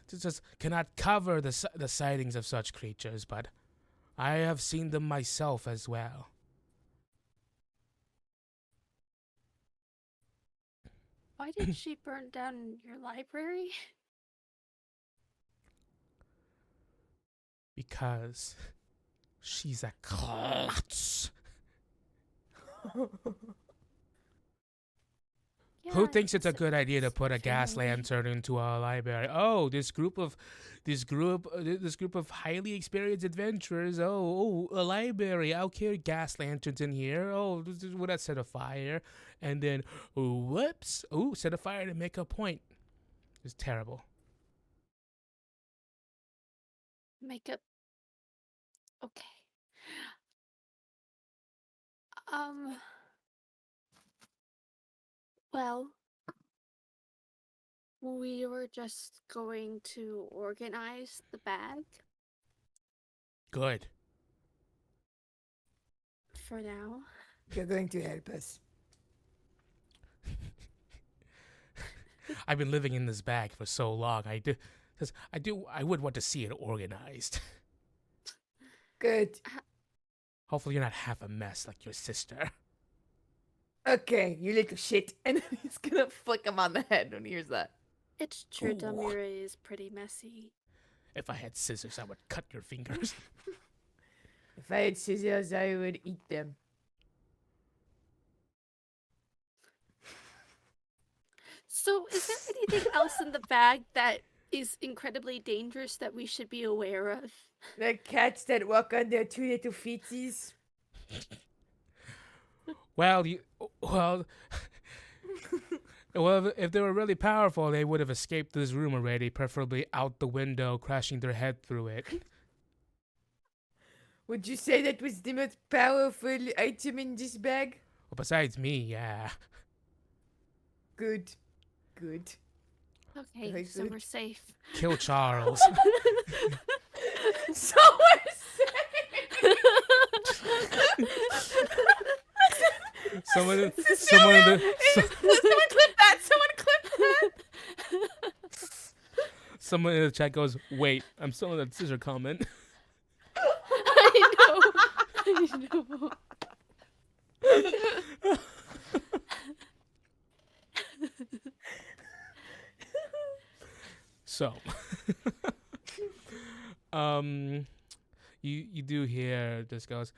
just cannot cover the sightings of such creatures, but I have seen them myself as well. Why did she burn down your library? Because she's a klutz. Yeah, Who thinks it's a good idea to put a gas lantern into a library? Oh, this group of highly experienced adventurers. Oh, a library. I'll carry gas lanterns in here. Oh, would that set a fire? And then, whoops! Oh, set a fire to make a point. It's terrible. Makeup. Okay. Well, we were just going to organize the bag Good. for now. You're going to help us. I've been living in this bag for so long. I would want to see it organized. Good. Hopefully you're not half a mess like your sister. Okay, you little shit. And then he's gonna flick him on the head when he hears that. It's true, Ooh. Damira is pretty messy. If I had scissors, I would cut your fingers. If I had scissors, I would eat them. So, is there anything else in the bag that is incredibly dangerous that we should be aware of? The cats that walk on their two little feetsies. Well, if they were really powerful, they would have escaped this room already, preferably out the window, crashing their head through it. Would you say that was the most powerful item in this bag? Well, besides me, yeah. Good. Good. Okay, Very so good. we're safe. Kill Charles. So we're someone in the Someone clip that! Someone clip that! someone in the chat goes, "Wait, I'm still in that scissor comment." I know. So, you do hear this goes,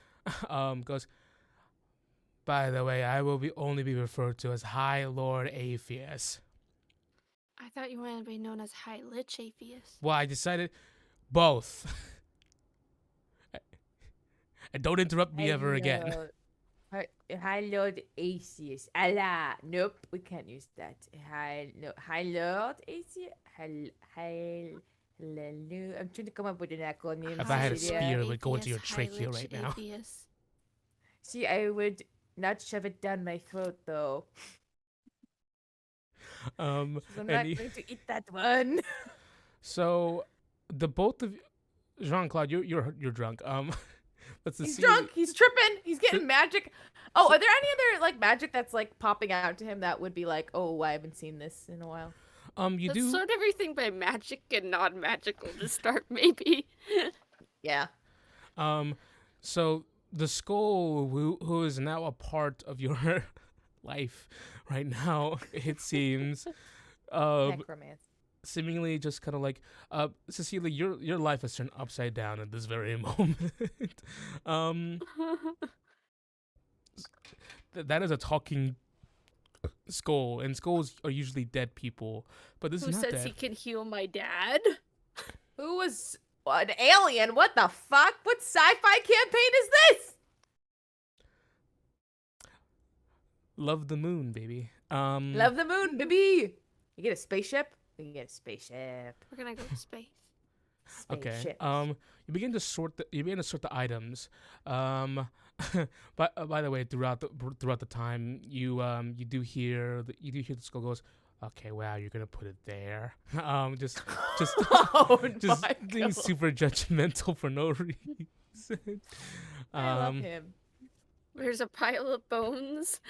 by the way, I will only be referred to as High Lord Apheus. I thought you wanted to be known as High Lich Apheus. Well, I decided both. And don't interrupt me ever again. High Lord Atheus. Allah. Nope, we can't use that. High Lord Atheus. I'm trying to come up with an acronym. If I had a Cecilia. spear, it would go into Apheus, your High trachea Lich right now. Apheus. See, I would not shove it down my throat though. So I'm not and going to eat that one. so the both of Jean-Claude, you're drunk. But He's Cecilia, drunk. He's tripping. He's getting magic. Oh, are there any other like magic that's like popping out to him that would be like, oh, I haven't seen this in a while? you Let's do. sort everything by magic and non-magical to start, maybe. Yeah. So the skull, who is now a part of your life right now, it seems, Necromancy. seemingly just kind of like, Cecilia, your life has turned upside down at this very moment. That is a talking skull, and skulls are usually dead people, but this Who is not says dead. he can heal my dad? Who was an alien? What the fuck? What sci-fi campaign is this? Love the moon, baby. Love the moon, baby. You get a spaceship? We can get a spaceship. We're gonna go to space. Okay. Spaceship. You begin to sort the items. But by the way, throughout the time, you do hear the skull goes, okay, wow, you're gonna put it there. Just Oh just my being God. super judgmental for no reason. I love him. There's a pile of bones.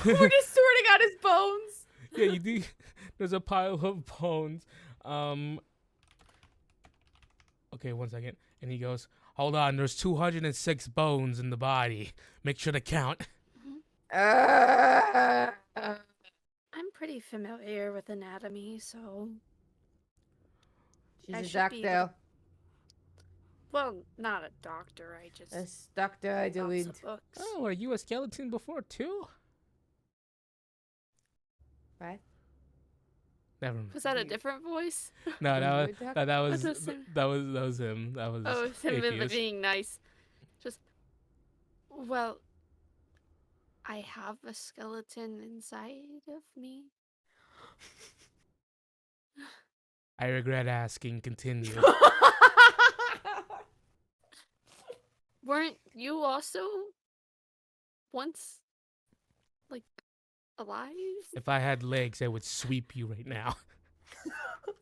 We're just sorting out his bones. Yeah, you do. There's a pile of bones. Okay, 1 second. And he goes, hold on, there's 206 bones in the body. Make sure to count. Uh, I'm pretty familiar with anatomy, so she's I a should be doctor. well, not a doctor. I just Yes, doctor, I do lots it. of books. Oh, are you a skeleton before too? What? Never mind. Was that a different voice? No, Are that you a was doctor? that was That doesn't- that was him. That was Oh, it's him Apheus. being nice. Just well, I have a skeleton inside of me. I regret asking. Continue. Weren't you also once like alive? If I had legs, I would sweep you right now.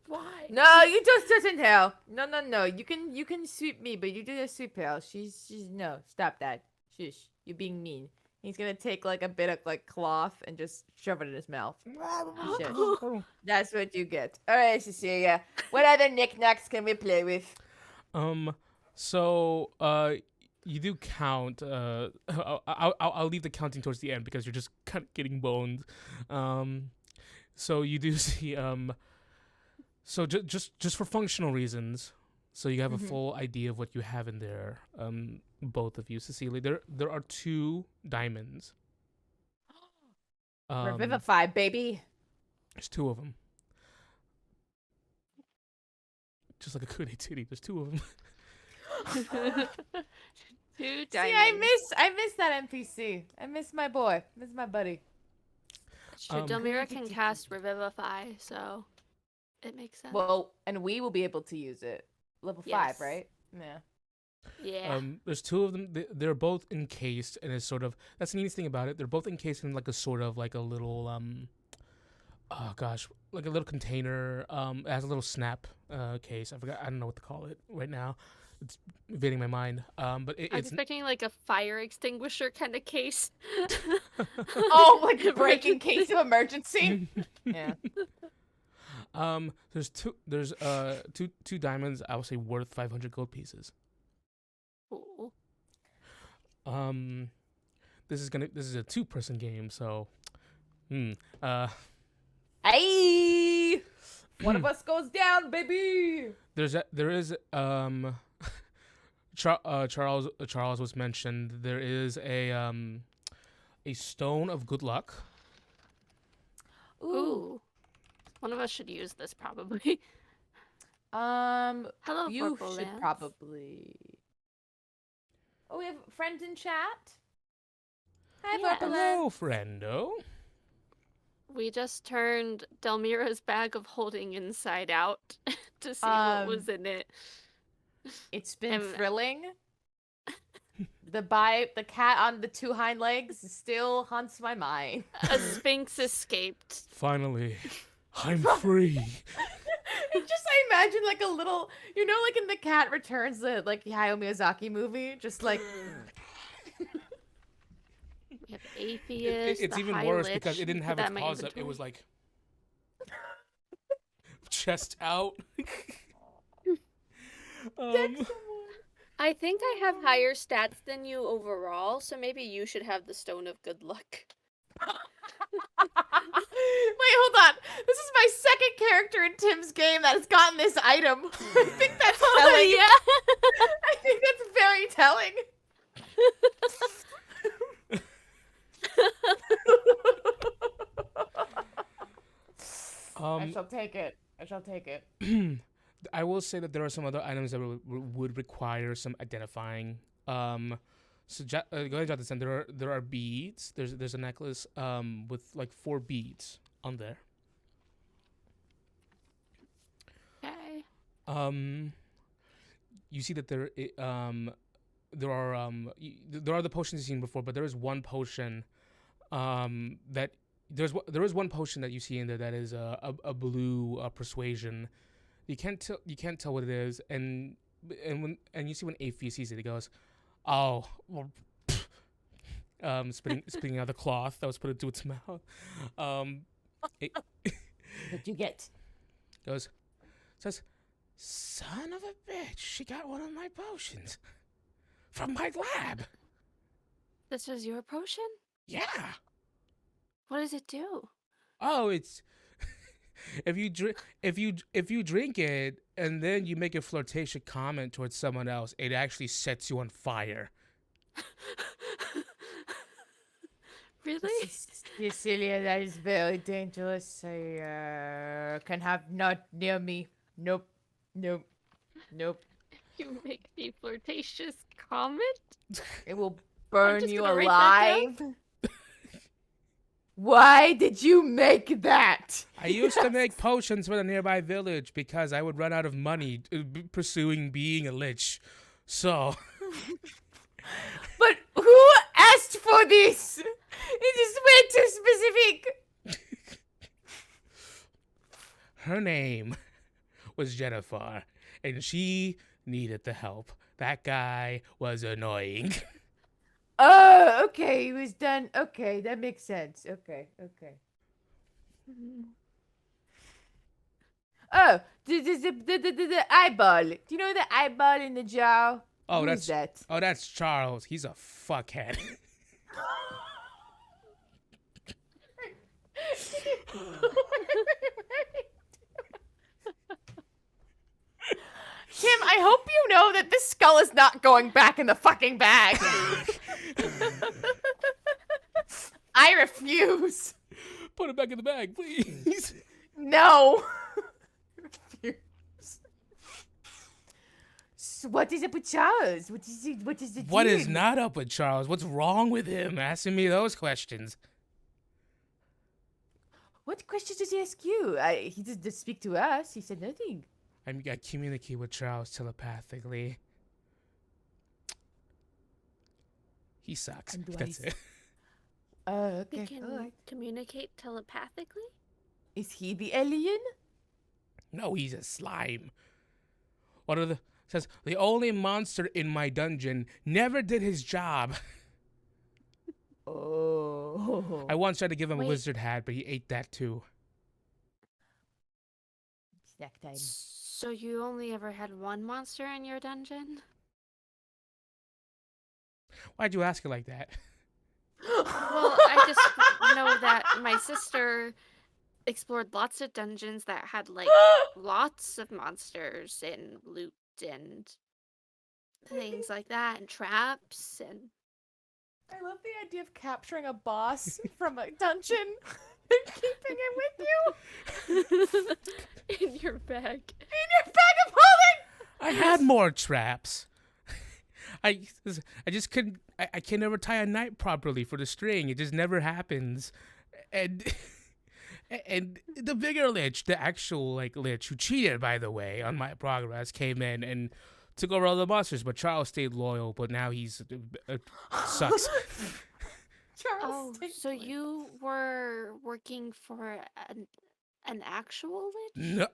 Why? No, you just doesn't hell. No. You can sweep me, but you do not sweep her. She's no. Stop that. Shush. You're being mean. He's gonna take like a bit of like cloth and just shove it in his mouth. Shush. That's what you get. All right, Cecilia. What other knickknacks can we play with? So you do count. I'll leave the counting towards the end because you're just kind of getting boned. So you do see. So just for functional reasons, so you have a full idea of what you have in there. Both of you, Cecilia. There are 2 diamonds. Revivify, baby. There's 2 of them. Just like a cootie titty. There's 2 of them. 2 diamonds. See, I miss that NPC. I miss my boy. Miss my buddy. Sure, Delmira can cast Revivify, so it makes sense. Well, and we will be able to use it. Level 5, right? Yeah. Yeah. There's 2 of them. They're both encased, and it's sort of that's the neatest thing about it. They're both encased in like a sort of like a little like a little container. It has a little snap case. I don't know what to call it right now. It's evading my mind. But I'm it's expecting like a fire extinguisher kind of case. Oh, like a break in case of emergency. Yeah. There's two diamonds. I would say worth 500 gold pieces. Ooh. This is a 2-person game, so Hey, one of us goes down, baby. Charles was mentioned. There is a stone of good luck. Ooh. One of us should use this probably. Hello, you Purple should Lance. probably. Oh, we have friends in chat. Hi, Yeah. Purple Lance. Hello, friendo. We just turned Delmira's bag of holding inside out to see what was in it. It's been thrilling. The cat on the 2 hind legs still haunts my mind. A sphinx escaped. Finally, I'm free. I imagine like a little, like in The Cat Returns, the like Hayao Miyazaki movie, just like. We have Atheist. It's the even High worse Lich. because it didn't have Put its that in my paws up. It inventory. was like chest out. I think I have higher stats than you overall, so maybe you should have the Stone of Good Luck. Wait, hold on. This is my second character in Tim's game that has gotten this item. I think that's telling. Yeah. I think that's very telling. I shall take it. I will say that there are some other items that would require some identifying. So go ahead, jot this in. There are beads. There's a necklace with like 4 beads on there. Okay. You see that there are the potions you've seen before, but there is one potion that there is one potion that you see in there that is a blue persuasion. You can't tell what it is, and you see when Aphia sees it, he goes, "Oh, well, spitting out the cloth that was put into its mouth." What'd you get? Says, "Son of a bitch, she got one of my potions from my lab." This was your potion? Yeah. What does it do? Oh, it's if you drink it and then you make a flirtatious comment towards someone else, it actually sets you on fire. Really? Cecilia, that is very dangerous. I can have not near me. Nope. You make the flirtatious comment? It will burn just you gonna write that alive. Why did you make that? I used to make potions for the nearby village because I would run out of money pursuing being a lich. So. But who asked for this? It is way too specific. Her name was Jennifer, and she needed the help. That guy was annoying. Oh, okay. He was done. Okay, that makes sense. Okay. Oh, the eyeball. Do you know the eyeball in the jar? Oh, Who is that? that's Charles. He's a fuckhead. Tim, I hope you know that this skull is not going back in the fucking bag. I refuse. Put it back in the bag, please. No. Refuse. So what is up with Charles? What is it? What is the What deal? is not up with Charles? What's wrong with him? Asking me those questions. What questions does he ask you? He didn't speak to us. He said nothing. I communicate with Charles telepathically. He sucks. And do That's I- it. Oh, We okay. can Alright. communicate telepathically? Is he the alien? No, he's a slime. What are the says the only monster in my dungeon never did his job. Oh. I once tried to give him a Wait. wizard hat, but he ate that too. Snack time. So you only ever had one monster in your dungeon? Why'd you ask it like that? Well, I just know that my sister explored lots of dungeons that had like lots of monsters and loot and things like that and traps and I love the idea of capturing a boss from a dungeon and keeping it with you in your bag. in your bag of holding. I had more traps. I just couldn't. I can never tie a knot properly for the string. It just never happens. And the bigger lich, the actual like lich who cheated, by the way, on my progress, came in and took over all the monsters. But Charles stayed loyal. But now he's sucks. Charles, Oh, take so point. you were working for an actual lich? No.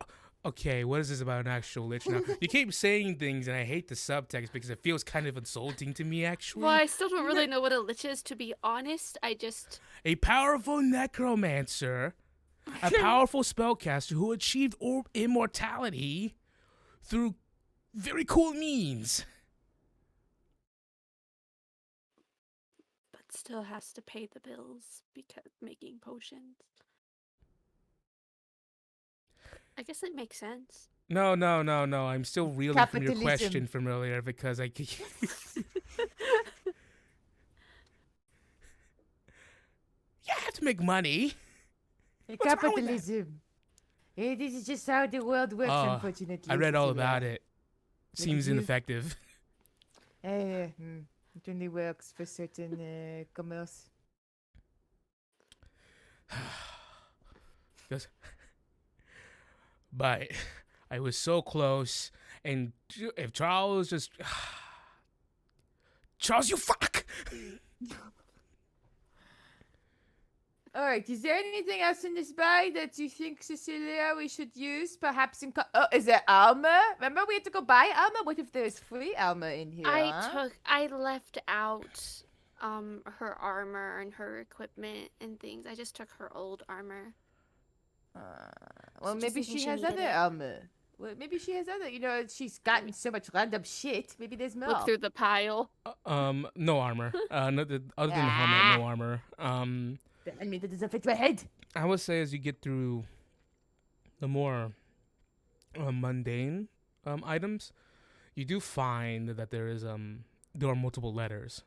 Okay, what is this about an actual lich now? You keep saying things, and I hate the subtext because it feels kind of insulting to me, actually. Well, I still don't really know what a lich is, to be honest. I just... A powerful necromancer, a powerful spellcaster who achieved immortality through very cool means. But still has to pay the bills because making potions. I guess it makes sense. No. I'm still reeling from your Capitalism. question from earlier because I. You have to make money. What's wrong with that? Capitalism. This is just how the world works, unfortunately. I read all Cecilia. about it. Seems you? ineffective. It only works for certain commerce. But I was so close, and if Charles just Charles, you fuck. All right. Is there anything else in this bag that you think, Cecilia, we should use? Perhaps in. Oh, is there armor? Remember we had to go buy armor. What if there's free armor in here? I left out her armor and her equipment and things. I just took her old armor. Well, just maybe thinking she she has needed other it. armor. Well, maybe she has other. She's gotten so much random shit. Maybe there's more. Look through the pile. No armor. No, other than the helmet, no armor. I mean, that doesn't fit my head. I would say as you get through the more mundane items, you do find that there are multiple letters.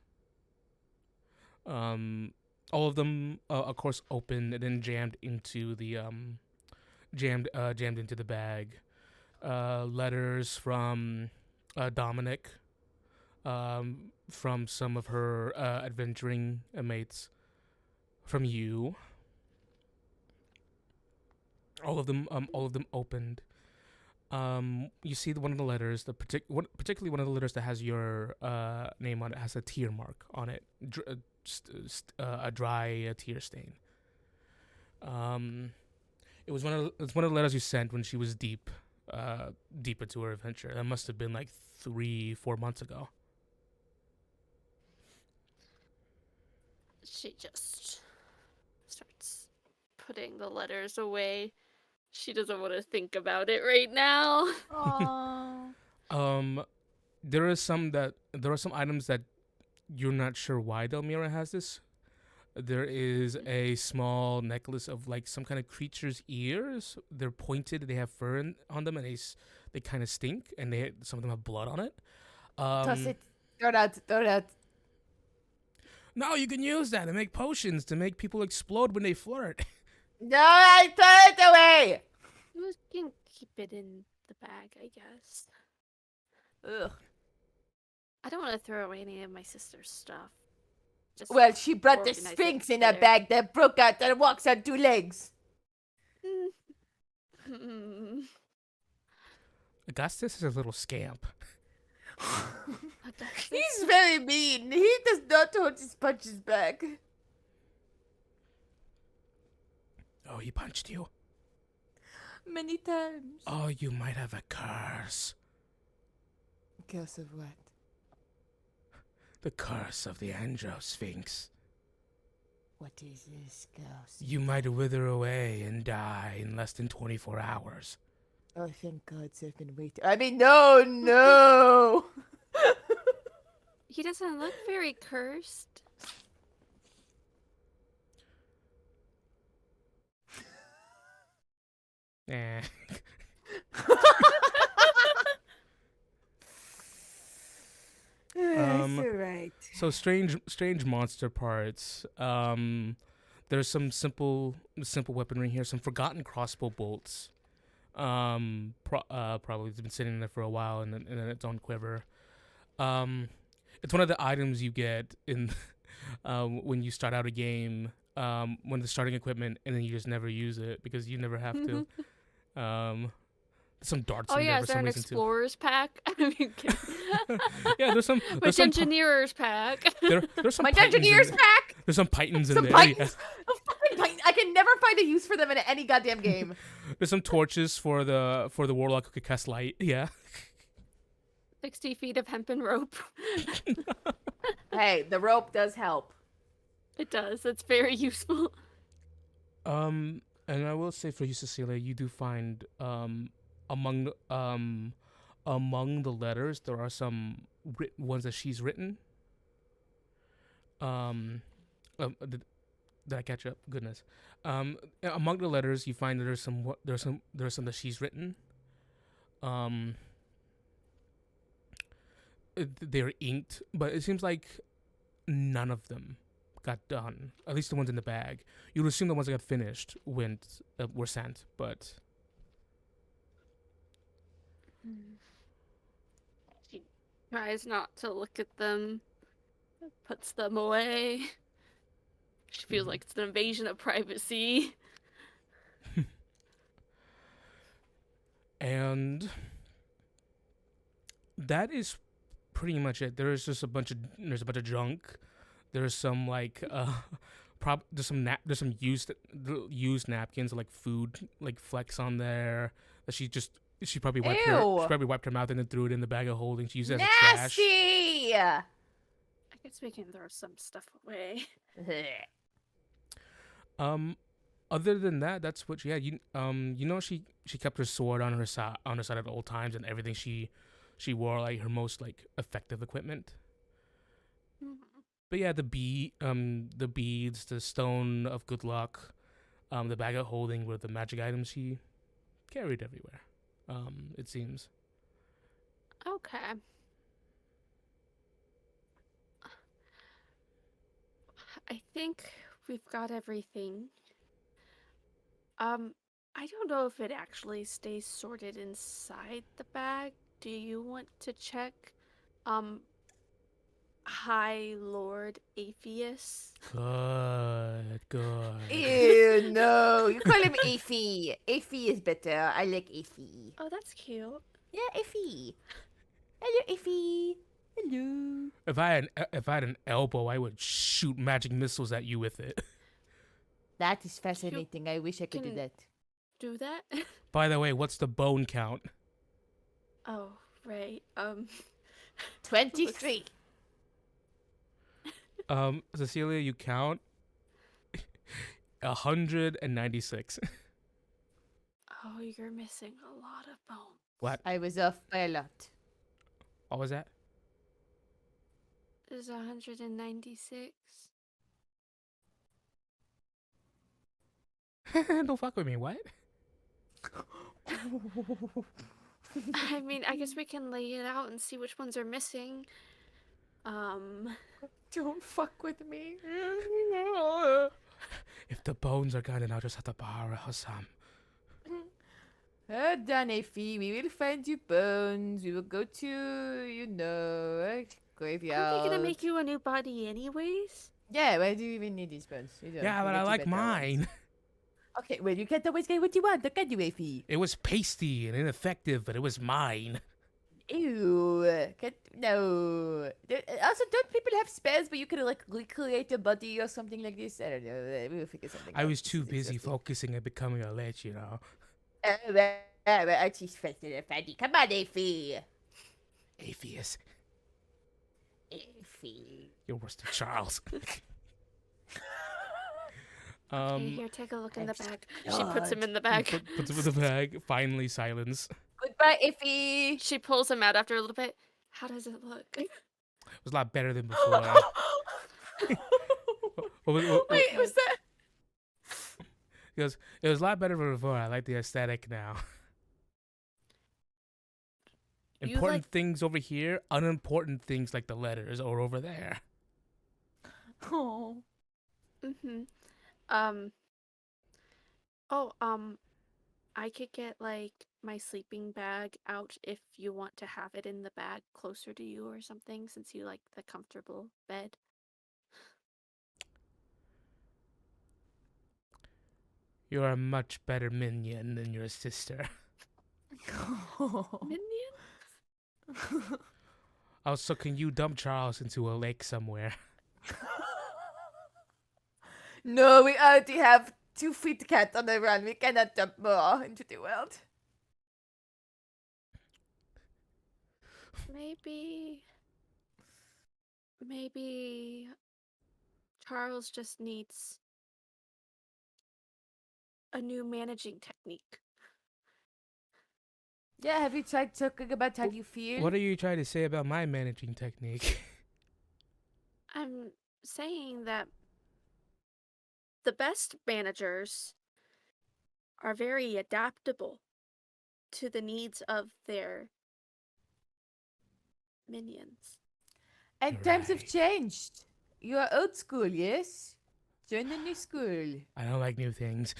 All of them, of course, open and then jammed into the jammed into the bag. Letters from Dominic, from some of her adventuring mates, from you. All of them opened. You see one of the letters, particularly one of the letters that has your name on it, has a tear mark on it, a dry tear stain. It's one of the letters you sent when she was deep into her adventure. That must have been like 3-4 months ago. She just starts putting the letters away. She doesn't want to think about it right now. Aww. There are some items that you're not sure why Delmira has this. There is a small necklace of like some kind of creature's ears. They're pointed. They have fur on them, and they kind of stink. And some of them have blood on it. Toss it. Throw it out. No, you can use that to make potions to make people explode when they flirt. No, I throw it away. You can keep it in the bag, I guess. Ugh. I don't want to throw away any of my sister's stuff. Just Well, she brought the organize it Sphinx in a better. bag that broke out and walks on 2 legs. Augustus is a little scamp. He's very mean. He does not hold his punches back. Oh, he punched you? Many times. Oh, you might have a curse. Curse of what? The curse of the Andro Sphinx. What is this curse? You might wither away and die in less than 24 hours. Oh, thank God, I've been waiting. I mean, no. He doesn't look very cursed. Eh. That's alright. So strange monster parts. There's some simple weaponry here. Some forgotten crossbow bolts. Probably been sitting there for a while, and then its own quiver. It's one of the items you get in when you start out a game. When the starting equipment, and then you just never use it because you never have to. Some darts. Oh in yeah, there is for there some an reason too. explorers pack? I mean, Yeah, there's some. which some engineerers pack? there's some My pythons in Dungeoneers there. pack. There's some pythons in Some there. pythons. A fucking python. I can never find a use for them in any goddamn game. There's some torches for the warlock who could cast light. Yeah. 60 feet of hempen rope. Hey, the rope does help. It does. It's very useful. And I will say for you, Cecilia, you do find among the letters there are some ones that she's written. Did I catch up? Goodness. Among the letters, you find that there's some that she's written. They're inked, but it seems like none of them got done. At least the ones in the bag. You'd assume the ones that got finished were sent, but She tries not to look at them, puts them away. She feels like it's an invasion of privacy. and that is pretty much it. There's just a bunch of junk. There's some like there's some used napkins like food like flecks on there that she probably wiped her mouth and then threw it in the bag of holding. She used it as a trash. Nasty. I guess we can throw some stuff away. Other than that, that's what she had. She kept her sword on her side at all times, and everything she wore like her most like effective equipment. But yeah, the beads, the stone of good luck, the bag of holding were the magic items she carried everywhere. It seems. Okay. I think we've got everything. I don't know if it actually stays sorted inside the bag. Do you want to check? High Lord Apheus. Good. Ew, no. You call him Aphie. Aphie is better. I like Aphie. Oh, that's cute. Yeah, Aphie. Hello, Aphie. Hello. If I had an elbow, I would shoot magic missiles at you with it. That is fascinating. I wish I could do can- that. Do that? By the way, what's the bone count? Oh, right. 23. Cecilia, you count 196. Oh, you're missing a lot of bone. What? I was off by a lot. What was that? There's 196. Don't fuck with me. What? I mean, I guess we can lay it out and see which ones are missing. Don't fuck with me. If the bones are gone, then I'll just have to borrow some. Done, Effie. We will find you bones. We will go to, a graveyard. Aren't they gonna make you a new body anyways? Yeah, why do you even need these bones? Yeah, but I like mine. Okay, well, you can't always get what you want. Look at you, Effie. It was pasty and ineffective, but it was mine. Ew. No. Also, don't people have spells where you can, like, recreate a body or something like this? I don't know. We'll figure something out. I was too This is busy exhausting. focusing on becoming a lich, you know. Archie's funny. Come on, Effie. Atheist. Effie. You're worse than Charles. Okay, here, take a look in the I'm bag. She puts him in the bag. Puts him in the bag. Finally, silence. Goodbye, Effie. She pulls him out after a little bit. How does it look? It was a lot better than before. Wait, was that? He goes, it was a lot better than before. I like the aesthetic now. You Important like- things over here, unimportant things like the letters are over there. Oh. Mm-hmm. I could get, like, my sleeping bag out if you want to have it in the bag closer to you or something, since you like the comfortable bed. You're a much better minion than your sister. Minion? Also, can you dump Charles into a lake somewhere? No, we already have 2 feet cat on the run. We cannot dump more into the world. Maybe Charles just needs a new managing technique. Yeah, have you tried talking about how you feel? What are you trying to say about my managing technique? I'm saying that the best managers are very adaptable to the needs of their minions. And times have Right. changed. You are old school, yes? Join the new school. I don't like new things.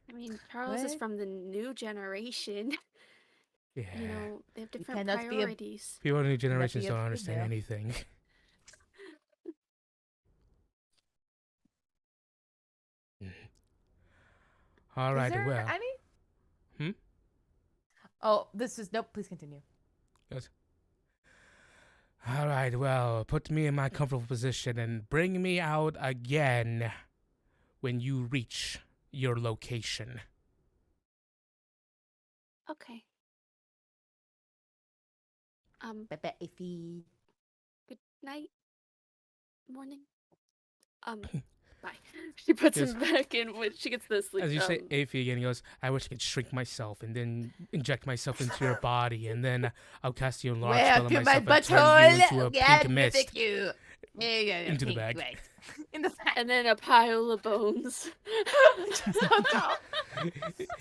I mean, Charles is What? from the new generation. Yeah. You know, they have different cannot be a- priorities. People in the new generations be a don't understand female. anything. All right, Is there well. any? Hmm? Oh, this is nope. Please continue. All right, well, put me in my comfortable position and bring me out again when you reach your location. Okay. Bye, Effie. Good night. Morning. Bye. She puts Yes. him back in when she gets the sleep. As you say Aphie again, he goes, I wish I could shrink myself and then inject myself into your body, and then I'll cast you a large Where spell on to my myself and turn you butthole? into a Yeah, pink mist. thank you. Yeah, Into the pink, bag. Right. In the bag. And then a pile of bones.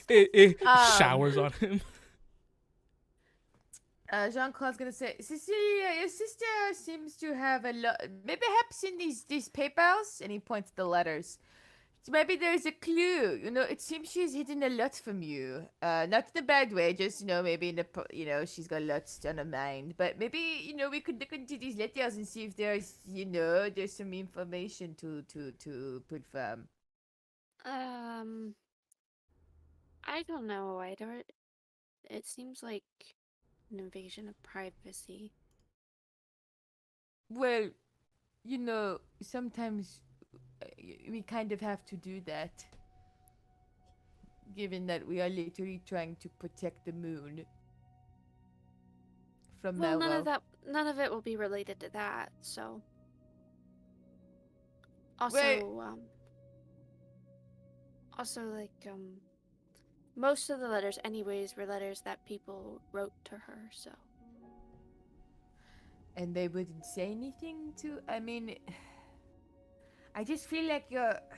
It Um, showers on him. Jean-Claude's gonna say, Cecilia, your sister seems to have a lot. Maybe perhaps in these papers, and he points to the letters. Maybe there's a clue. You know, it seems she's hidden a lot from you. Not in a bad way. Just maybe in she's got lots on her mind. But maybe we could look into these letters and see if there's there's some information to put from. I don't know. It seems like an invasion of privacy. Well, sometimes we kind of have to do that, given that we are literally trying to protect the moon from Well, Melro. none of it will be related to that. So, Wait, also, most of the letters, anyways, were letters that people wrote to her. So, and they wouldn't say anything to. I mean, I just feel like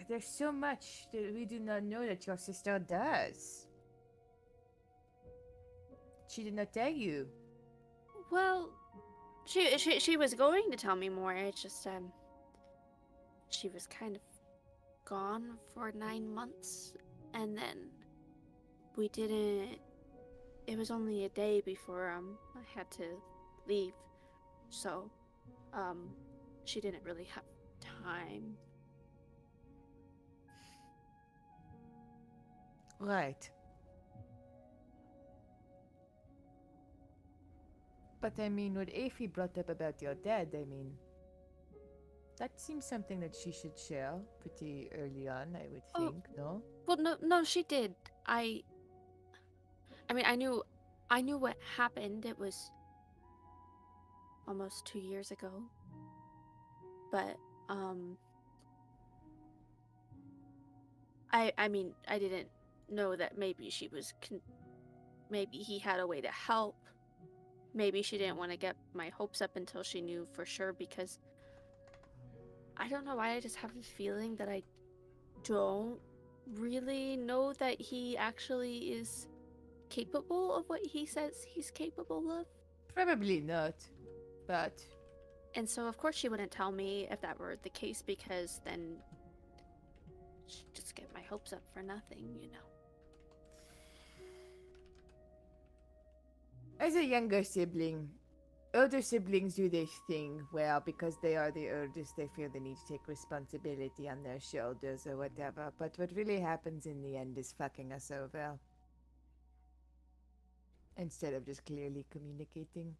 there's so much that we do not know that your sister does. She did not tell you. well, she was going to tell me more. It's just she was kind of gone for 9 months, and then we didn't. It was only a day before I had to leave, so she didn't really have time. Right. But I mean, what Aphie brought up about your dad, I mean, that seems something that she should share pretty early on, I would Oh. think, no? Well, no, she did. I mean, I knew what happened. It was almost 2 years ago, but I mean, I didn't know that maybe she was maybe he had a way to help. Maybe she didn't want to get my hopes up until she knew for sure, because I don't know why, I just have a feeling that I don't really know that he actually is capable of what he says he's capable of. Probably not, but And so, of course, she wouldn't tell me if that were the case, because then she'd just get my hopes up for nothing, you know. as a younger sibling, older siblings do this thing where, because they are the oldest, they feel the need to take responsibility on their shoulders or whatever. But what really happens in the end is fucking us over. Instead of just clearly communicating.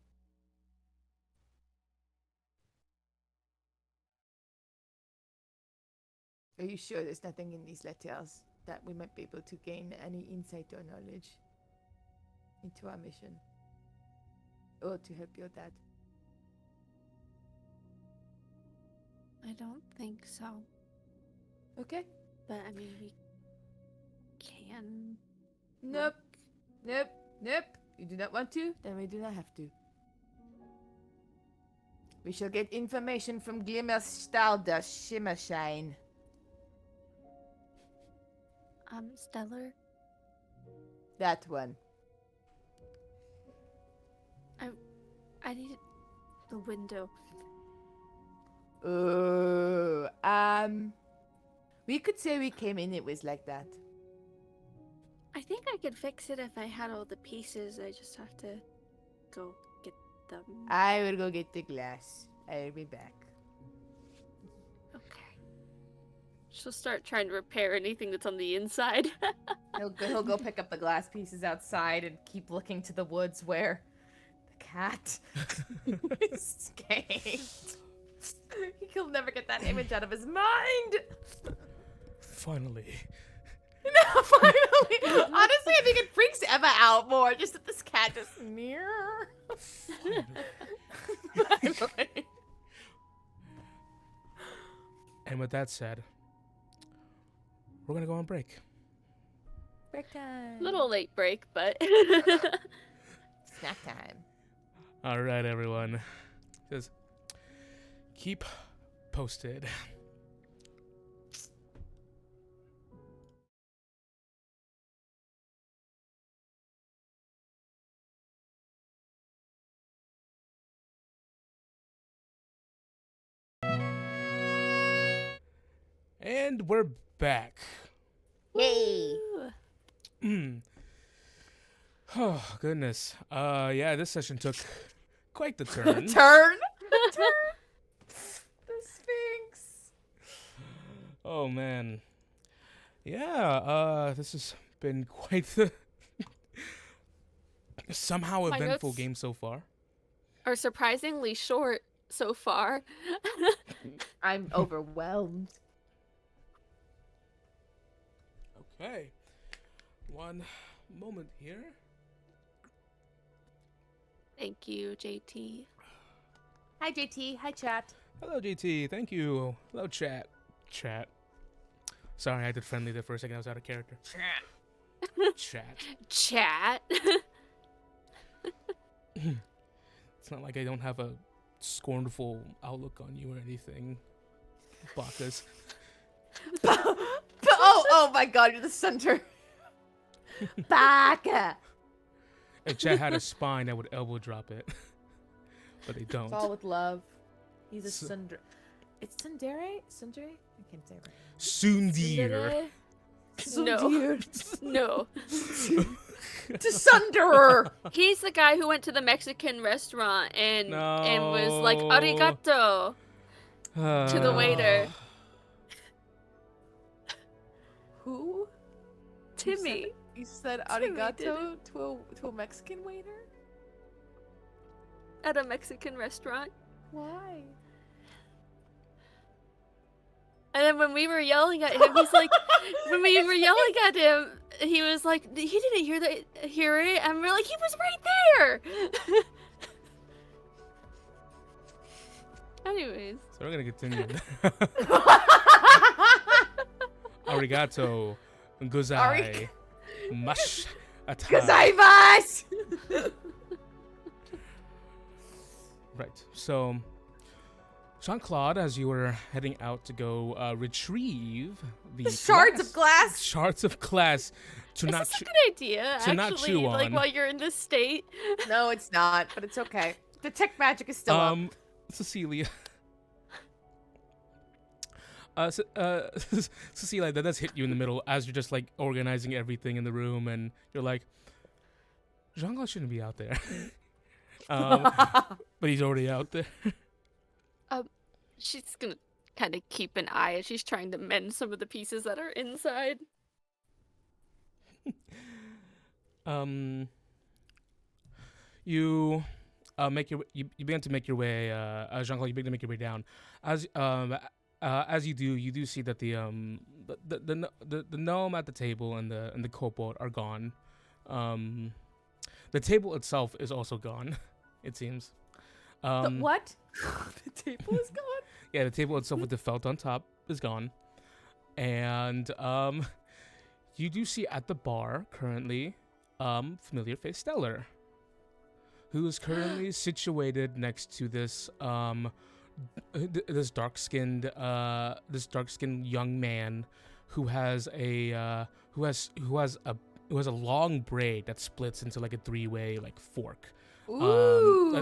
Are you sure there's nothing in these letters that we might be able to gain any insight or knowledge into our mission? Or to help your dad? I don't think so. Okay. But, I mean, we can. Nope. Nope. Nope. You do not want to? Then we do not have to. We shall get information from Glimmer Stardust Shimmershine. Stellar? That one. I need the window. Oh, we could say we came in, it was like that. I think I could fix it if I had all the pieces. I just have to go get them. I will go get the glass. I'll be back. Okay. She'll start trying to repair anything that's on the inside. He'll go pick up the glass pieces outside and keep looking to the woods where the cat escaped. He'll never get that image out of his mind. Finally. No, finally. Honestly, I think it freaks Emma out more just that this cat just near. Finally. And with that said, we're gonna go on break. Break time. Little late break, but Snack time. All right, everyone. Just keep posted. And we're back. Yay. Oh, goodness. Yeah, this session took quite the turn. Turn. The Sphinx. Oh, man. Yeah, this has been quite the somehow My eventful notes- game so far. are surprisingly short. so far. I'm overwhelmed. Okay. One moment here. Thank you, JT. Hi, JT. Hi, chat. Hello, JT. Thank you. Hello, chat. Chat. Sorry, I did friendly there for a second. I was out of character. Chat. Chat. It's not like I don't have a scornful outlook on you or anything, Bacchus. Oh my god, you're the center. Baka. If chat had a spine, I would elbow drop it. But they don't. It's all with love. He's a So- Sundere. It's Sundere? Sundere? I can't say it right. Sundir. No. No. To Sunderer. He's the guy who went to the Mexican restaurant and was like No. arigato to the waiter. Who? Timmy. You said Timmy arigato to a Mexican waiter? At a Mexican restaurant. Why? And then when we were yelling at him, he's like, when we were yelling at him, he was like, he didn't hear it. And we're like, he was right there. Anyways. So we're gonna continue. Arigato. Gozai. Mash. Gozaimasu! Right. So, Jean-Claude, as you were heading out to go retrieve the Shards of glass. shards of glass to Is not this a chew- good idea, to actually, not chew like on. while you're in this state? No, it's not, but it's okay. Detect magic is still up. Cecilia. Cecilia, that does hit you in the middle as you're just like organizing everything in the room, and you're like, Jean-Claude shouldn't be out there. But he's already out there. She's gonna kind of keep an eye as she's trying to mend some of the pieces that are inside. You you begin to make your way, Jean-Claude. You begin to make your way down. As you do see that the gnome at the table and the kobold are gone. The table itself is also gone. It seems. The what? The table is gone? Yeah, the table itself with the felt on top is gone. And you do see at the bar currently familiar face Stellar, who is currently situated next to this this dark-skinned young man who has a long braid that splits into like a three-way like fork. Ooh.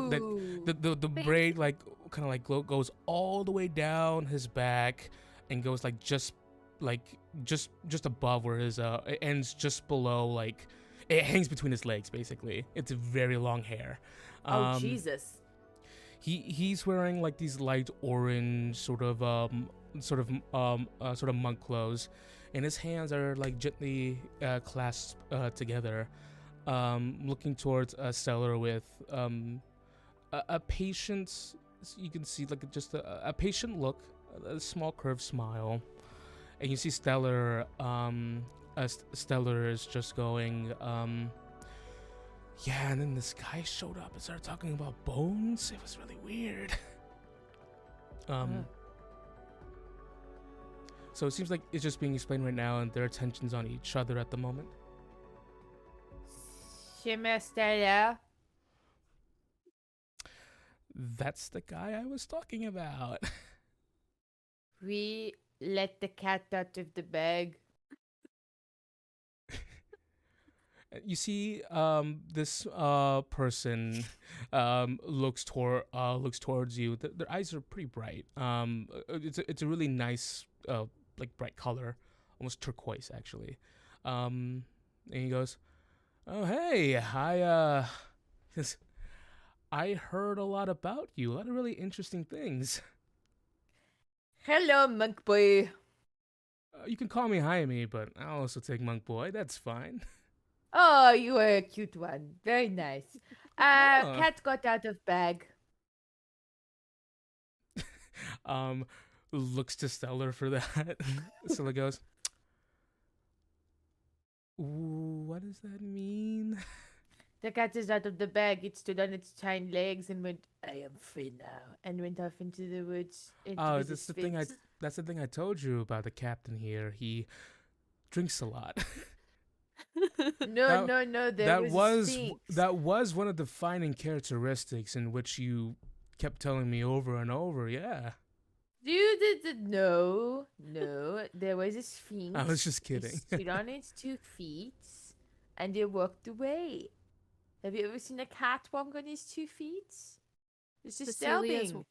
The braid like kind of like goes all the way down his back and goes like just above where his it ends just below, like it hangs between his legs basically. It's very long hair. Oh Jesus. He's wearing like these light orange sort of monk clothes, and his hands are like gently clasped together, looking towards Stellar with a patient. You can see like just a patient look, a small curved smile, and you see Stellar. Stellar is just going. Yeah, and then this guy showed up and started talking about bones. It was really weird. So it seems like it's just being explained right now, and their attention's on each other at the moment. Stella. That's the guy I was talking about. We let the cat out of the bag. You see, this person looks towards you. Their eyes are pretty bright. It's a really nice, like bright color, almost turquoise actually. And he goes, "Oh hey, I heard a lot about you. A lot of really interesting things. Hello, monk boy. You can call me Jaime, but I'll also take monk boy. That's fine." Oh, you are a cute one. Very nice. Oh. Cat got out of bag. looks to Stellar for that. Stellar goes, what does that mean? The cat is out of the bag. It stood on its hind legs and went, "I am free now," and went off into the woods. Oh, that's the thing I told you about the captain here. He drinks a lot. No, no. That was one of the defining characteristics in which you kept telling me over and over. Yeah. No. There was a sphinx. I was just kidding. It stood on its 2 feet, and it walked away. Have you ever seen a cat walk on his 2 feet? It's Cecilia's disturbing.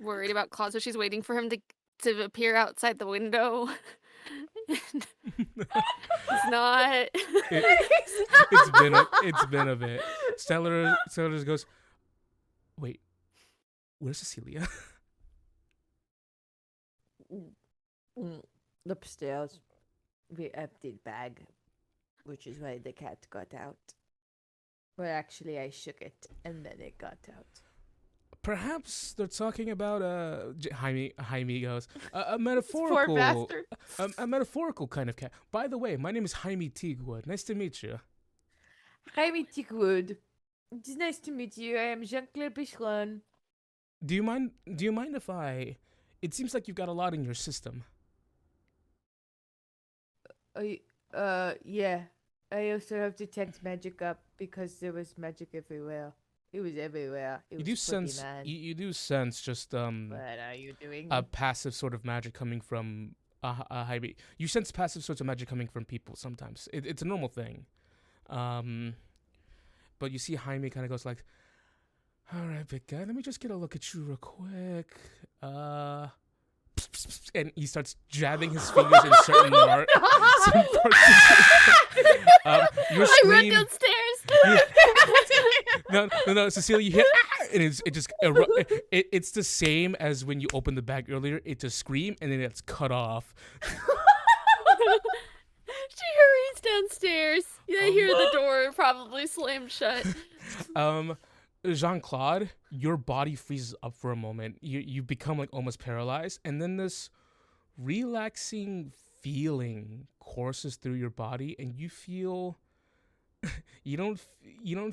worried about Claude, so she's waiting for him to appear outside the window. It's not. It's been a bit. Stellar just goes, wait, where's Cecilia? Upstairs. We emptied bag, which is why the cat got out. Well, actually, I shook it, and then it got out. Perhaps they're talking about Jaime goes a Poor metaphorical bastard. a metaphorical kind of cat. By the way, my name is Jaime Teagwood. Nice to meet you. Jaime Tickwood. It's nice to meet you. I am Jean-Claude Bichron. Do you mind if I? It seems like you've got a lot in your system. Yeah. I also have detect magic up because there was magic everywhere. It was everywhere. It You was do pretty, sense man. you do sense just What are you doing? a passive sort of magic coming from Jaime. You sense passive sorts of magic coming from people sometimes. It's a normal thing. But you see Jaime kind of goes like, all right, big guy, let me just get a look at you real quick. And he starts jabbing his fingers in certain parts. Your I run scream, downstairs. no, Cecilia, you hear, and it just it's the same as when you opened the bag earlier. It's a scream, and then it's cut off. She hurries downstairs. I hear the door probably slammed shut. Jean-Claude, your body freezes up for a moment. You become like almost paralyzed, and then this relaxing feeling courses through your body, and you feel you don't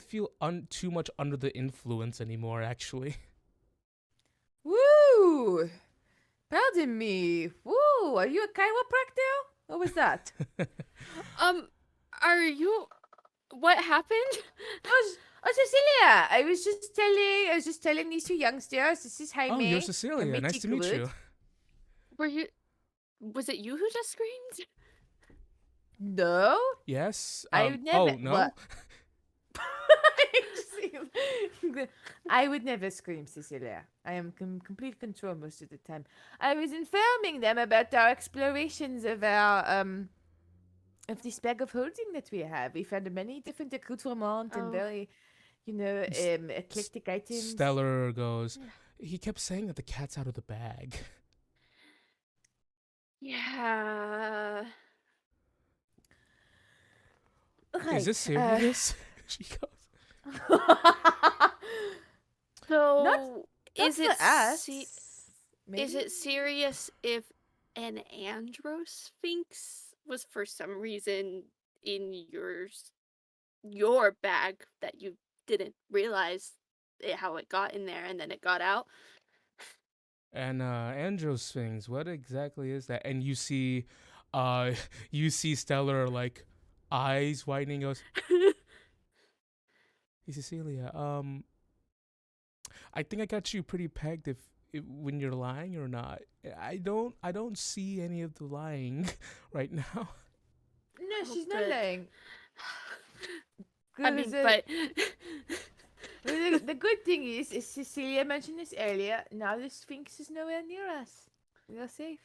feel too much under the influence anymore. Actually, Woo! Pardon me. Woo! Are you a chiropractor? What was that? Are you? What happened? Oh, Cecilia! I was just telling these 2 youngsters. This is Jaime. oh, you're Cecilia. Jaime Nice to meet you. Were you? Was it you who just screamed? No. Yes. I would never. Oh no. What? I would never scream, Cecilia. I am complete control most of the time. I was informing them about our explorations of our of this bag of holding that we have. We found many different accoutrements and very, eclectic items. Stellar goes. He kept saying that the cat's out of the bag. Yeah. Is this serious? She goes. So Not is for it us. is Maybe? it serious if an androsphinx was for some reason in your bag that you didn't realize how it got in there and then it got out? And Androsphinx, what exactly is that? And you see Stellar like eyes widening. Goes, hey Cecilia, I think I got you pretty pegged if when you're lying or not. I don't see any of the lying right now. No, she's not Good. lying. I mean, but The good thing is Cecilia mentioned this earlier. Now the Sphinx is nowhere near us. We are safe.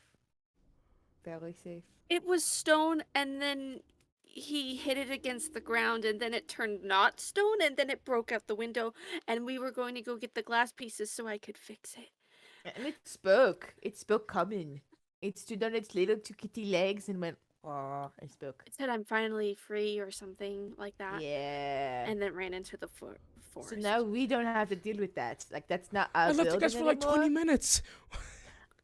Very safe. it was stone and then he hit it against the ground and then it turned not stone and then it broke out the window and we were going to go get the glass pieces so I could fix it. And it spoke. It spoke common. It stood on its little 2 kitty legs and went, oh, I spoke. It said I'm finally free or something like that. Yeah. And then ran into the forest. So now we don't have to deal with that. Like, that's not our I left you guys building for like 20 anymore. minutes.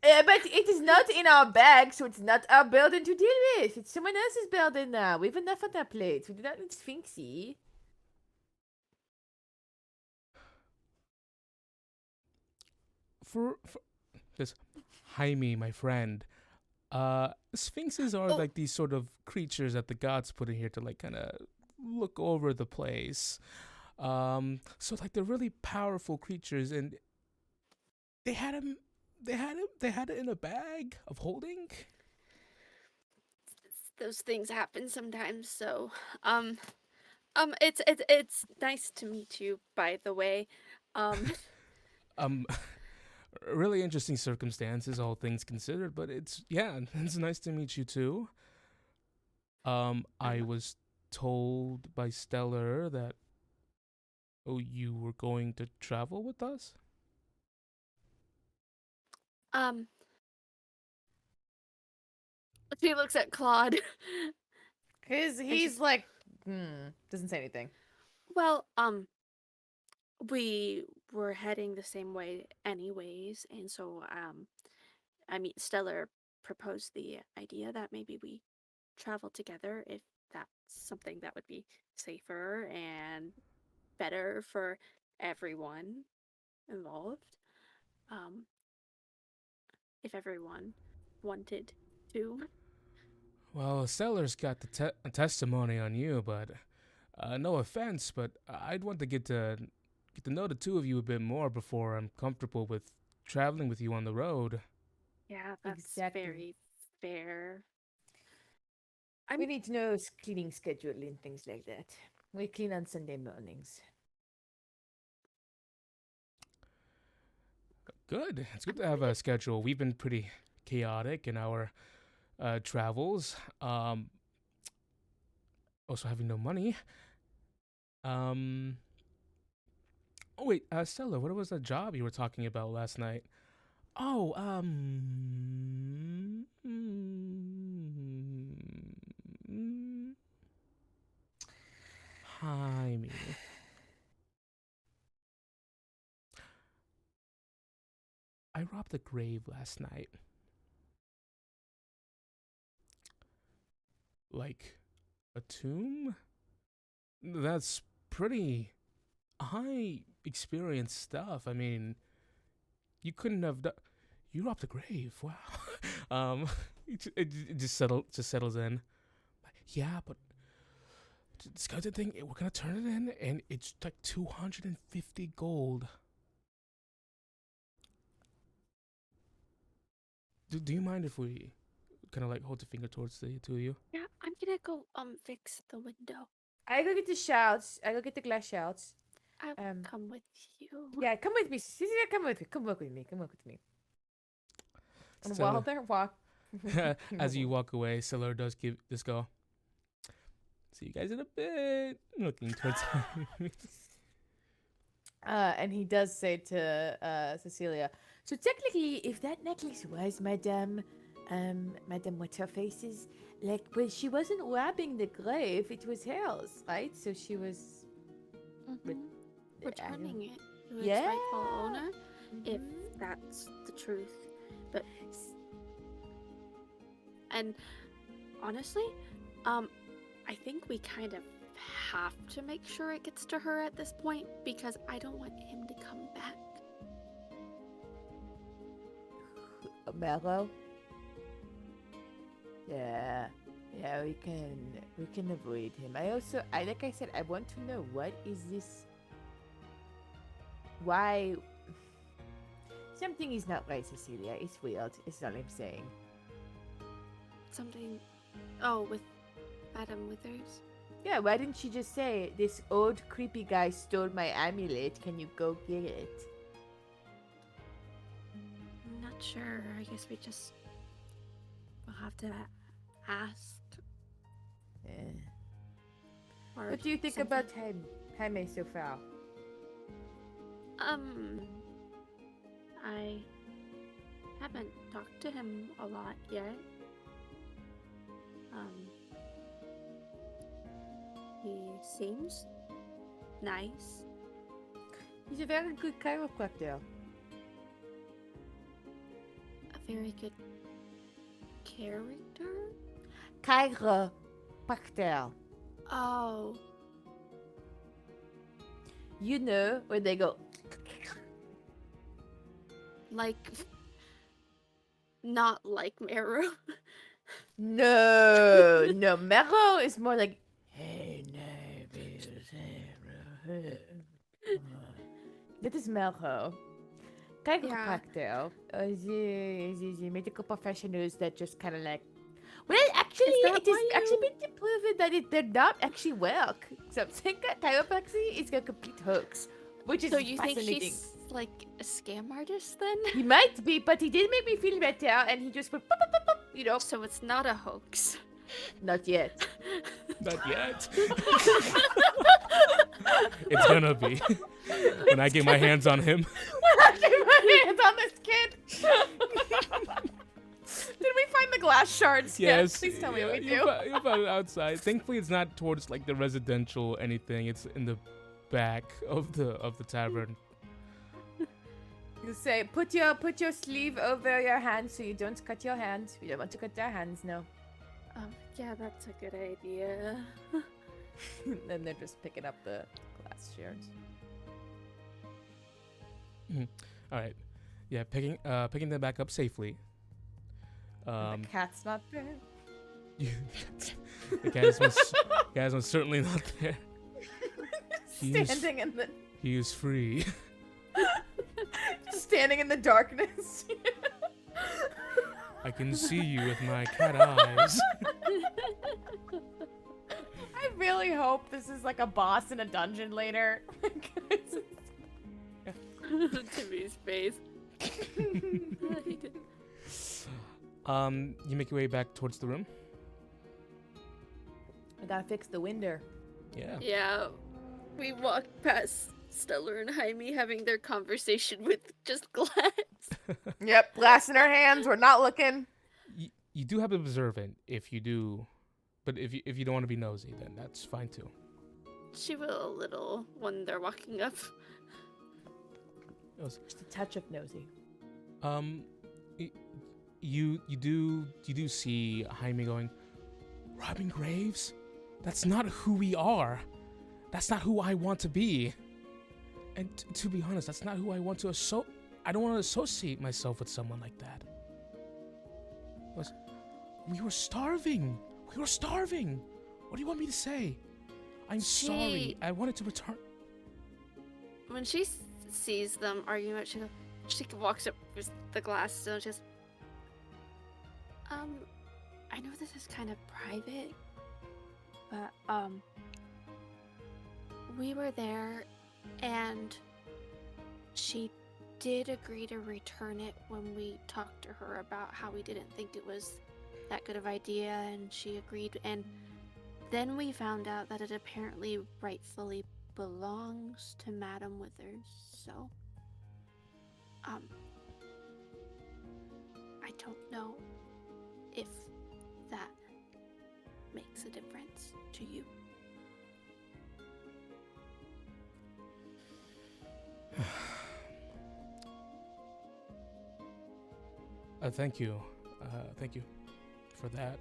But it is not in our bag, so it's not our burden to deal with. It's someone else's burden now. We have enough on our plates. We do not need Sphinxy. For this Jaime, my friend. Sphinxes are Oh. like these sort of creatures that the gods put in here to like kind of look over the place. So like they're really powerful creatures, and they had him. They had it in a bag of holding. Those things happen sometimes. So, it's nice to meet you, by the way. Um, Um, really interesting circumstances, all things considered. But it's nice to meet you too. I was told by Stellar that you were going to travel with us. um, she looks at Claude. He's like, doesn't say anything. Well, we were heading the same way anyways, and so, Stellar proposed the idea that maybe we travel together if that's something that would be safer and better for everyone involved. Um, if everyone wanted to. Well, Stellar's got the testimony on you, but no offense, but I'd want to get to know the two of you a bit more before I'm comfortable with traveling with you on the road. Yeah, that's Exactly. very fair. We need to know cleaning schedule and things like that. We clean on Sunday mornings. Good. It's good to have a schedule. We've been pretty chaotic in our travels. Also having no money. Oh wait, Stella, what was that job you were talking about last night? Oh, Jaime. I robbed a grave last night. Like a tomb? That's pretty high experience stuff. I mean, you couldn't have done. You robbed a grave. Wow. It just settles in. Yeah, but this kind of thing, we're gonna turn it in, and it's like 250 gold. Do you mind if we kind of like hold the finger towards the two of you? Yeah, I'm gonna go fix the window. I go get the shouts. I go get the glass shouts. I'll come with you. Yeah, come with me. Cecilia, come with me. Come work with me. Come work with me. And Stella. while they're walk. As you walk away, Stellar does give this go. See you guys in a bit. Looking towards. And he does say to Cecilia, so technically, if that necklace was Madame what's her face's, like, well, she wasn't robbing the grave, it was hers, right? So she was Returning it to its Yeah. rightful owner, if that's the truth. But and honestly, I think we kind of have to make sure it gets to her at this point because I don't want him to come back. Mellow. Yeah, we can avoid him. I like I said, I want to know what is this. Why? Something is not right, Cecilia. It's weird. It's all I'm saying. Something. Oh, with Madam Withers. Yeah, why didn't she just say, this old creepy guy stole my amulet, can you go get it? I'm not sure. I guess we'll have to ask. Yeah. Or What do you think something. about Jaime so far? I haven't talked to him a lot yet. He seems nice. He's a very good chiropractor. very good character? Chiropractor. Oh. You know where they go. Like, not like Meru. No, no. Mero is more like, hey, neighbors, hey. That is Mero. Chiropractor. The medical professionals that just kind of like. Well, actually, that it is why actually you- been proven that it did not actually work. Something that chiropractic is a complete hoax, which is So you think fascinating. she's like a scam artist then? He might be, but he did make me feel better, and he just went, pop, pop, pop, pop, you know, So it's not a hoax. not yet. Not yet. It's gonna be when I get my hands on him. I get my hands on this kid. Did we find the glass shards? Yes. Please tell me yeah, we you do. You found it outside. Thankfully, it's not towards like the residential anything. It's in the back of the tavern. You say, put your sleeve over your hand so you don't cut your hand. We don't want to cut our hands, no. Yeah, that's a good idea. And they're just picking up the glass shards. All right. Yeah, picking them back up safely. The cat's not there. The cat was certainly not there. Standing in the He is free. standing in the darkness. I can see you with my cat eyes. I really hope this is like a boss in a dungeon later. Timmy's face. You make your way back towards the room. I gotta fix the window. Yeah. Yeah, we walked past Stellar and Jaime having their conversation with just glass. Yep, glass in our hands. We're not looking. You do have an observant if you do, but if you don't want to be nosy, then that's fine too. She will a little when they're walking up. Just a touch of nosy. You do see Jaime going, robbing graves? That's not who we are. That's not who I want to be. And to be honest, that's not who I want to I don't want to associate myself with someone like that. We were starving. We were starving. What do you want me to say? I'm sorry. I wanted to return. When she sees them arguing, she walks up with the glass still. She goes, I know this is kind of private, but we were there, and she did agree to return it when we talked to her about how we didn't think it was that good of idea, and she agreed. And then we found out that it apparently rightfully belongs to Madame Withers. So, I don't know if that makes a difference to you. Thank you. Thank you for that.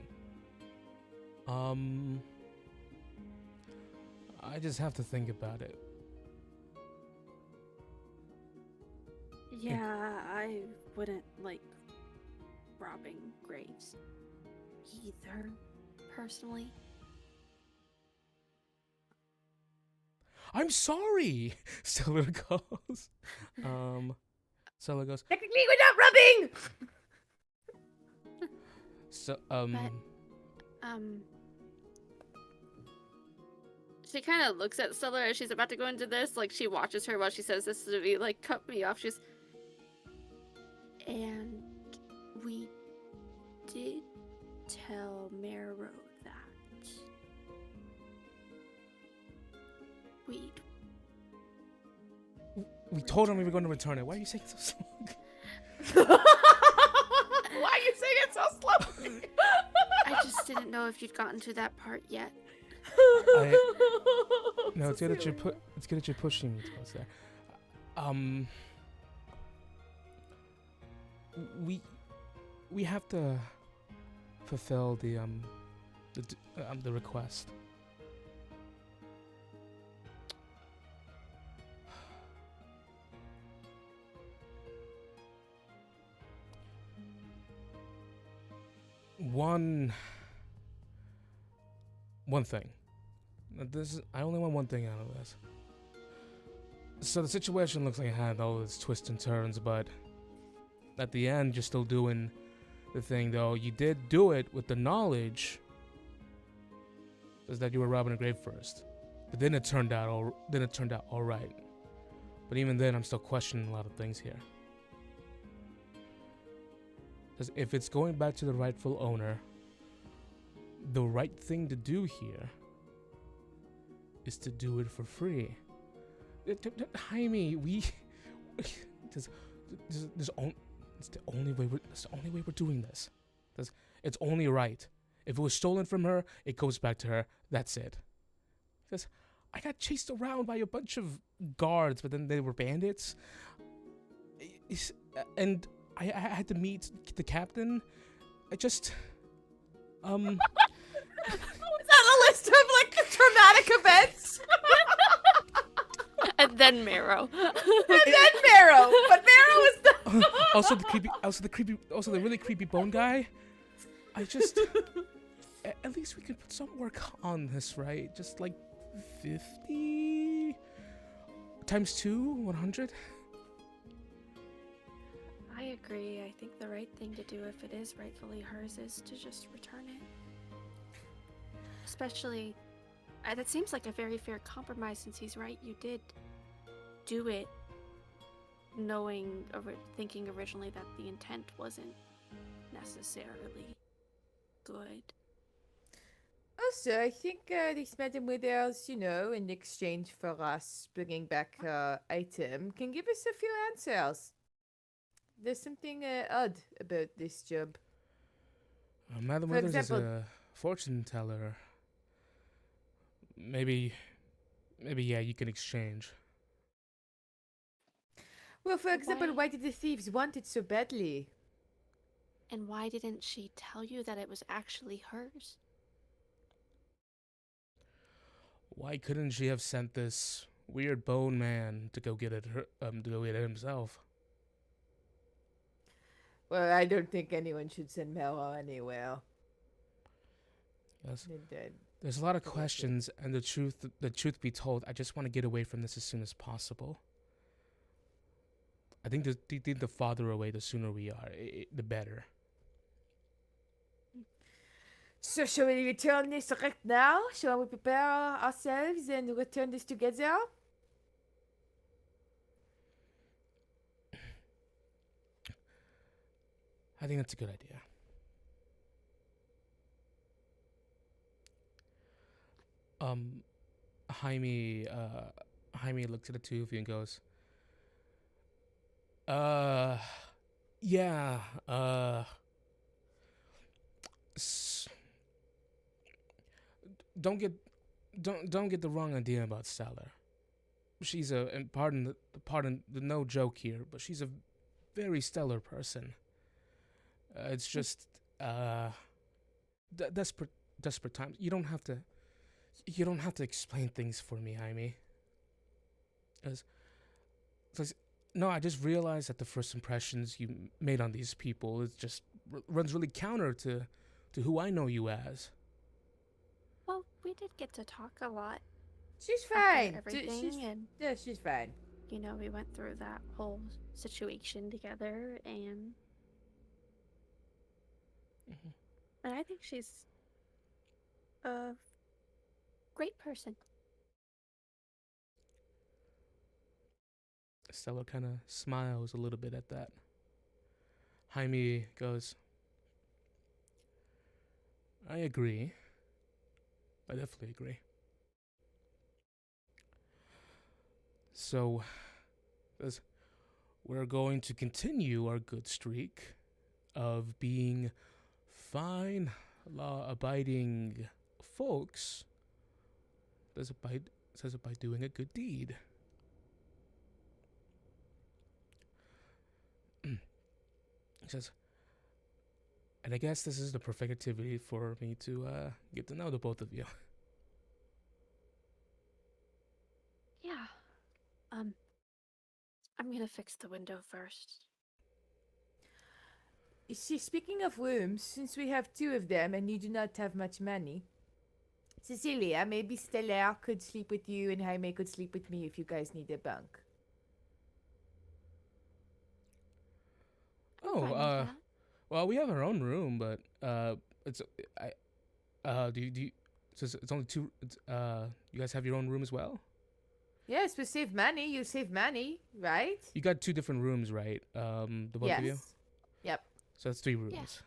I just have to think about it. Yeah, I wouldn't like robbing graves either, personally. I'm sorry. Stella goes. Stella goes. Technically, we're not rubbing. So She kind of looks at Stella as she's about to go into this. Like, she watches her while she says this to be like, cut me off. She's. And we did tell Meru that we told him we were going to return it. Why are you saying it so slow? Why are you saying it so slowly? I just didn't know if you'd gotten to that part yet. No, it's good that you're pushing me towards that. we have to fulfill the request. One thing. I only want one thing out of this. So the situation looks like it had all its twists and turns, but at the end, you're still doing the thing. Though you did do it with the knowledge is that you were robbing a grave first, but then it turned out all right. But even then, I'm still questioning a lot of things here. Because if it's going back to the rightful owner, the right thing to do here is to do it for free. Jaime, it's the only way we're doing this. It's only right. If it was stolen from her, it goes back to her. That's it. Because I got chased around by a bunch of guards, but then they were bandits. And I had to meet the captain. Was that a list of like traumatic events? And then Marrow. And then Marrow, but Marrow is the also the really creepy bone guy. At least we can put some work on this, right? Just like 50 times 2, 100. I agree. I think the right thing to do, if it is rightfully hers, is to just return it. Especially, that seems like a very fair compromise, since he's right. You did do it thinking originally that the intent wasn't necessarily good. Also, I think this Mademoiselle's, in exchange for us bringing back her item, can give us a few answers. There's something odd about this job. Mademoiselle is a fortune teller. Maybe, yeah, you can exchange. Well, for example, why did the thieves want it so badly? And why didn't she tell you that it was actually hers? Why couldn't she have sent this weird bone man to go get it himself? Well, I don't think anyone should send Melo anywhere. Yes. There's a lot of questions, and the truth be told, I just want to get away from this as soon as possible. I think the farther away, the sooner we are, the better. So shall we return this right now? Shall we prepare ourselves and return this together? I think that's a good idea. Jaime looks at the two of you and goes, yeah, don't get the wrong idea about Stellar. She's and pardon the no joke here, but she's a very stellar person. It's just desperate times. You don't have to explain things for me, Jaime. No, I just realized that the first impressions you made on these people is just runs really counter to who I know you as. Well, we did get to talk a lot. She's fine. She's fine. We went through that whole situation together, and and I think she's a great person. Stella kind of smiles a little bit at that. Jaime goes, I agree. I definitely agree. So, we're going to continue our good streak of being fine, law-abiding folks. Says it by doing a good deed. He says, And I guess this is the perfect activity for me to get to know the both of you. Yeah. I'm gonna fix the window first. You see, speaking of rooms, since we have 2 of them and you do not have much money, Cecilia, maybe Stellar could sleep with you and Jaime could sleep with me if you guys need a bunk. I'm fine with that. Well, we have our own room, but it's do you so it's only 2. You guys have your own room as well? Yes, we save money. You save money, right? You got 2 different rooms, right? The both of you. Yes. Yep. So that's 3 rooms.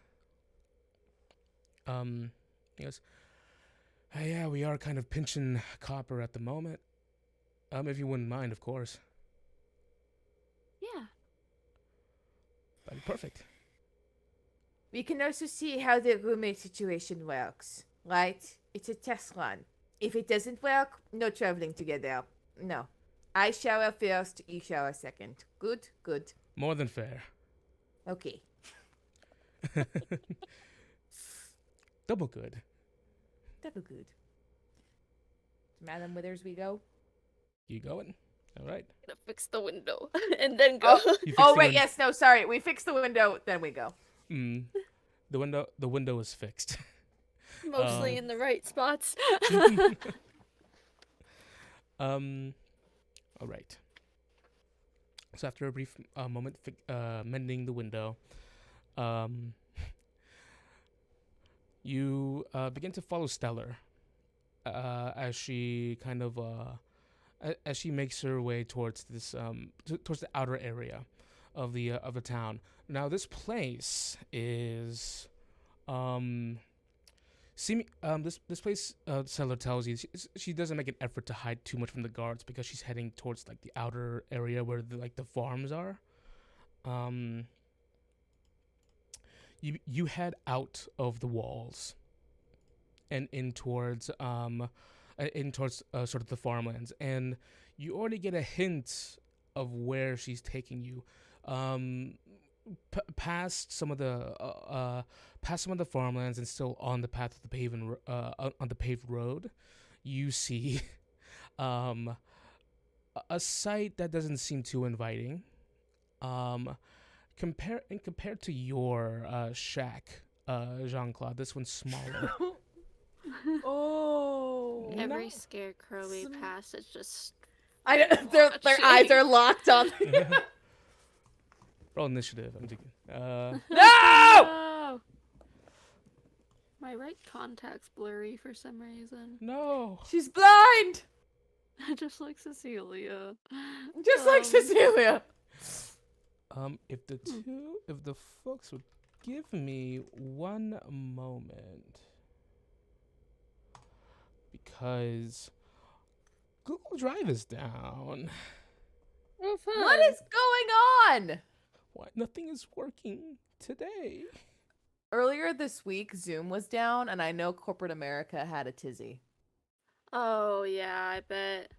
Yes. Yeah, we are kind of pinching copper at the moment. If you wouldn't mind, of course. Yeah. That'd be perfect. We can also see how the roommate situation works, right? It's a test run. If it doesn't work, no traveling together. No. I shower first, you shower second. Good? Good. More than fair. Okay. Double good. Double good. Madam Withers, we go? You going? All right. Gonna fix the window and then go. You fixed Oh, the wait, yes, no, sorry. We fixed the window, then we go. The window is fixed. Mostly in the right spots. All right. So after a brief moment mending the window, you begin to follow Stellar as she kind of as she makes her way towards this towards the outer area of the town. Now this place is this place, Seller tells you, she doesn't make an effort to hide too much from the guards because she's heading towards like the outer area where the farms are. You head out of the walls and in towards sort of the farmlands, and you already get a hint of where she's taking you. Past some of the farmlands and still on the path of the on the paved road, you see a sight that doesn't seem too inviting. Compared to your shack, Jean-Claude, this one's smaller. Oh. Every scarecrow we pass is just. Their eyes are locked on. Roll initiative. I'm thinking. No! No! My right contact's blurry for some reason. No. She's blind! Just like Cecilia. Just like Cecilia. If the folks would give me one moment, because Google Drive is down. Oh, fun. What is going on? Why nothing is working today? Earlier this week, Zoom was down, and I know corporate America had a tizzy. Oh, yeah, I bet.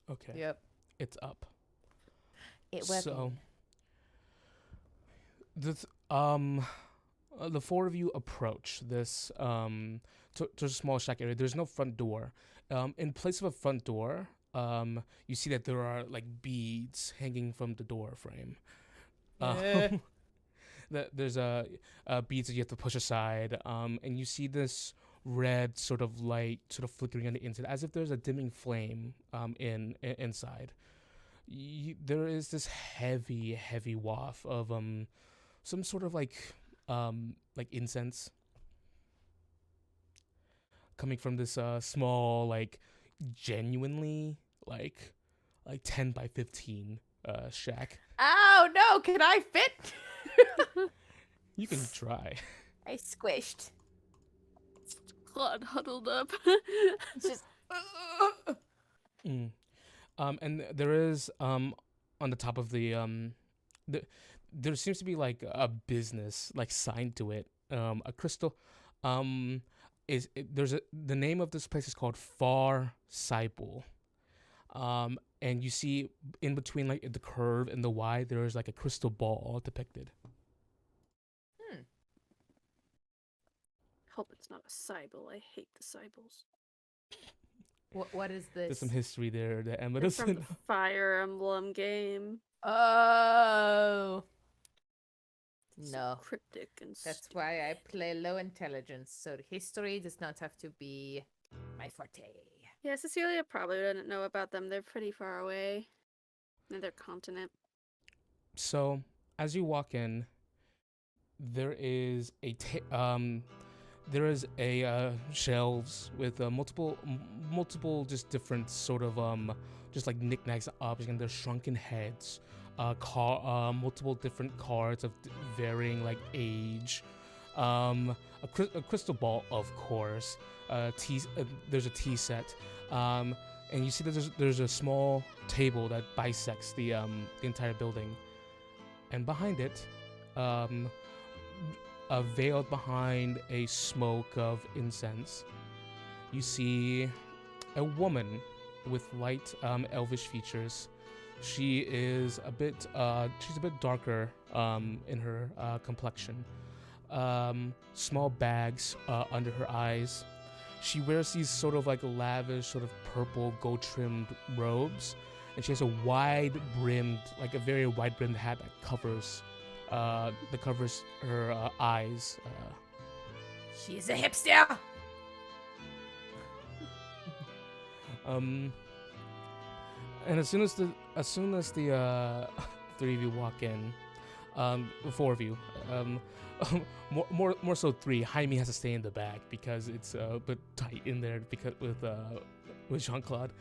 Okay. Yep. It's up. It working. So the 4 of you approach this to a small shack area. There's no front door. In place of a front door, you see that there are like beads hanging from the door frame. There's beads that you have to push aside, and you see this red sort of light sort of flickering on the inside, as if there's a dimming flame inside. There is this heavy waft of some sort of like incense coming from this small, like genuinely like 10 by 15 shack. Oh, no. Can I fit? You can try. I squished. Claude huddled up. Just. And there is on the top of the there seems to be like a business like signed to it. A crystal the name of this place is called Far Saibul. And you see in between like the curve and the Y, there is like a crystal ball depicted. It's not a Cybele. I hate the Cybeles. What is There's this? some history there that Emma They're from doesn't the know. Fire Emblem game. Oh. So No. cryptic and That's stupid. why I play low intelligence, so history does not have to be my forte. Yeah, Cecilia probably didn't know about them. They're pretty far away. Another continent. So, as you walk in, there is shelves with multiple just different sort of just like knickknacks and objects, and there's shrunken heads, multiple different cards of varying like age, a crystal ball, of course, there's a tea set, and you see that there's a small table that bisects the entire building, and behind it, veiled behind a smoke of incense, you see a woman with light elvish features. She's a bit darker in her complexion. Small bags under her eyes. She wears these sort of like lavish, sort of purple, gold trimmed robes, and she has a very wide brimmed hat that covers her eyes. She's a hipster. And as soon as the three of you walk in, four of you, more so three. Jaime has to stay in the back because it's a bit tight in there because with Jean-Claude.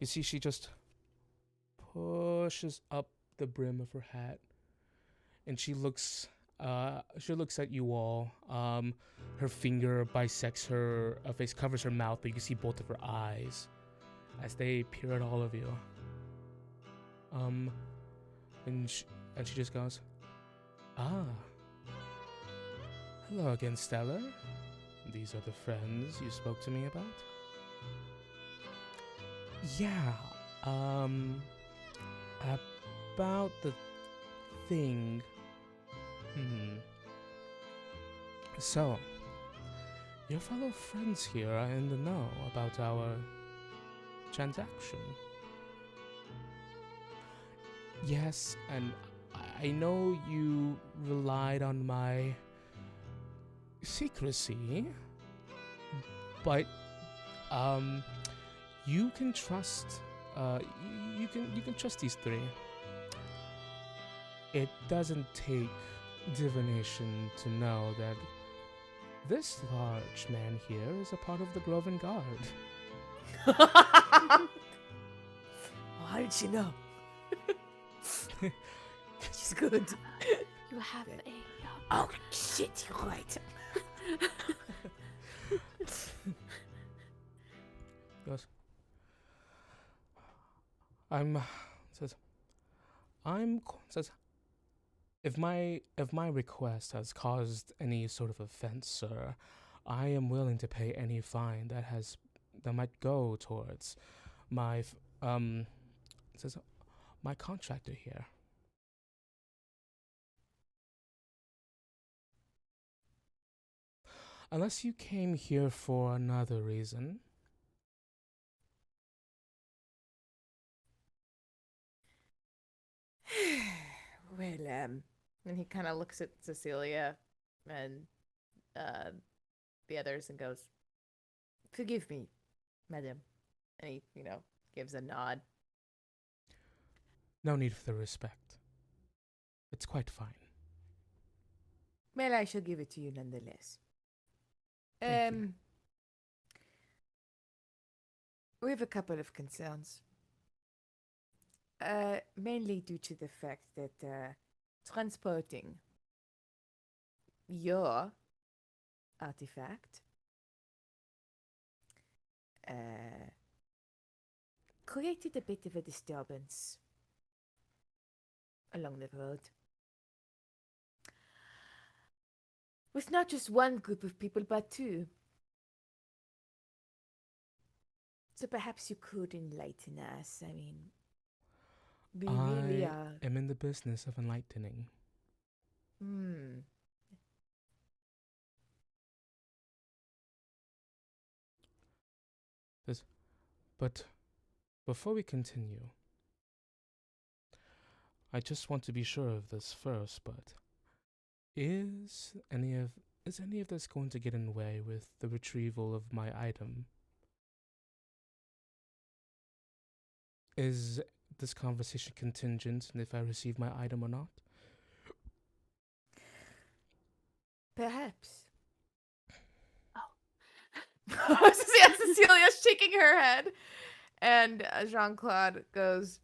You see, she just pushes up the brim of her hat, and she looks at you all. Her finger bisects her face, covers her mouth, but you can see both of her eyes as they peer at all of you. And she just goes, "Ah, hello again, Stellar. These are the friends you spoke to me about." Yeah, about the thing. So, your fellow friends here are in the know about our transaction. Yes, and I know you relied on my secrecy, but you can trust you can trust these three. It doesn't take divination to know that this large man here is a part of the Groven Guard. How did she know? She's good. You have Good. a Oh shit, you're right. Goes, says, if my request has caused any sort of offense, sir, I am willing to pay any fine that might go towards my my contractor here. Unless you came here for another reason. Well, and he kind of looks at Cecilia and the others and goes, "Forgive me, madam." And he, gives a nod. No need for the respect. It's quite fine. Well, I shall give it to you nonetheless. Thank you. We have a couple of concerns. Mainly due to the fact that transporting your artifact created a bit of a disturbance along the road. With not just one group of people, but two. So perhaps you could enlighten us. I mean, we really are. I am in the business of enlightening. But before we continue, I just want to be sure of this first, but is any of this going to get in the way with the retrieval of my item? Is this conversation contingent on if I receive my item or not? Perhaps. Oh. Cecilia's shaking her head. And Jean-Claude goes,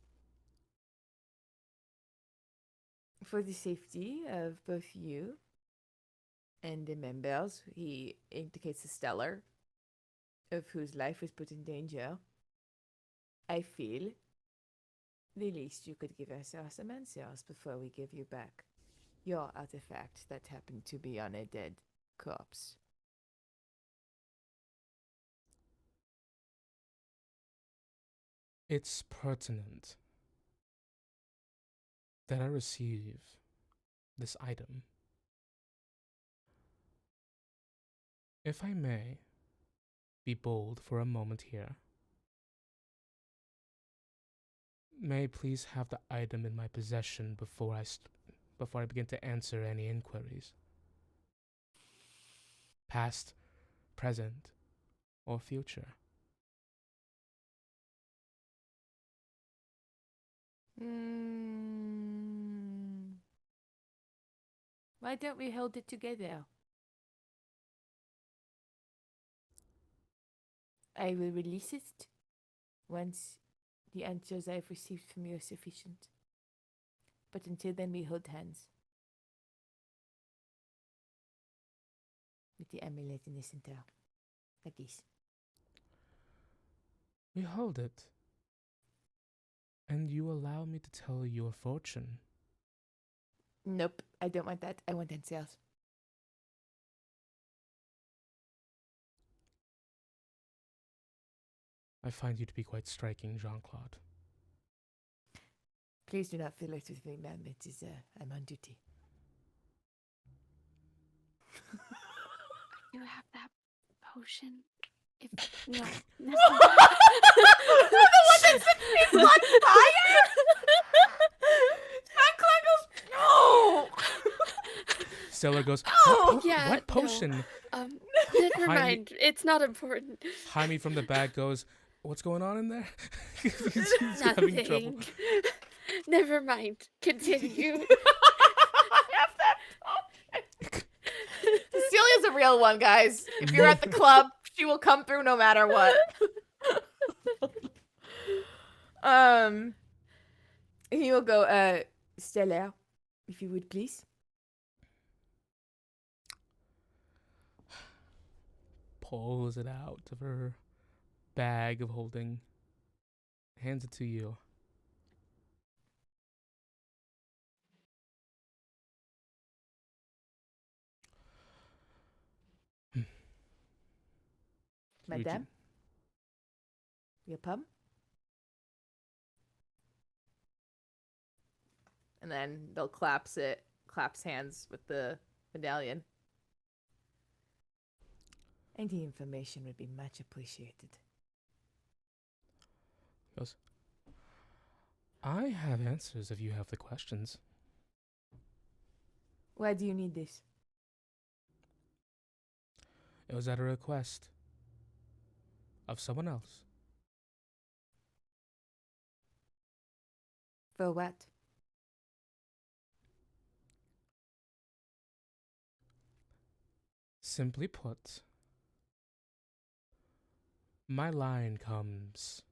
for the safety of both you and the members, he indicates the stellar, of whose life was put in danger. I feel the least you could give us are some answers before we give you back your artifact that happened to be on a dead corpse. It's pertinent that I receive this item. If I may be bold for a moment here, may I please have the item in my possession before I begin to answer any inquiries, past, present, or future. Why don't we hold it together? I will release it once the answers I've received from you are sufficient. But until then, we hold hands. With the amulet in the center. Like this. We hold it, and you allow me to tell your fortune. Nope, I don't want that. I want answers. I find you to be quite striking, Jean-Claude. Please do not fill it with me, ma'am. It is, I'm on duty. You have that potion. If no, no. The one that's been on fire? Jean-Claude goes, no! Stella goes, Oh, yeah, what no. potion? Never mind. It's not important. Jaime from the back goes, what's going on in there? He's having trouble. Nothing. Never mind. Continue. I have that. Cecilia's a real one, guys. If you're at the club, she will come through no matter what. He will go, Stella, if you would please. Pulls it out of her bag of holding, hands it to you. Madame? Your pum? And then they'll claps hands with the medallion. Any information would be much appreciated. Goes, I have answers if you have the questions. Why do you need this? It was at a request of someone else. For what? Simply put, my line comes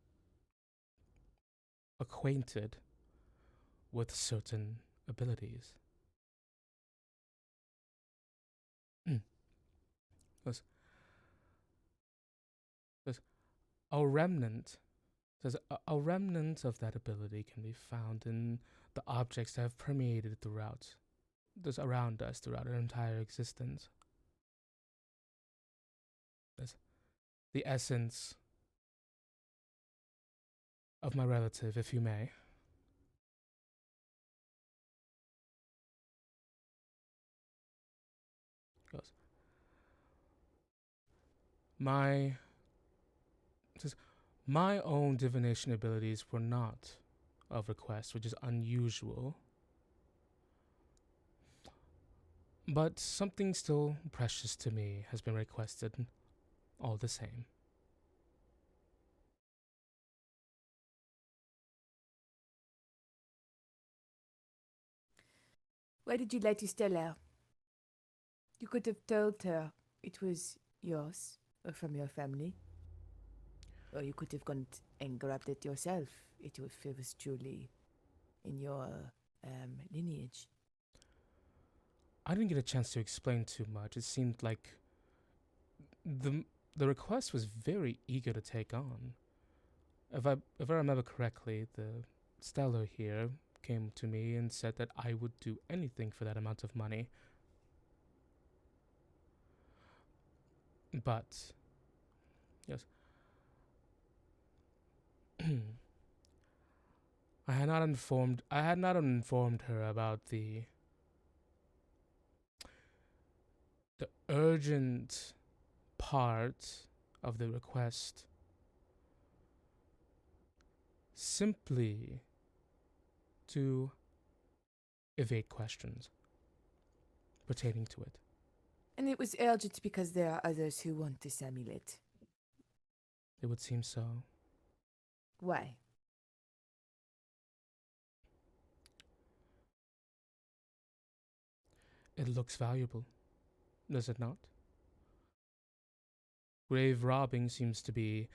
acquainted with certain abilities. A remnant a remnant of that ability can be found in the objects that have permeated throughout this around us throughout our entire existence. The essence of my relative, if you may. Goes. My own divination abilities were not of request, which is unusual. But something still precious to me has been requested all the same. Why did you lie to Stella? You could have told her it was yours or from your family. Or you could have gone and grabbed it yourself. It was truly in your lineage. I didn't get a chance to explain too much. It seemed like the request was very eager to take on. If I remember correctly, the Stellar here came to me and said that I would do anything for that amount of money. But yes, I had not informed her about the urgent part of the request, simply to evade questions pertaining to it. And it was urgent because there are others who want this amulet. It would seem so. Why? It looks valuable, does it not? Grave robbing seems to be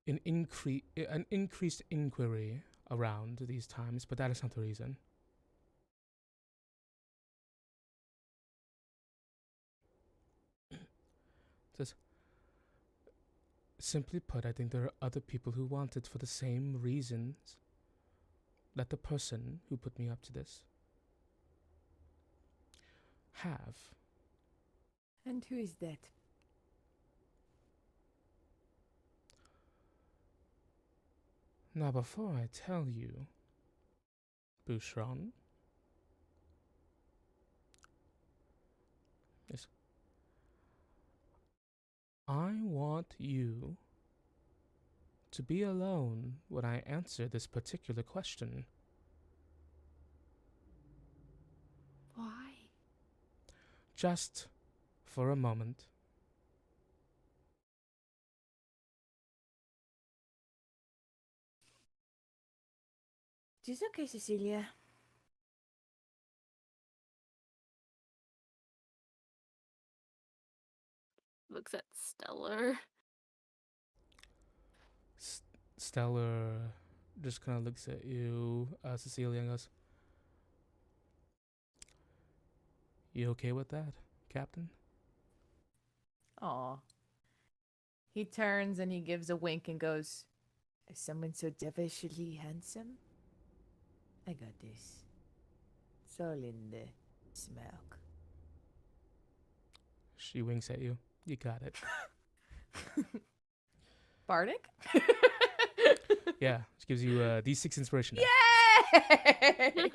an increased inquiry around these times, but that is not the reason. Just simply put, I think there are other people who want it for the same reasons that the person who put me up to this have. And who is that? Now, before I tell you, Boucheron, yes, I want you to be alone when I answer this particular question. Why? Just for a moment. It's okay, Cecilia. Looks at Stellar. Stellar just kind of looks at you, Cecilia, and goes, "You okay with that, Captain?" Aw. He turns and he gives a wink and goes, "Is someone so devilishly handsome? I got this. It's all in the smoke." She winks at you. You got it. Bardic? Yeah, she gives you D6 inspiration. die. Yay!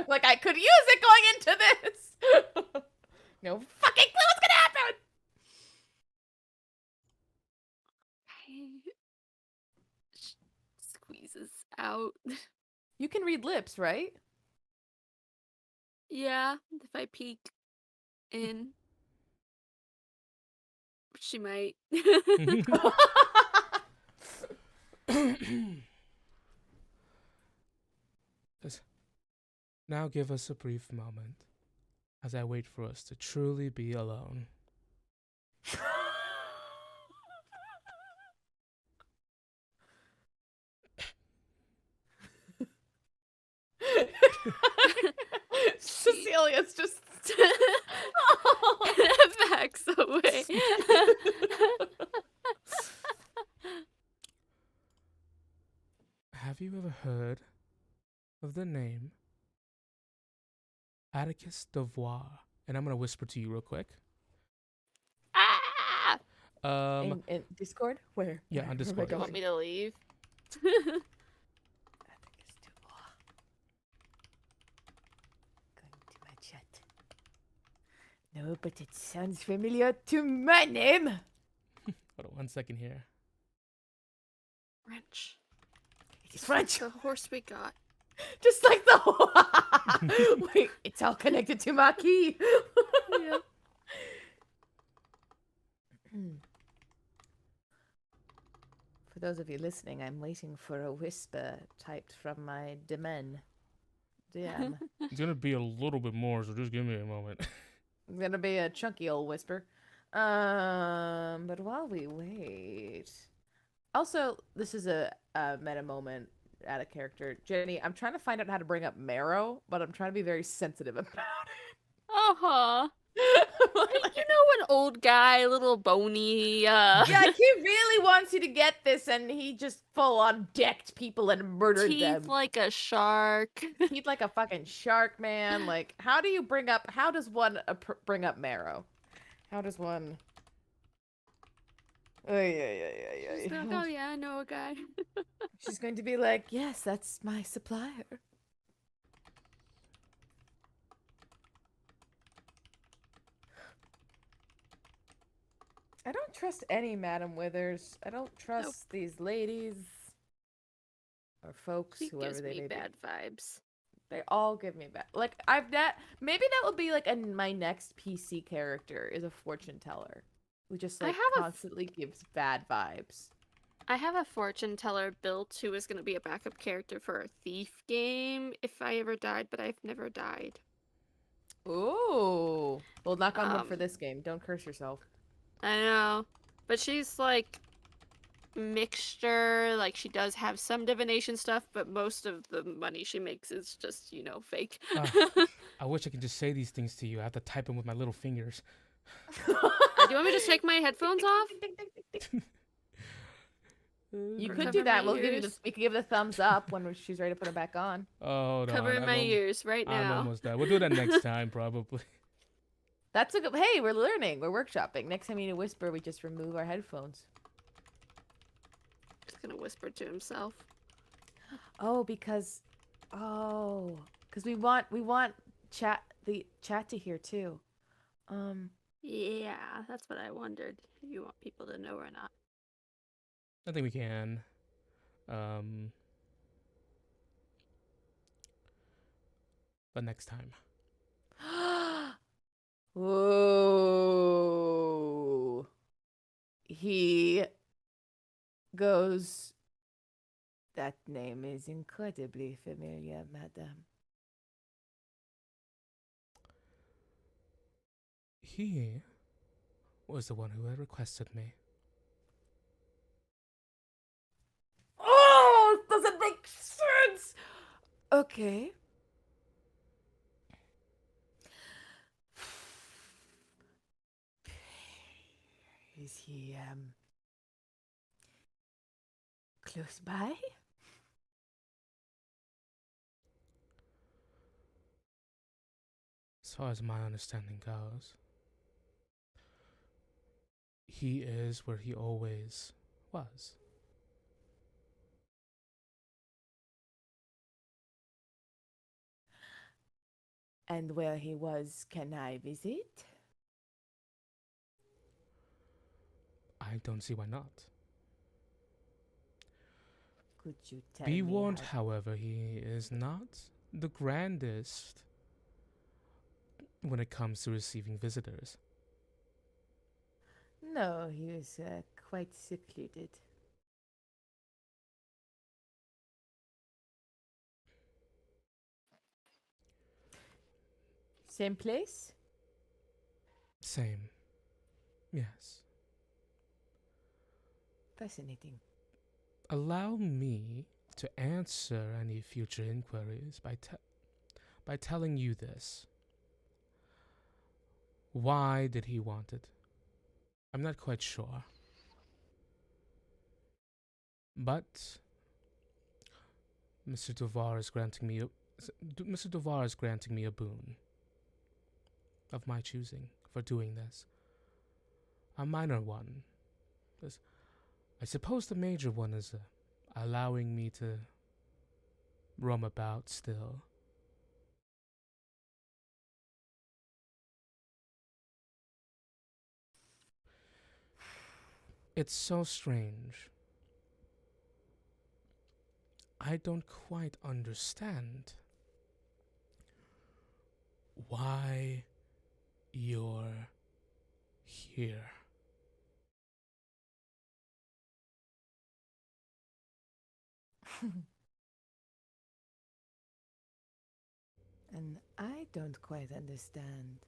Like I could use it going into this. No fucking clue what's gonna happen. Squeezes out. You can read lips, right? Yeah, if I peek in, she might. Just now give us a brief moment as I wait for us to truly be alone. Cecilia's just backs away. Have you ever heard of the name Atticus Devoir? And I'm gonna whisper to you real quick. Ah! in Discord? Where? Yeah, on Where am I Discord. You want me to leave? Going to my chat. No, but it sounds familiar to my name. Hold on 1 second here. French. It's French. The horse we got. Just like the wait, it's all connected to my key. Yep. For those of you listening, I'm waiting for a whisper typed from my DM. It's gonna be a little bit more, so just give me a moment. It's gonna be a chunky old whisper. But while we wait, also this is a meta moment out of character. Jenny, I'm trying to find out how to bring up marrow, but I'm trying to be very sensitive about Uh-huh. it. You know, an old guy, a little bony, Yeah, he really wants you to get this, and he just full on decked people and murdered teeth them. like a shark. He's like a fucking shark, man. Like, how does one bring up marrow? How does one? Oh, yeah. She's like, oh yeah, I know a guy. She's going to be like, yes, that's my supplier. I don't trust any Madam Withers. I don't trust these ladies or folks, She whoever gives they me may bad vibes. be. They all give me bad. Like maybe that will be like my next PC character is a fortune teller who just like constantly gives bad vibes. I have a fortune teller built who is going to be a backup character for a thief game if I ever died, but I've never died. Ooh. Well, knock on wood for this game. Don't curse yourself. I know. But she's like mixture, like she does have some divination stuff, but most of the money she makes is just, you know, fake. I wish I could just say these things to you. I have to type them with my little fingers. Do you want me to just take my headphones off? You Or could cover do that. my We can ears? give the thumbs up when she's ready to put them back on. Oh, no. Covering my ears right I'm now. almost done. We'll do that next time, probably. That's a good. Hey, we're learning. We're workshopping. Next time you need a whisper, we just remove our headphones. Just gonna whisper to himself. Oh, because we want the chat to hear too. Yeah, that's what I wondered. If you want people to know or not. I think we can. But next time. Whoa. He goes, that name is incredibly familiar, madam. He was the one who had requested me. Oh, it doesn't make sense. Okay. Is he close by? As far as my understanding goes, he is where he always was. And where he was, can I visit? I don't see why not. Could you tell Be me warned, how... however, he is not the grandest when it comes to receiving visitors. No, he was quite secluded. Same place? Same. Yes. Fascinating. Allow me to answer any future inquiries by telling you this. Why did he want it? I'm not quite sure. But Mr. Duvar is granting me a boon of my choosing for doing this. A minor one. I suppose the major one is allowing me to roam about still. It's so strange. I don't quite understand why you're here. And I don't quite understand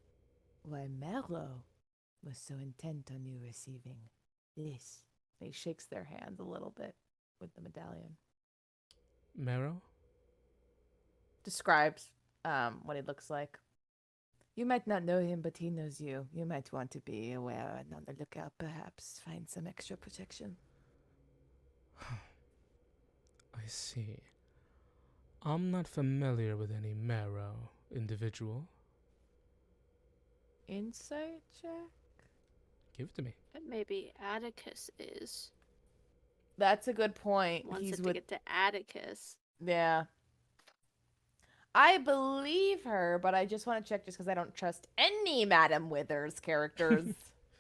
why Merlo was so intent on you receiving this. He shakes their hand a little bit with the medallion. Marrow? Describes what he looks like. You might not know him, but he knows you. You might want to be aware and on the lookout, perhaps find some extra protection. I see. I'm not familiar with any Marrow individual. Insight check? Give it to me. And maybe Atticus is. That's a good point. Wants He's it to with get to Atticus. Yeah. I believe her, but I just want to check just because I don't trust any Madam Withers characters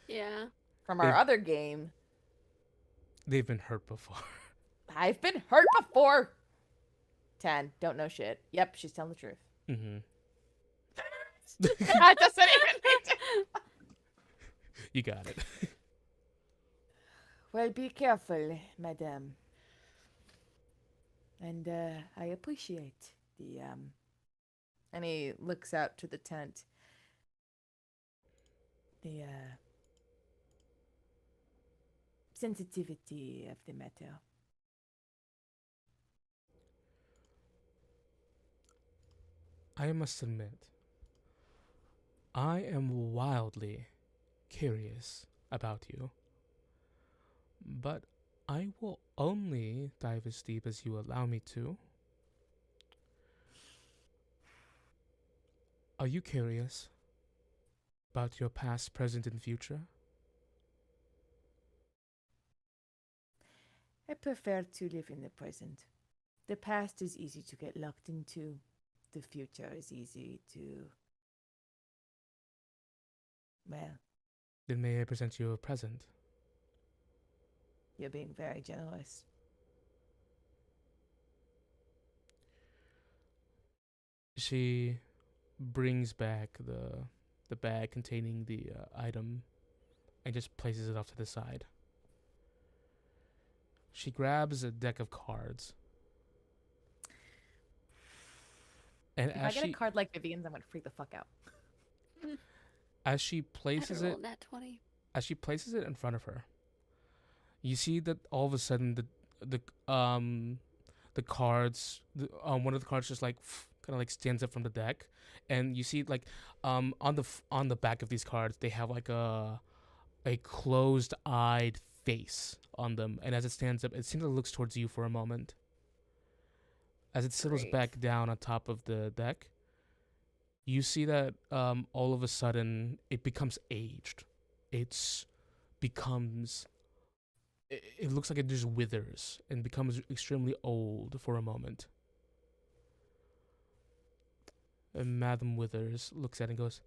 Yeah. from our They've- other game. They've been hurt before. I've been hurt before. 10. Don't know shit. Yep, she's telling the truth. Mm-hmm. That doesn't even need to. You got it. Well, be careful, madame. And I appreciate the And he looks out to the tent. The sensitivity of the matter. I must admit, I am wildly curious about you. But I will only dive as deep as you allow me to. Are you curious about your past, present, and future? I prefer to live in the present. The past is easy to get locked into. The future is easy to... Well, Then may I present you a present? you're being very generous. She brings back the bag containing the item and just places it off to the side. She grabs a deck of cards. And If as I get she a card like Vivian's, I'm gonna freak the fuck out. as she places it Nat 20. as she places it in front of her, you see that all of a sudden the cards one of the cards just like kind of like stands up from the deck, and you see like on the back of these cards they have like a closed-eyed face on them, and as it stands up, it seems like it looks towards you for a moment. As it settles Great. back down on top of the deck, you see that all of a sudden it becomes aged. It looks like it just withers and becomes extremely old for a moment. And Madam Withers looks at it and goes,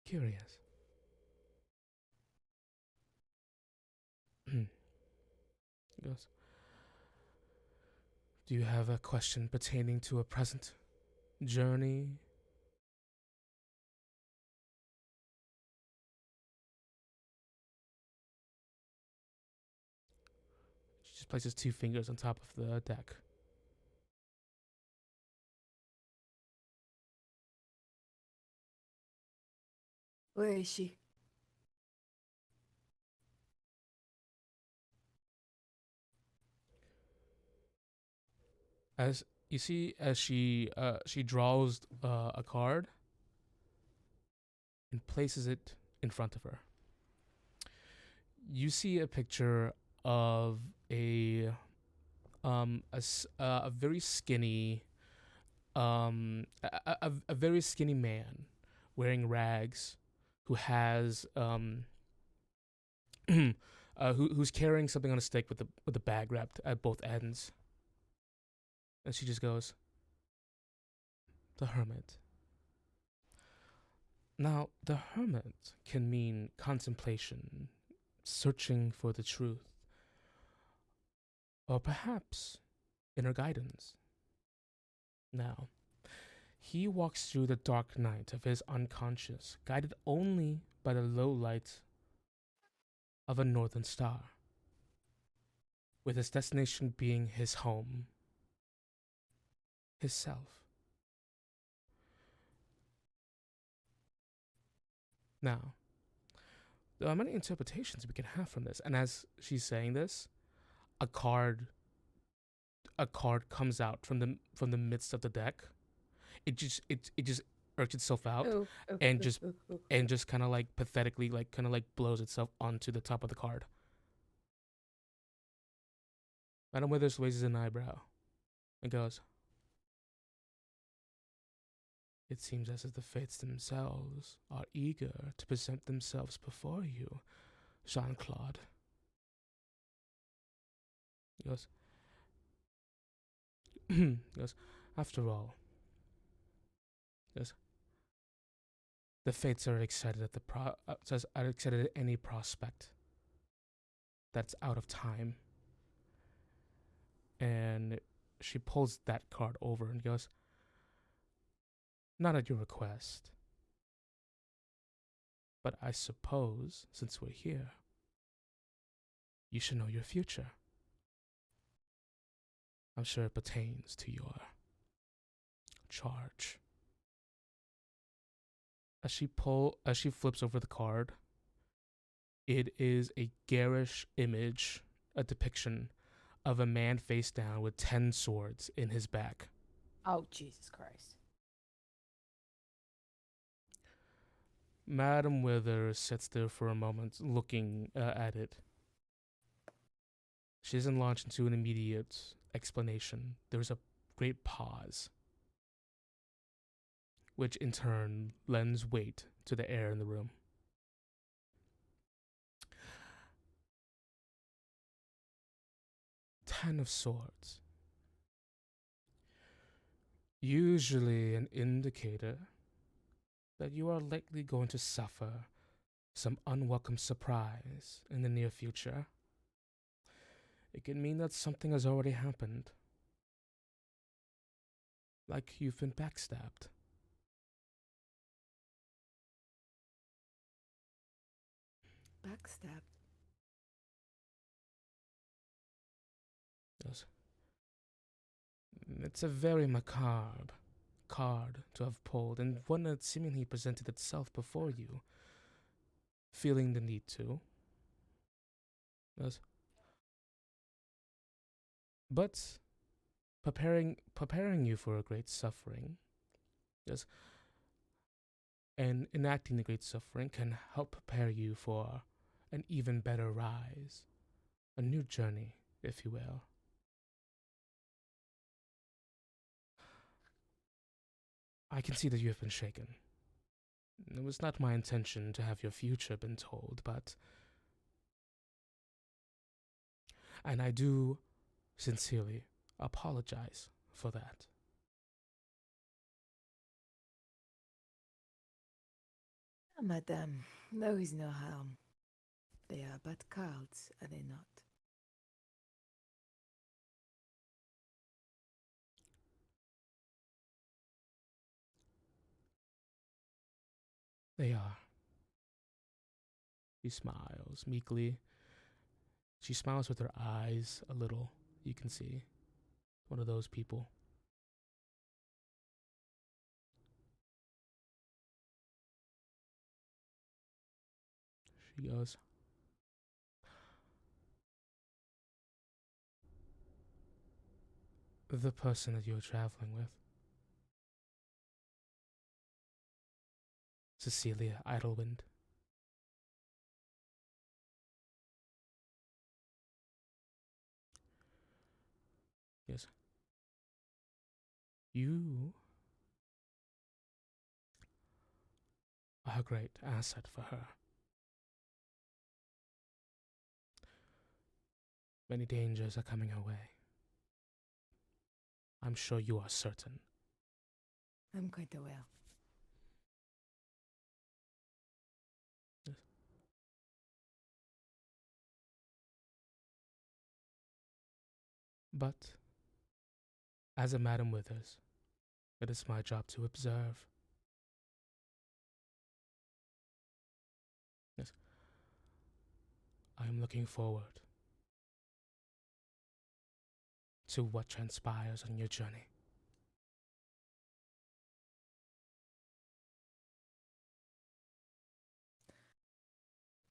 curious. He goes, do you have a question pertaining to a present journey? She just places 2 fingers on top of the deck. Where is she? As you see, as she draws a card and places it in front of her. You see a picture of a very skinny a very skinny man wearing rags who has who's carrying something on a stick with a bag wrapped at both ends. And she just goes, the hermit. Now, the hermit can mean contemplation, searching for the truth. Or perhaps inner guidance. Now, he walks through the dark night of his unconscious, guided only by the low light of a northern star, with his destination being his home, his self. Now, there are many interpretations we can have from this, and as she's saying this, a card comes out from the midst of the deck. It just irks itself out and just kind of like pathetically kind of like blows itself onto the top of the card. Madam Withers raises an eyebrow and goes, "It seems as if the fates themselves are eager to present themselves before you, Jean-Claude." He goes, he goes, "After all," he goes, "the fates are excited at are excited at any prospect that's out of time." And she pulls that card over and goes, "Not at your request, but I suppose since we're here, you should know your future. I'm sure it pertains to your charge." As she flips over the card, it is a garish image, a depiction of a man face down with 10 swords in his back. Oh, Jesus Christ. Madam Withers sits there for a moment, looking at it. She doesn't launch into an immediate explanation. There's a great pause, which in turn lends weight to the air in the room. Ten of Swords. Usually an indicator that you are likely going to suffer some unwelcome surprise in the near future. It can mean that something has already happened. Like you've been backstabbed. Backstab. Yes. It's a very macabre card to have pulled, and one that seemingly presented itself before you, feeling the need to. Yes. But preparing you for a great suffering, yes, and enacting the great suffering can help prepare you for an even better rise, a new journey, if you will. I can see that you have been shaken. It was not my intention to have your future been told, but... And I do sincerely apologize for that. Madame, there is no harm. They are but cards, are they not? They are. She smiles meekly. She smiles with her eyes a little, you can see. One of those people. She goes, "The person that you're traveling with, Cecilia Idlewind." Yes. "You are a great asset for her. Many dangers are coming her way. I'm sure you are certain." I'm quite aware. Yes. But As a Madam Withers, it is my job to observe. Yes. I am looking forward to what transpires on your journey.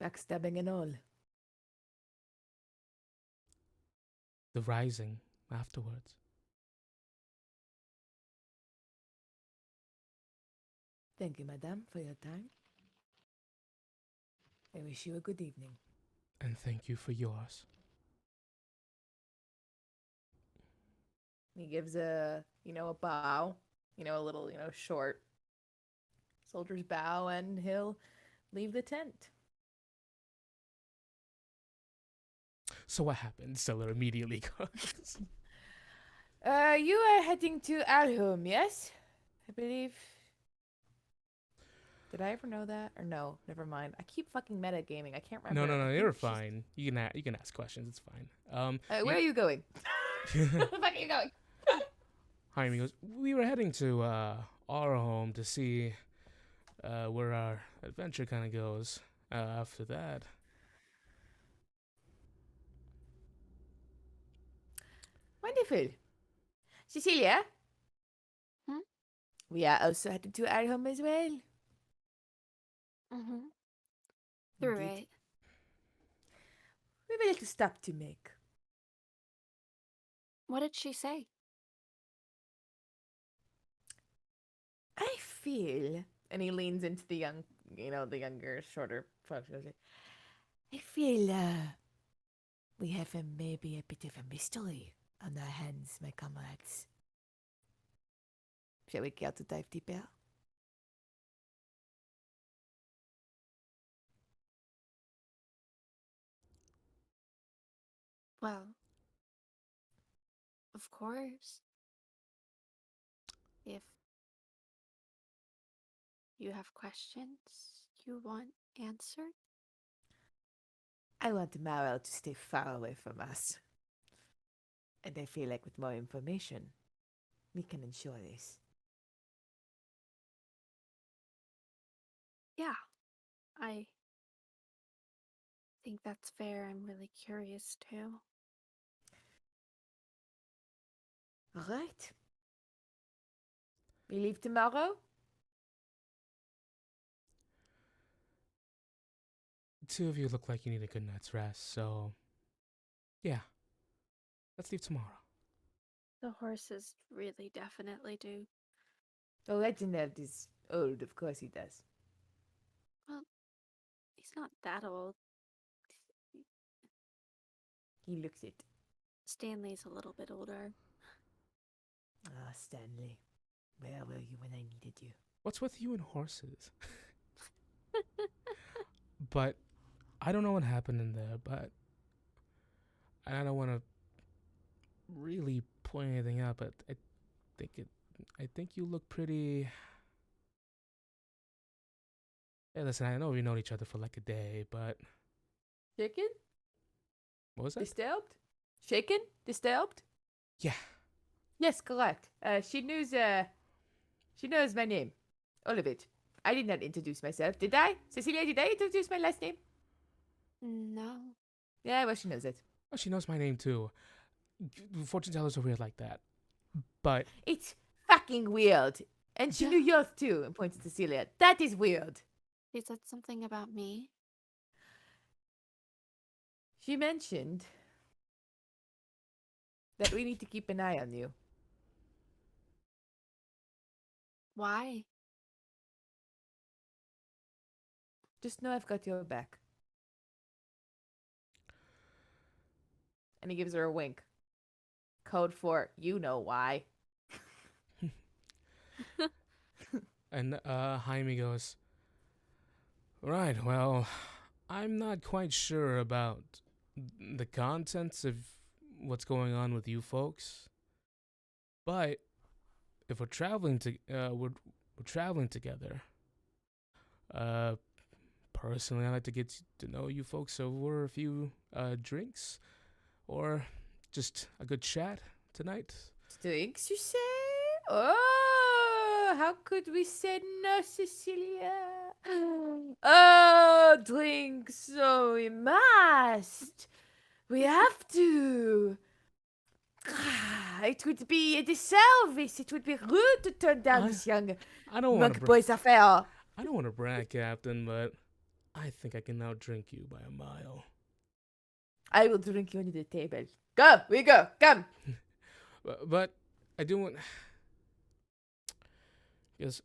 Backstabbing and all. The rising afterwards. Thank you, madame, for your time. I wish you a good evening. And thank you for yours. He gives a bow, a little, short soldier's bow, and he'll leave the tent. So what happened? Stellar immediately goes. You are heading to our home, yes? I believe. Did I ever know that? Or no? Never mind. I keep fucking metagaming. I can't remember. No, I you're think she's- fine. You can ask questions. It's fine. Where are you going? Where the fuck are you going? Jaime goes, we were heading to our home to see where our adventure kind of goes after that. Wonderful. Cecilia? Hmm? We are also headed to our home as well. Mm-hmm. Through Indeed. it. We have a little stop to make. What did she say? I feel, and he leans into the the younger, shorter folks. I feel we have maybe a bit of a mystery on our hands, my comrades. Shall we care to dive deeper? Well, of course. If you have questions you want answered. I want Mara to stay far away from us. And I feel like with more information, we can ensure this. Yeah, I think that's fair. I'm really curious too. All right. We leave tomorrow? The two of you look like you need a good night's rest, so yeah, let's leave tomorrow. The horses really definitely do. Oh, Reginald is old, of course he does. Well, he's not that old. He looks it. Stanley's a little bit older. Ah, Stanley. Where were you when I needed you? What's with you and horses? But I don't know what happened in there, but I don't want to really point anything out, but I think you look pretty. Hey, listen, I know we've known each other for like a day, but Shaken? what was that? Disturbed? Shaken? Disturbed? Yeah. Yes, correct. She knows my name. All of it. I did not introduce myself, did I? Cecilia, did I introduce my last name? No. Yeah, well, she knows it. Oh, she knows my name too. Fortune tellers are weird like that. But It's fucking weird. And she knew yours too, and pointed to Cecilia. That is weird. She said something about me. She mentioned that we need to keep an eye on you. Why? Just know I've got your back. And he gives her a wink. Code for you know why. and Jaime goes, right, well, I'm not quite sure about the contents of what's going on with you folks, but if we're traveling we're traveling together. Personally, I like to get to know you folks over a few drinks, or just a good chat tonight. Drinks, you say? Oh, how could we say no, Cecilia? Oh, drinks. So we must. We have to. It would be a disservice. It would be rude to turn down I, this young I don't want monk to. boy's affair. I don't want to brag, Captain, but I think I can outdrink you by a mile. I will drink you under the table. Go, we go. Come. But I do want. Yes,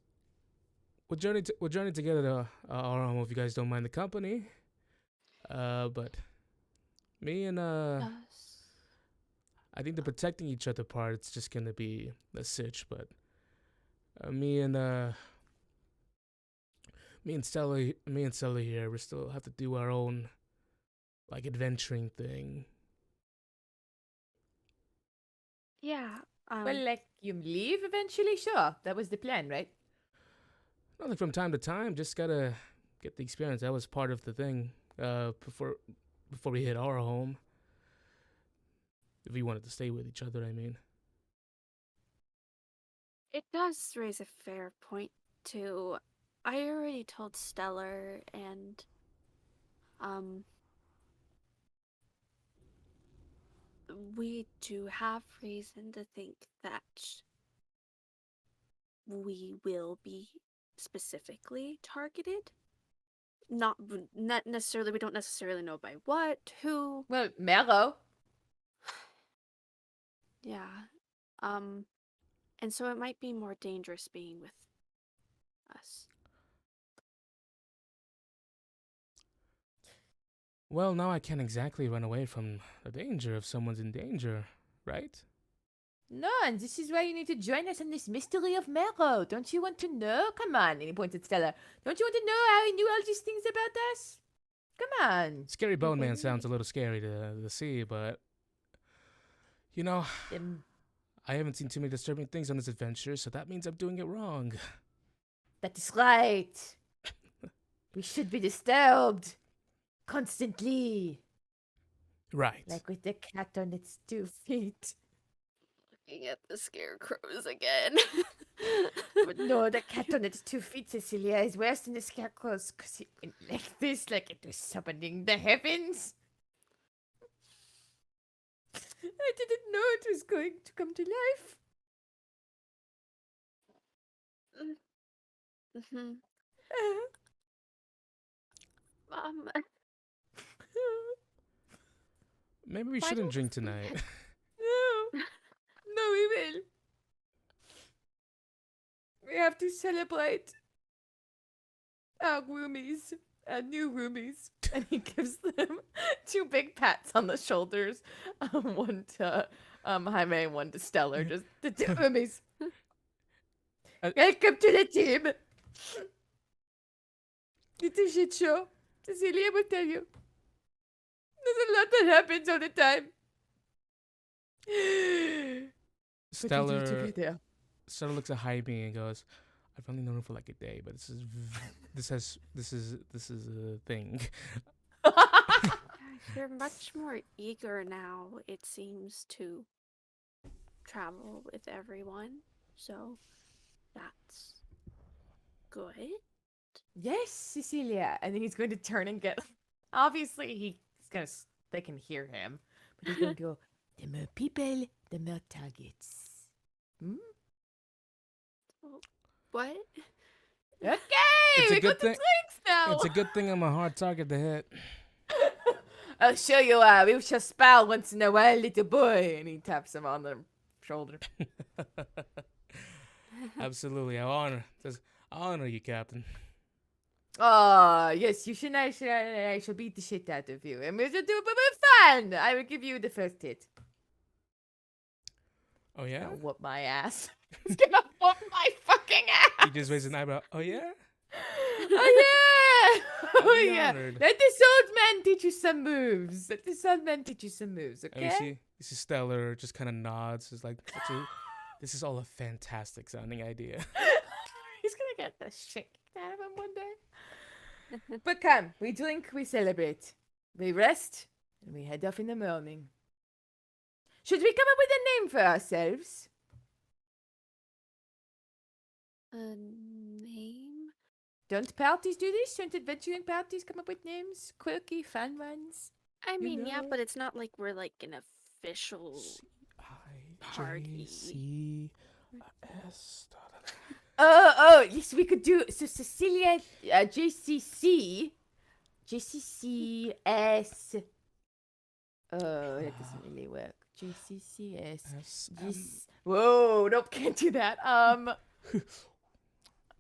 we'll journey together to our home if you guys don't mind the company. But me and Yes. I think the protecting each other part it's just gonna be a sitch. But me and Stella here, we still have to do our own like adventuring thing. Yeah. Well, like, you leave eventually? Sure. That was the plan, right? Nothing from time to time. Just gotta get the experience. That was part of the thing. Before we hit our home. If we wanted to stay with each other, I mean. It does raise a fair point too. I already told Stellar and we do have reason to think that we will be specifically targeted. Not necessarily, we don't necessarily know by what, who. Well, Mero. Yeah. And so it might be more dangerous being with us. Well, now I can't exactly run away from the danger if someone's in danger, right? No, and this is why you need to join us in this mystery of Mero. Don't you want to know? Come on. And he points at Stella. Don't you want to know how he knew all these things about us? Come on. Scary Bone Man sounds a little scary to see, but you know, I haven't seen too many disturbing things on this adventure, so that means I'm doing it wrong. That is right. We should be disturbed. Constantly. Right. Like with the cat on its 2 feet. Looking at the scarecrows again. But no, the cat on its 2 feet, Cecilia, is worse than the scarecrows because it went like this, like it was summoning the heavens. I didn't know it was going to come to life. Mm-hmm. Maybe we Why shouldn't don't drink we tonight. No. No, we will. We have to celebrate our roomies, our new roomies. And he gives them 2 big pats on the shoulders. One to Jaime and one to Stellar. Just the 2 roomies. Welcome to the team. It's a shit show. Cecilia will tell you. There's a lot that happens all the time. Stellar looks at Jaime and goes, "I've only known him for like a day, but this is a thing." You're much more eager now, it seems, to travel with everyone. So that's good. Yes, Cecilia. And then he's going to turn and get. Obviously, he's going to. They can hear him. But he's going to go, the more people, the more targets. Hmm? What? Okay, It's a we good got the thing- drinks now. It's a good thing I'm a hard target to hit. I'll show you. We shall spell once in a while, little boy. And he taps him on the shoulder. Absolutely, I honor you, Captain. Oh, yes, you should. I shall beat the shit out of you. And we'll do it fun. I will give you the first hit. Oh yeah? Gonna whoop my ass. He's gonna whoop my fucking ass. He just raised an eyebrow. Oh yeah? Oh yeah! Oh be yeah! honored. Let this old man teach you some moves. Let this old man teach you some moves, And okay? you see Stellar just kind of nods. It's like, this is all a fantastic sounding idea. He's gonna get the shit kicked out of him one day. But come, we drink, we celebrate. We rest, and we head off in the morning. Should we come up with a name for ourselves? A name? Don't parties do this? Don't adventuring parties come up with names? Quirky, fun ones? I You mean, yeah, know? but it's not like we're like an official party. CIJCS. Yes, we could do. So Cecilia, JCC, JCCS. Oh, that doesn't really work. JCCS. Whoa, nope, can't do that.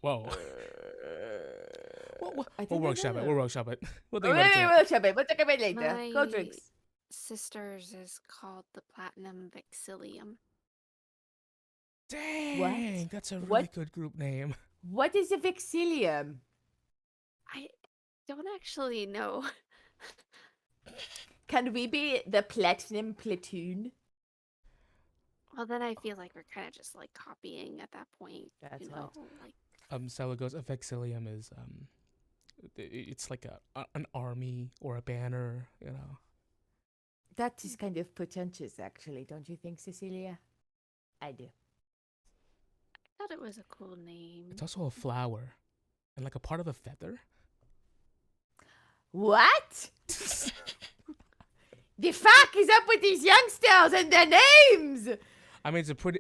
Whoa. I We'll think I workshop it. know. We'll workshop it. We'll Oh, think about it wait, tonight. we'll check it. We'll talk about it later. Go My drinks. sister's is called the Platinum Vexillium. Dang, that's a really What? good group name. What is a Vexillium? I don't actually know. Can we be the Platinum Platoon? Well, then I feel like we're kind of just like copying at that point. That's you know, right. like Stella goes, a vexillium is it's like an army or a banner, you know. That is kind of pretentious, actually, don't you think, Cecilia? I do. I thought it was a cool name. It's also a flower and like a part of a feather. What? The fuck is up with these youngsters and their names? I mean, it's a pretty.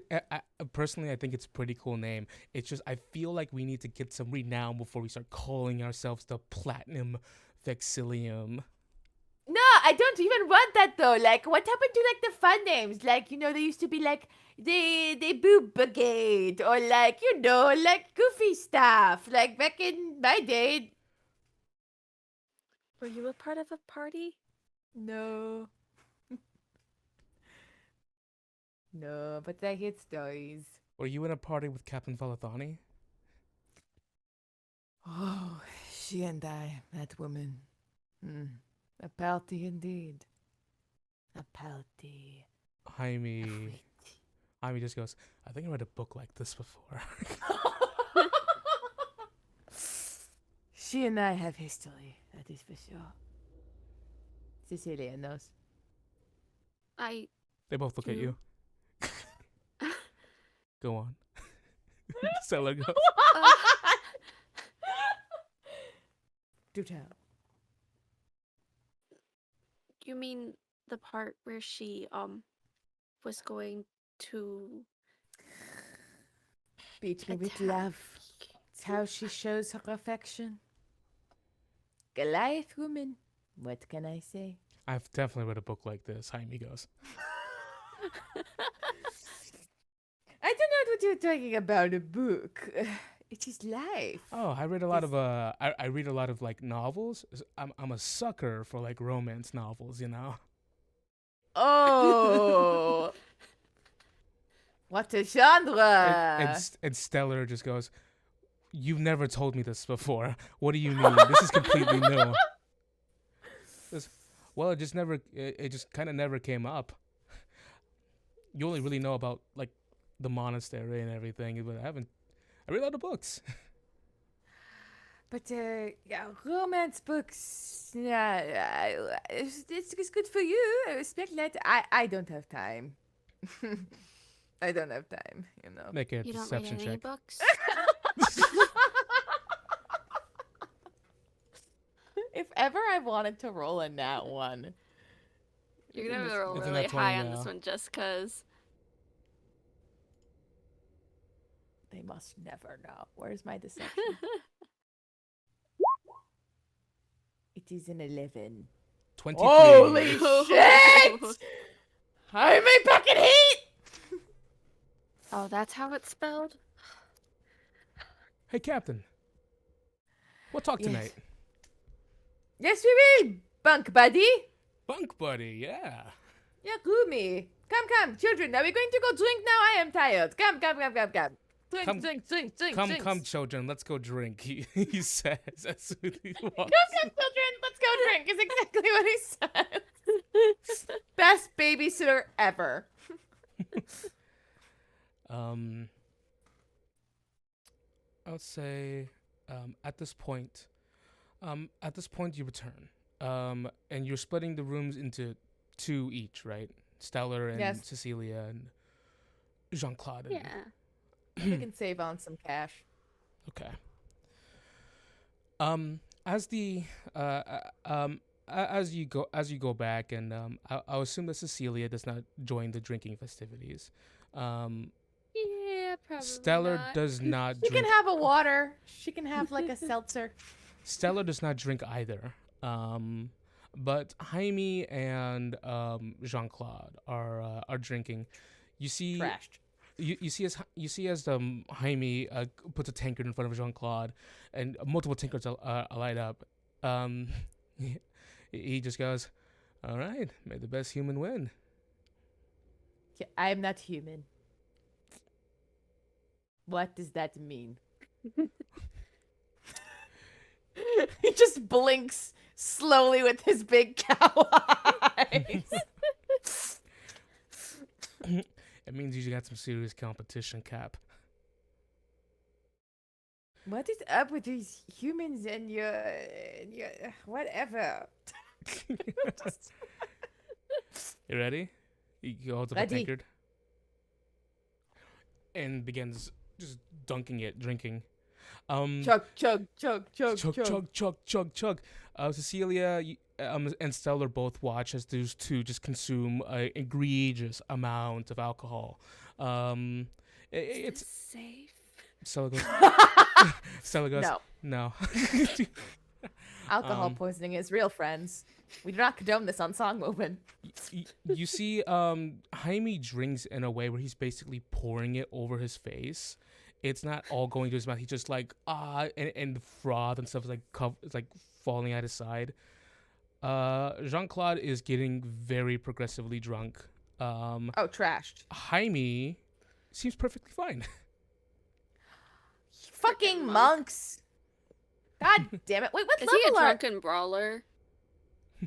Personally, I think it's a pretty cool name. It's just I feel like we need to get some renown before we start calling ourselves the Platinum Vexillium. No, I don't even want that though. Like, what happened to like the fun names? Like, they used to be like the Boob Brigade or like like goofy stuff. Like back in my day. Were you a part of a party? No. No, but I hear stories. Were you in a party with Captain Valathani? Oh, she and I, that woman. A party indeed. A party. Jaime just goes, I think I read a book like this before. She and I have history, that is for sure. Cecilia knows. They both look at Do- you. Go on. Stella goes. Do tell. You mean the part where she was going to Beat me with attack? love. It's how she shows her affection. Goliath woman. What can I say? I've definitely read a book like this. Jaime goes. I don't know what you're talking about. A book. It is life. Oh, I read a lot of I read a lot of like novels. I'm a sucker for like romance novels, you know. Oh. What a genre. And Stellar just goes, "You've never told me this before. What do you mean? This is completely new." Well, it just kind of never came up. You only really know about like the monastery and everything, but I read a lot of books. But yeah, romance books. Yeah, it's good for you. I respect that. I don't have time. I don't have time. Make a You don't read deception any check. books? If ever I wanted to roll a nat one, You're gonna roll It's a really nat high 20 on this now. one just cause. they must never know. Where's my deception? It is an 11. 23. Holy shit! I'm a bucket heat! Oh, that's how it's spelled? Hey, Captain. We'll talk Yes. tonight. Yes, we will, bunk buddy. Bunk buddy, yeah. Yeah, Gumi. Come, children. Are we going to go drink now? I am tired. Come. Drink. Come, children. Let's go drink. He says as soon as he walks. Come, children. Let's go drink. Is exactly what he says. Best babysitter ever. I would say, at this point you return. And you're splitting the rooms into 2 each, right? Stellar and Yes. Cecilia and Jean-Claude. Yeah. We can save on some cash. Okay. As the as you go back, and I'll assume that Cecilia does not join the drinking festivities. Yeah, probably Stellar not. does not She can drink. have a water. She can have like a seltzer. Stellar does not drink either. But Jaime and Jean-Claude are drinking. You see, Trashed. you see as Jaime puts a tankard in front of Jean-Claude, and multiple tankards light up. He, he just goes, "All right, may the best human win." Yeah, I'm not human. What does that mean? He just blinks slowly with his big cow eyes. It means you got some serious competition, Cap. What is up with these humans and your whatever? You ready? He holds up a Ready. tankard and begins just dunking it, drinking. Chug, chug, chug, chug, Chug, chug, chug, chug, chug. Cecilia and Stellar both watch as those two just consume an egregious amount of alcohol. It's safe. Stella goes. Stella goes. No. No. Alcohol poisoning is real, friends. We do not condone this on Songwoven. You see, Jaime drinks in a way where he's basically pouring it over his face. It's not all going to his mouth. He's just like and the froth and stuff is like it's like falling at his side. Jean-Claude is getting very progressively drunk. Trashed. Jaime seems perfectly fine. Fucking monks. God damn it. Wait, what Is he a level are... drunken brawler?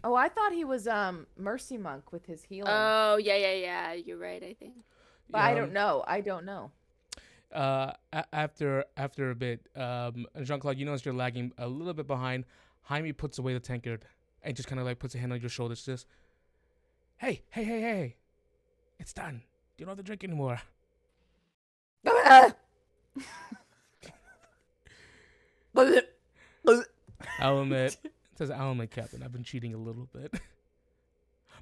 Oh, I thought he was mercy monk with his healing. Oh, yeah. You're right, I think. But I don't know. After a bit, Jean-Claude, you notice you're lagging a little bit behind. Jaime puts away the tankard and just kind of like puts a hand on your shoulder. Says, "Hey, it's done. You don't have to drink anymore." I'll admit, says I'll admit, Captain, I've been cheating a little bit.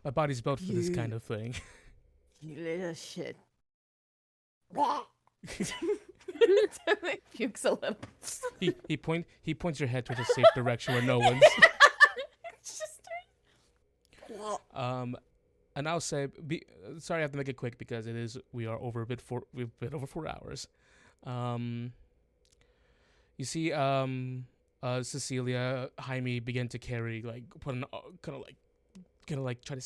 My body's built for this kind of thing. You little shit. Pukes a little. He points your head towards a safe direction where no one's. And I'll say, sorry, I have to make it quick because we've been over 4 hours. You see, Cecilia, Jaime begin to carry, like, put an kind of like try to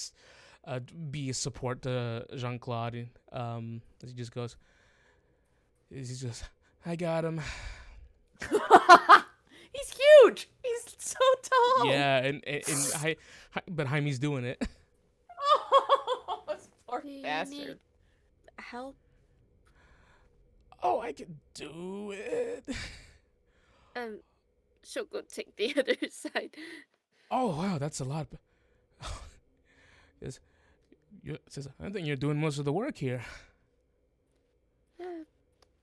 be a support to Jean-Claude. As he just goes, I got him. He's huge. He's so tall. Yeah, but Jaime's doing it. Oh, this poor Do you bastard. need help? Oh, I can do it. She'll go take the other side. Oh wow, that's a lot. I think you're doing most of the work here.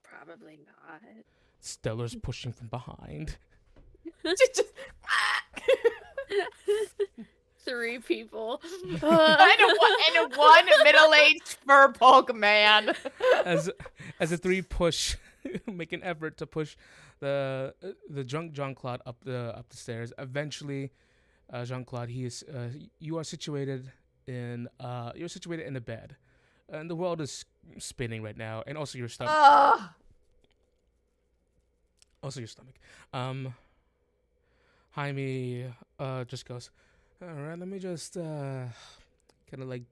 Probably not. Stellar's pushing from behind. just 3 people. and one middle-aged fur-poke man. As the 3 push, make an effort to push the drunk Jean-Claude up the stairs. Eventually, Jean-Claude, you are situated in a bed, and the world is spinning right now, and also your stomach. Also your stomach. Jaime just goes, all right, let me just kind of like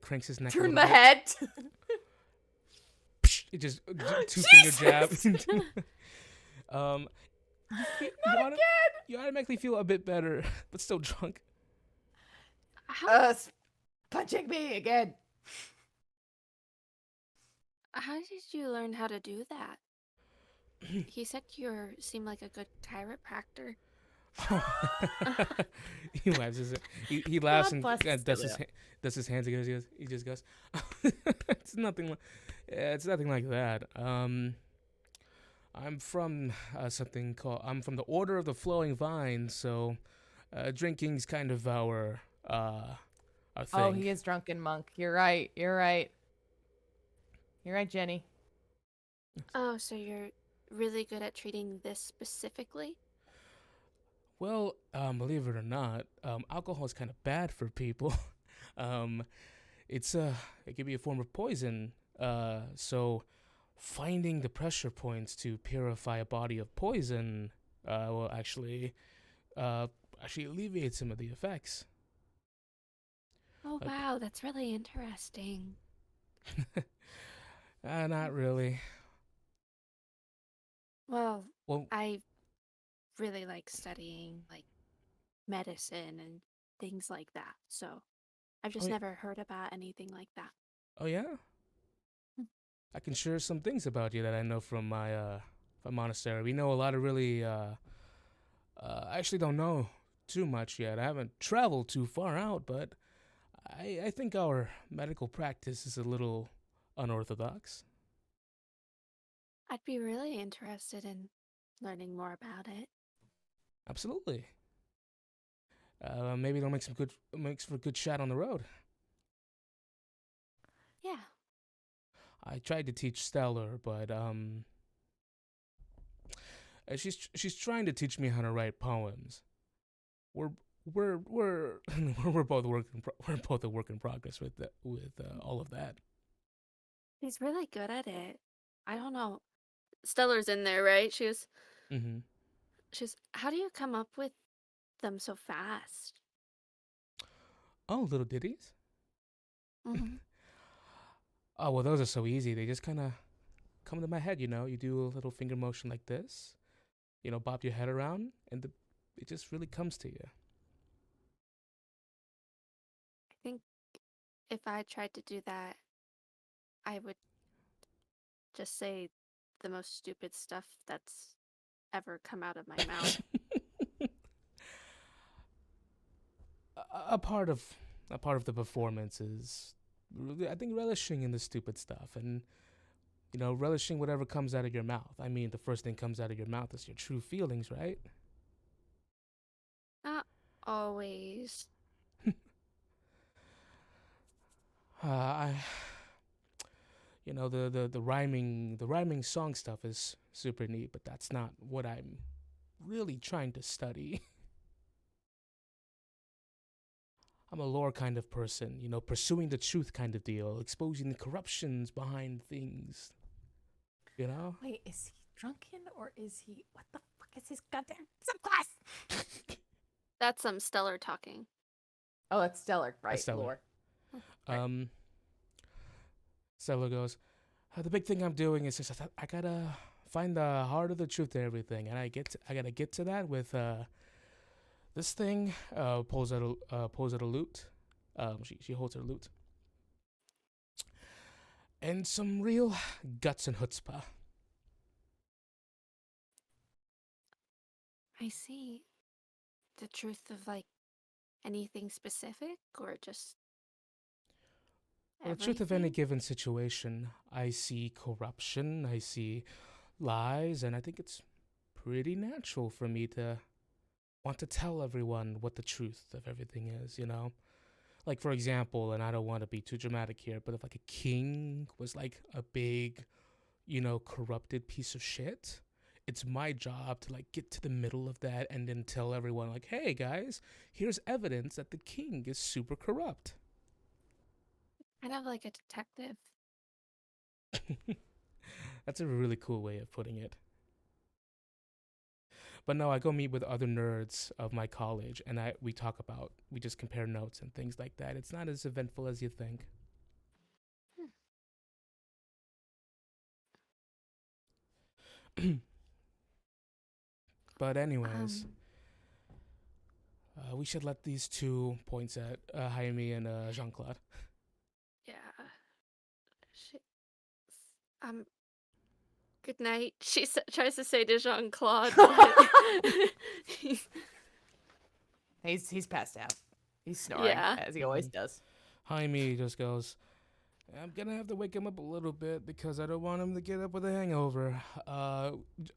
cranks his neck. Turn a the little head. It just 2-finger jab. You automatically feel a bit better, but still drunk. Punching me again. How did you learn how to do that? He said you seem like a good chiropractor. He laughs. He laughs and bless does his hands again. He just goes, "It's nothing like that." I'm from I'm from the Order of the Flowing Vine, so drinking's kind of our thing. Oh, he is drunken monk. You're right. You're right. You're right, Jenny. Oh, so you're really good at treating this specifically? Well, believe it or not, alcohol is kind of bad for people. um, it can be a form of poison. So finding the pressure points to purify a body of poison will actually alleviate some of the effects. Oh, Uh, wow, that's really interesting. Not really. Well, Well, I really like studying like medicine and things like that. So I've oh, just never heard about anything like that. oh yeah, Hmm. I can share some things about you that I know from my monastery. We know a lot of really. I actually don't know too much yet. I haven't traveled too far out, but I think our medical practice is a little unorthodox. I'd be really interested in learning more about it. Absolutely. Maybe it'll makes for a good chat on the road. Yeah. I tried to teach Stellar, but she's trying to teach me how to write poems. We're we're we're both we're both a work in progress with all of that. He's really good at it. I don't know. Stellar's in there, right? Mm-hmm. How do you come up with them so fast? Oh, little ditties. Hmm. Oh well, those are so easy. They just kind of come to my head. You do a little finger motion like this. Bob your head around, and it just really comes to you. I think if I tried to do that, I would just say the most stupid stuff that's ever come out of my mouth. a part of a part of the performance is really, I think, relishing in the stupid stuff and relishing whatever comes out of your mouth. I mean, the first thing comes out of your mouth is your true feelings, right? Not always. I the rhyming song stuff is super neat, but that's not what I'm really trying to study. I'm a lore kind of person, pursuing the truth kind of deal, exposing the corruptions behind things, you know? Wait, is he drunken or is he? What the fuck is his goddamn subclass? That's some Stellar talking. Oh, that's Stellar, right? That's Stellar. Lore. Right. Stella goes, the big thing I'm doing is just I gotta find the heart of the truth to everything, and I gotta get to that with this thing. Pulls out a lute. She holds her lute, and some real guts and chutzpah. I see. The truth of like anything specific or just Well, the truth of any everything? given situation, I see corruption, I see lies, and I think it's pretty natural for me to want to tell everyone what the truth of everything is. Like, for example, and I don't want to be too dramatic here, but if like a king was like a big, corrupted piece of shit, it's my job to like get to the middle of that and then tell everyone like, hey guys, here's evidence that the king is super corrupt. Kind of like a detective. That's a really cool way of putting it. But no, I go meet with other nerds of my college, and we just compare notes and things like that. It's not as eventful as you think. But anyways, Um, we should let these 2 points at Jaime and Jean-Claude. yeah. She, um, good night. Tries to say to Jean-Claude. He's passed out. He's snoring Yeah. as he always does. Jaime just goes, I'm gonna have to wake him up a little bit because I don't want him to get up with a hangover.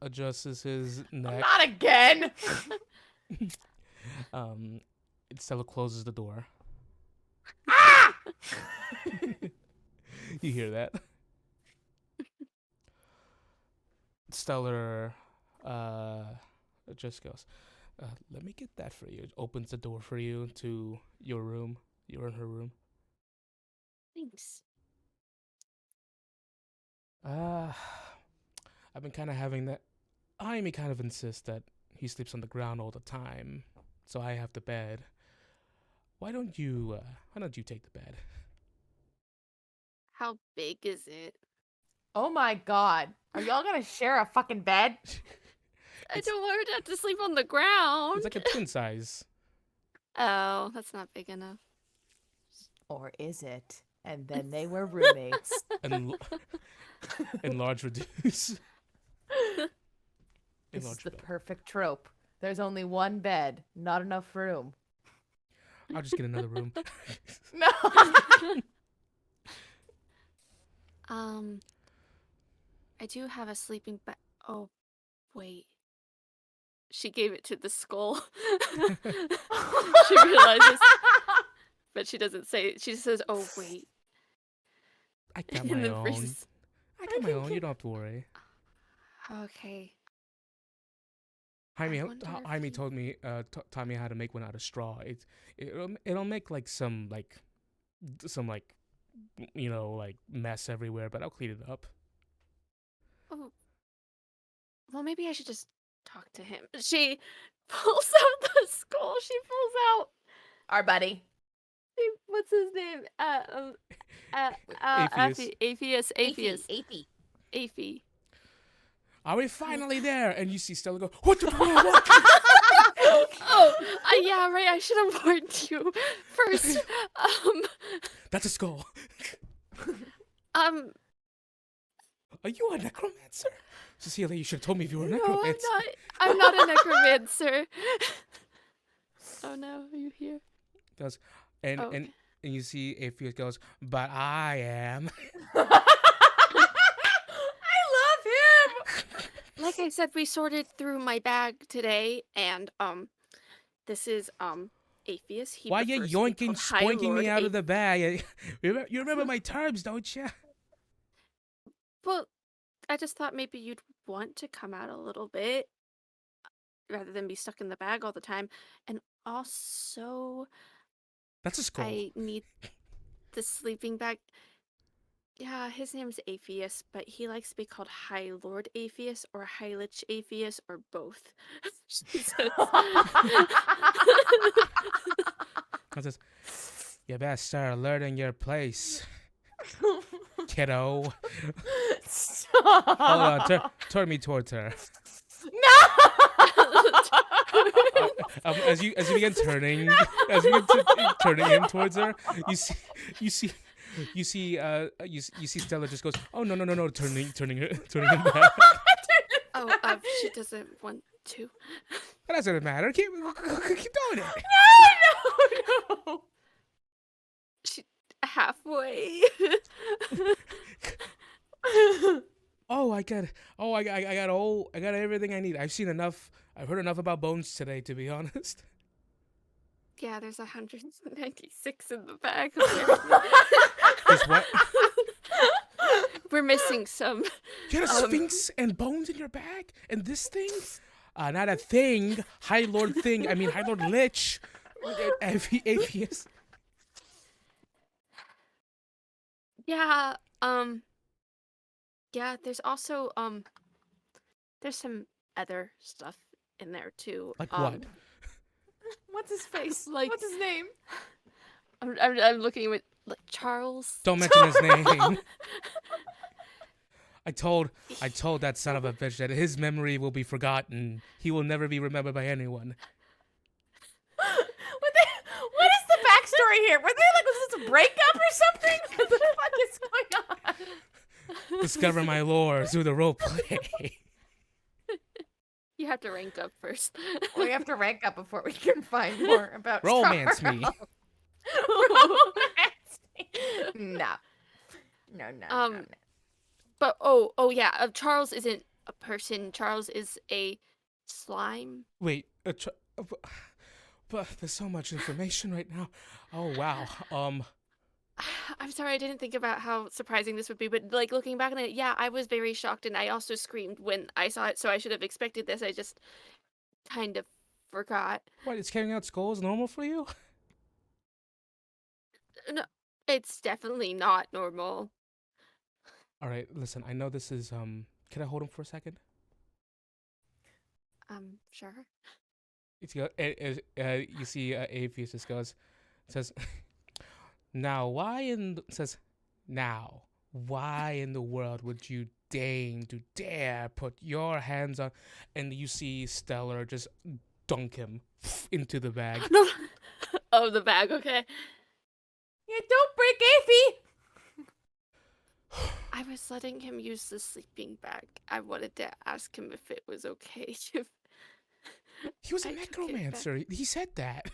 Adjusts his neck. Not again. Stella closes the door. Ah! You hear that? Stellar just goes, let me get that for you. Opens the door for you to your room. You're in her room. Thanks. I've been kind of having that. Jaime kind of insists that he sleeps on the ground all the time, so I have the bed. Why don't you take the bed? How big is it? Oh my god. Are y'all gonna share a fucking bed? I don't want her to have to sleep on the ground. It's like a twin size. Oh, that's not big enough. Or is it? And then they were roommates. Enlarge, reduce. This is the perfect trope. There's only one bed, not enough room. I'll just get another room. No. I do have a sleeping bag. Oh, wait. She gave it to the skull. She realizes, but she doesn't say it. She just says, "Oh, wait." I got And my then own. freezes. I got my own. You don't have to worry. Okay. Jaime wonder if you- told me, taught me how to make one out of straw. It'll make like some mess everywhere, but I'll clean it up. Oh. Well, maybe I should just talk to him. She pulls out the skull. She pulls out. Our buddy. What's his name? Apheus. Aphy. Are we finally there? And you see Stella go, what the fuck? Oh, yeah, right. I should have warned you first. That's a skull. Are Are you a necromancer? Cecilia, you should have told me if you were a No, necromancer. I'm not a necromancer. Oh no, are you here? Goes, and you see Apheus goes, but I am. I love him. Like I said, we sorted through my bag today, and this is Apheus. He Why you prefers to be yoinking, called High spoinking Lord me out of the bag? You remember my terms, don't you? Well, I just thought maybe you'd want to come out a little bit rather than be stuck in the bag all the time. And also, That's a skull. I need the sleeping bag. Yeah, his name's Apheus, but he likes to be called High Lord Apheus or Heilich Apheus or both. She says. I says, you better start learning your place, kiddo. Stop. Hold on, turn me towards her. No. As you begin turning him towards her, you see Stella just goes, oh no, turning him back. Oh, she doesn't want to. That doesn't matter. Keep doing it. No. She halfway. Oh, I got everything I need. I've heard enough about bones today, to be honest. Yeah, there's 196 in the bag. There's what? We're missing some. You had a sphinx and bones in your bag? And this thing? Not a thing. High Lord thing. I mean, High Lord Lich. Apheus. Yeah, yeah, there's also, there's some other stuff in there too. Like what? What's his face? Like- What's his name? I'm looking with, like, Charles. Don't mention his name. I told that son of a bitch that his memory will be forgotten. He will never be remembered by anyone. What is the backstory here? Were they was this a breakup or something? What the fuck is going on? Discover my lore through the roleplay. You have to rank up first. We have to rank up before we can find more about Romance me. Romance me. No. No. But oh yeah, Charles isn't a person. Charles is a slime. Wait, but there's so much information right now. Oh wow. I'm sorry, I didn't think about how surprising this would be, but like looking back on it, yeah, I was very shocked, and I also screamed when I saw it. So I should have expected this. I just kind of forgot. What? Is carrying out skulls normal for you? No, it's definitely not normal. All right, listen. I know this is Can I hold him for a second? Sure. You see, Atheist just says, now why in the world would you dare put your hands on? And you see Stellar just dunk him into the bag. No. Oh, the bag. Okay. Yeah, don't break Aphie! I was letting him use the sleeping bag. I wanted to ask him if it was okay. He was a I took it back. necromancer. He said that.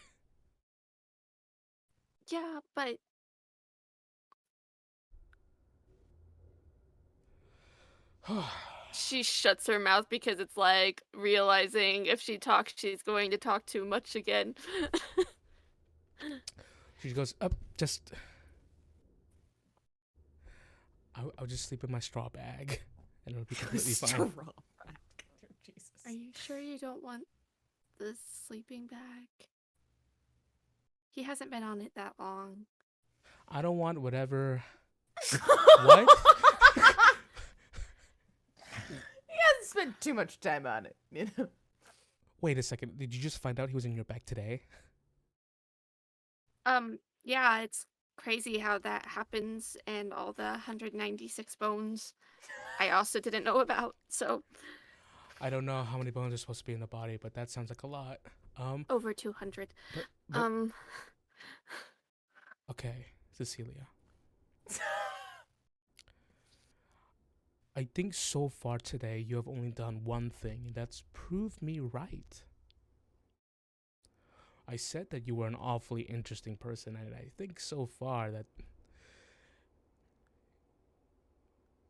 Yeah, but she shuts her mouth because it's like realizing if she talks, she's going to talk too much again. She goes, up, I'll just sleep in my straw bag, and it'll be completely fine. Jesus. Are you sure you don't want the sleeping bag? He hasn't been on it that long. I don't want whatever. What? He hasn't spent too much time on it, you know. Wait a second. Did you just find out he was in your bag today? Yeah, it's crazy how that happens and all the 196 bones I also didn't know about, so. I don't know how many bones are supposed to be in the body, but that sounds like a lot. Over 200. But okay, Cecilia. I think so far today you have only done one thing, and that's prove me right. I said that you were an awfully interesting person, and I think so far that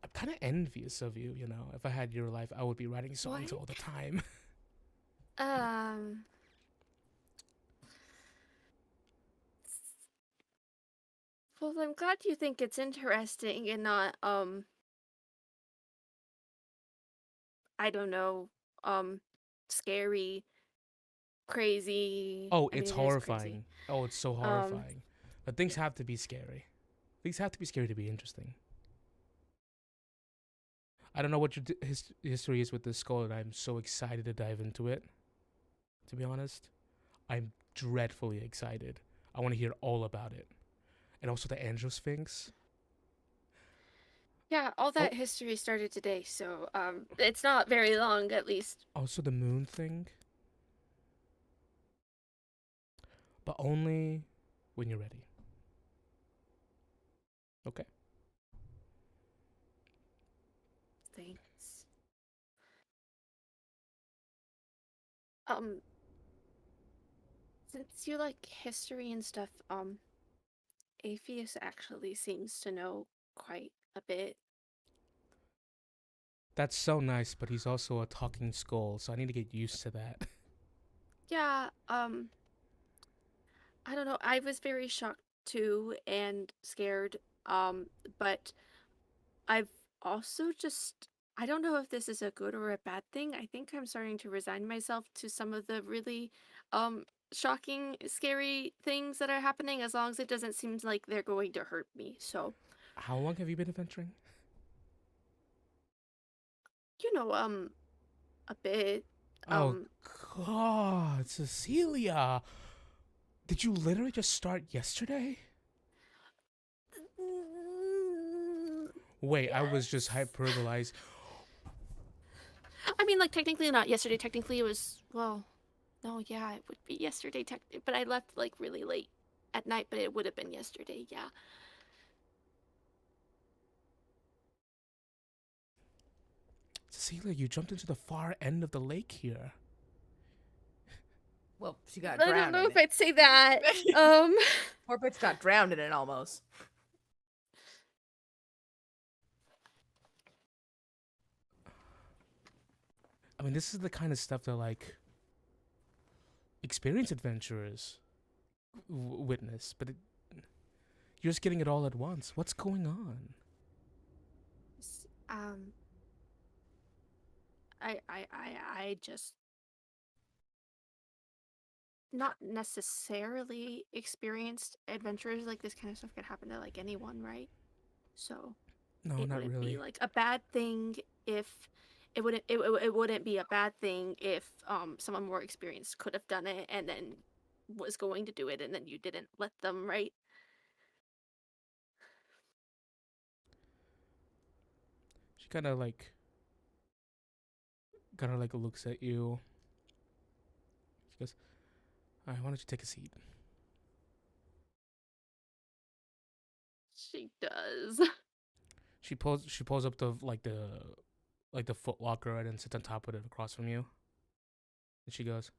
I'm kind of envious of you, you know. If I had your life, I would be writing songs all the time. Well, I'm glad you think it's interesting and not, I don't know, scary, crazy. Oh, I it's mean, it is crazy. horrifying. Oh, it's so horrifying. But things have to be scary. Things have to be scary to be interesting. I don't know what your history is with this skull, and I'm so excited to dive into it. To be honest, I'm dreadfully excited. I want to hear all about it. And also the Angel Sphinx. Yeah, all that history started today, so it's not very long, at least. Also the moon thing. But only when you're ready. Okay? Thanks. Since you like history and stuff, Atheist actually seems to know quite a bit. That's so nice, but he's also a talking skull, so I need to get used to that. Yeah, I don't know. I was very shocked too and scared. But I've also just, I don't know if this is a good or a bad thing. I think I'm starting to resign myself to some of the really shocking, scary things that are happening as long as it doesn't seem like they're going to hurt me. So, How long have you been adventuring? you know, a bit. Oh God, Cecilia. Did you literally just start yesterday? Wait, I was just hyperbolized. I mean, like, technically not yesterday. Technically it was, well, no, yeah, it would be yesterday. But I left, like, really late at night, but it would have been yesterday, yeah. Cecilia, you jumped into the far end of the lake here. Well, she got I drowned. don't know if I'd say that. Poor bitch got drowned in it almost. I mean, this is the kind of stuff that, like, experienced adventurers witness, but you're just getting it all at once. What's going on? S- Um, I just not necessarily experienced adventures like this kind of stuff could happen to like anyone, right? So No, it not wouldn't be really. like a bad thing if it wouldn't be a bad thing if someone more experienced could have done it and then was going to do it and then you didn't let them, right? She kind of like looks at you. She goes, "All right, why don't you take a seat?" She does. She pulls up the foot locker right and sits on top of it across from you. And she goes,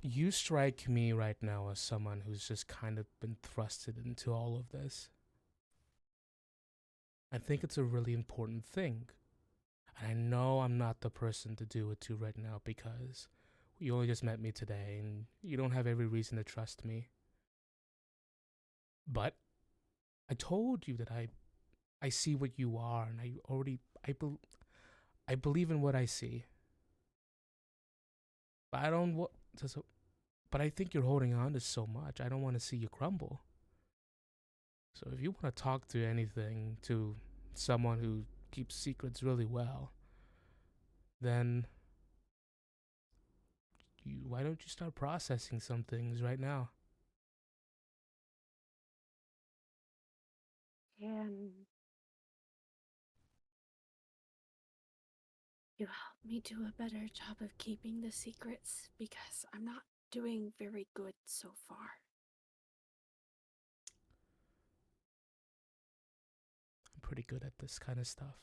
"You strike me right now as someone who's just kind of been thrusted into all of this. I think it's a really important thing. And I know I'm not the person to do it to right now because you only just met me today and you don't have every reason to trust me. But I told you that I see what you are and I believe in what I see. But I don't but I think you're holding on to so much. I don't want to see you crumble. So if you want to talk to anything to someone who keeps secrets really well, then why don't you start processing some things right now?" And you help me do a better job of keeping the secrets because I'm not doing very good so far. I'm pretty good at this kind of stuff.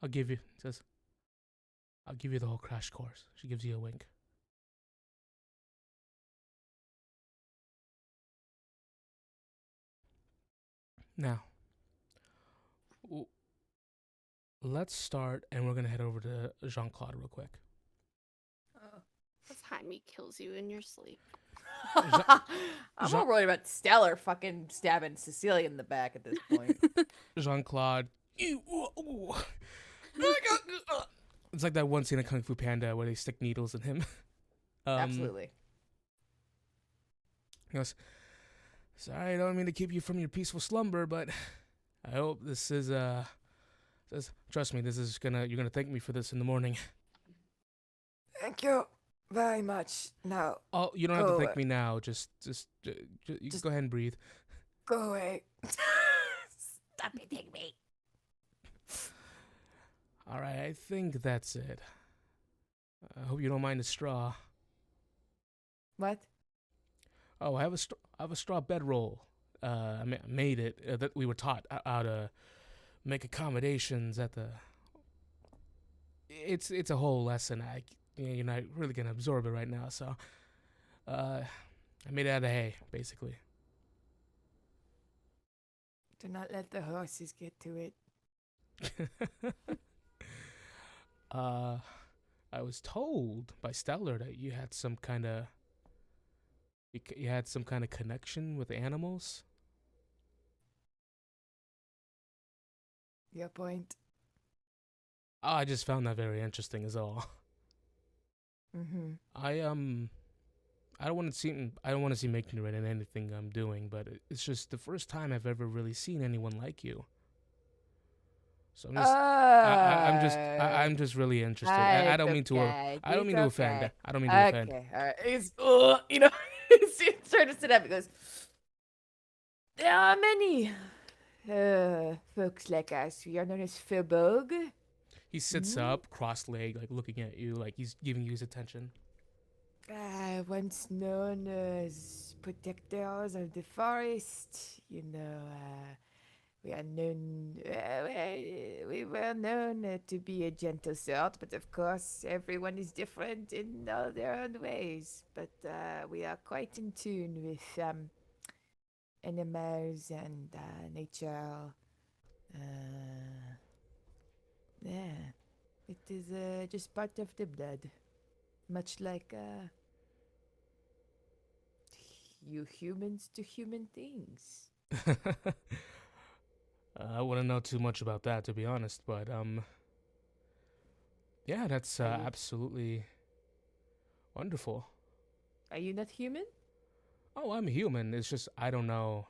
I'll give you says I'll give you the whole crash course. She gives you a wink. Now, let's start, and we're gonna head over to Jean-Claude real quick. That's Jaime kills you in your sleep. I'm Jean- more worried about Stellar fucking stabbing Cecilia in the back at this point. Jean-Claude, it's like that one scene in Kung Fu Panda where they stick needles in him. Absolutely. He goes, "Sorry, I don't mean to keep you from your peaceful slumber, but I hope this is trust me, this is you're gonna thank me for this in the morning." Thank you very much. Now, Oh, you don't have to Go thank away. me now. Just you Just- go ahead and breathe. go away. Stop hitting me. All right, I think that's it. I hope you don't mind the straw. What? Oh, I have a straw bedroll. I made it that we were taught how to make accommodations at the. It's a whole lesson. You're not really gonna absorb it right now, so I made it out of hay, basically. Do not let the horses get to it. I was told by Stellar that you had some kind of connection with animals. Your point. Oh, I just found that very interesting, is all. Mm-hmm. I don't want to seem ignorant in anything I'm doing, but it's just the first time I've ever really seen anyone like you. So I'm just really interested. I don't mean to I don't mean to offend. I don't mean to offend. Okay, all right. He's, he's trying to sit up. He goes, there are many folks like us. We are known as Faubourg. He sits up, cross-legged, like looking at you, like he's giving you his attention. Once known as protectors of the forest. We are known. We were known to be a gentle sort, but of course, everyone is different in all their own ways. But we are quite in tune with animals and nature. Yeah. It is just part of the blood. Much like you humans to human things. I wouldn't know too much about that, to be honest, but yeah, that's Are you absolutely wonderful. are you not human? Oh, I'm human. It's just I don't know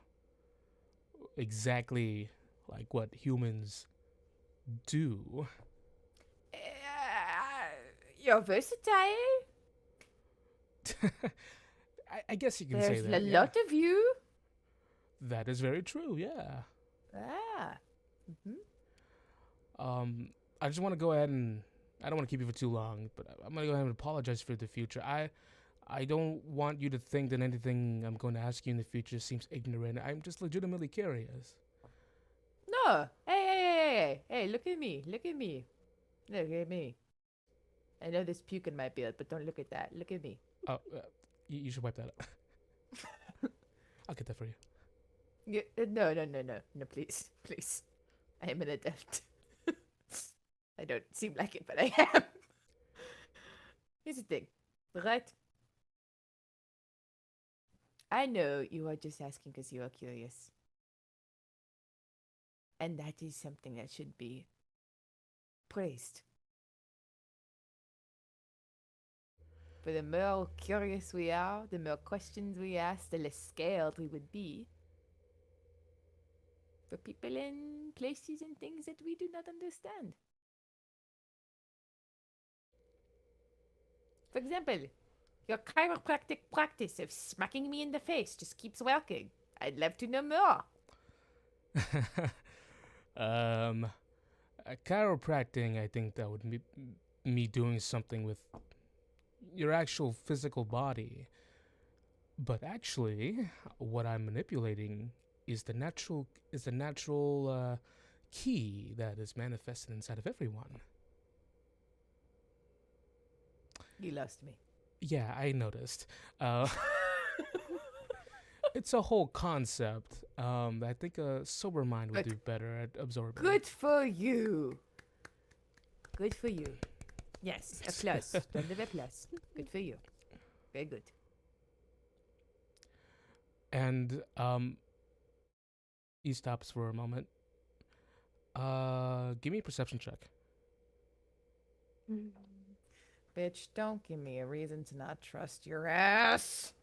exactly like what humans do. Uh, you're versatile. I guess you can say There's a that. Yeah, lot of you. that is very true. Yeah. Ah. Um, I just want to go ahead and I don't want to keep you for too long, but I'm gonna go ahead and apologize for the future. I don't want you to think that anything I'm going to ask you in the future seems ignorant. I'm just legitimately curious. No. Hey, look at me. Look at me. Look at me. I know there's puke in my beard, but don't look at that. Look at me. Oh, you should wipe that up. I'll get that for you. No, please. Please. I am an adult. I don't seem like it, but I am. Here's the thing, right? I know you are just asking because you are curious. And that is something that should be praised. For the more curious we are, the more questions we ask, the less scared we would be. For people in places and things that we do not understand. For example, your chiropractic practice of smacking me in the face just keeps working. I'd love to know more. Chiropractic, I think that would be me doing something with your actual physical body. But actually, what I'm manipulating is the natural key that is manifested inside of everyone. You lost me. Yeah, I noticed. It's a whole concept. I think a sober mind would Good. do better at absorbing. Good for you. Good for you. Yes, a plus. Round of applause. Good for you. Very good. And he stops for a moment. Give me a perception check. Bitch, don't give me a reason to not trust your ass.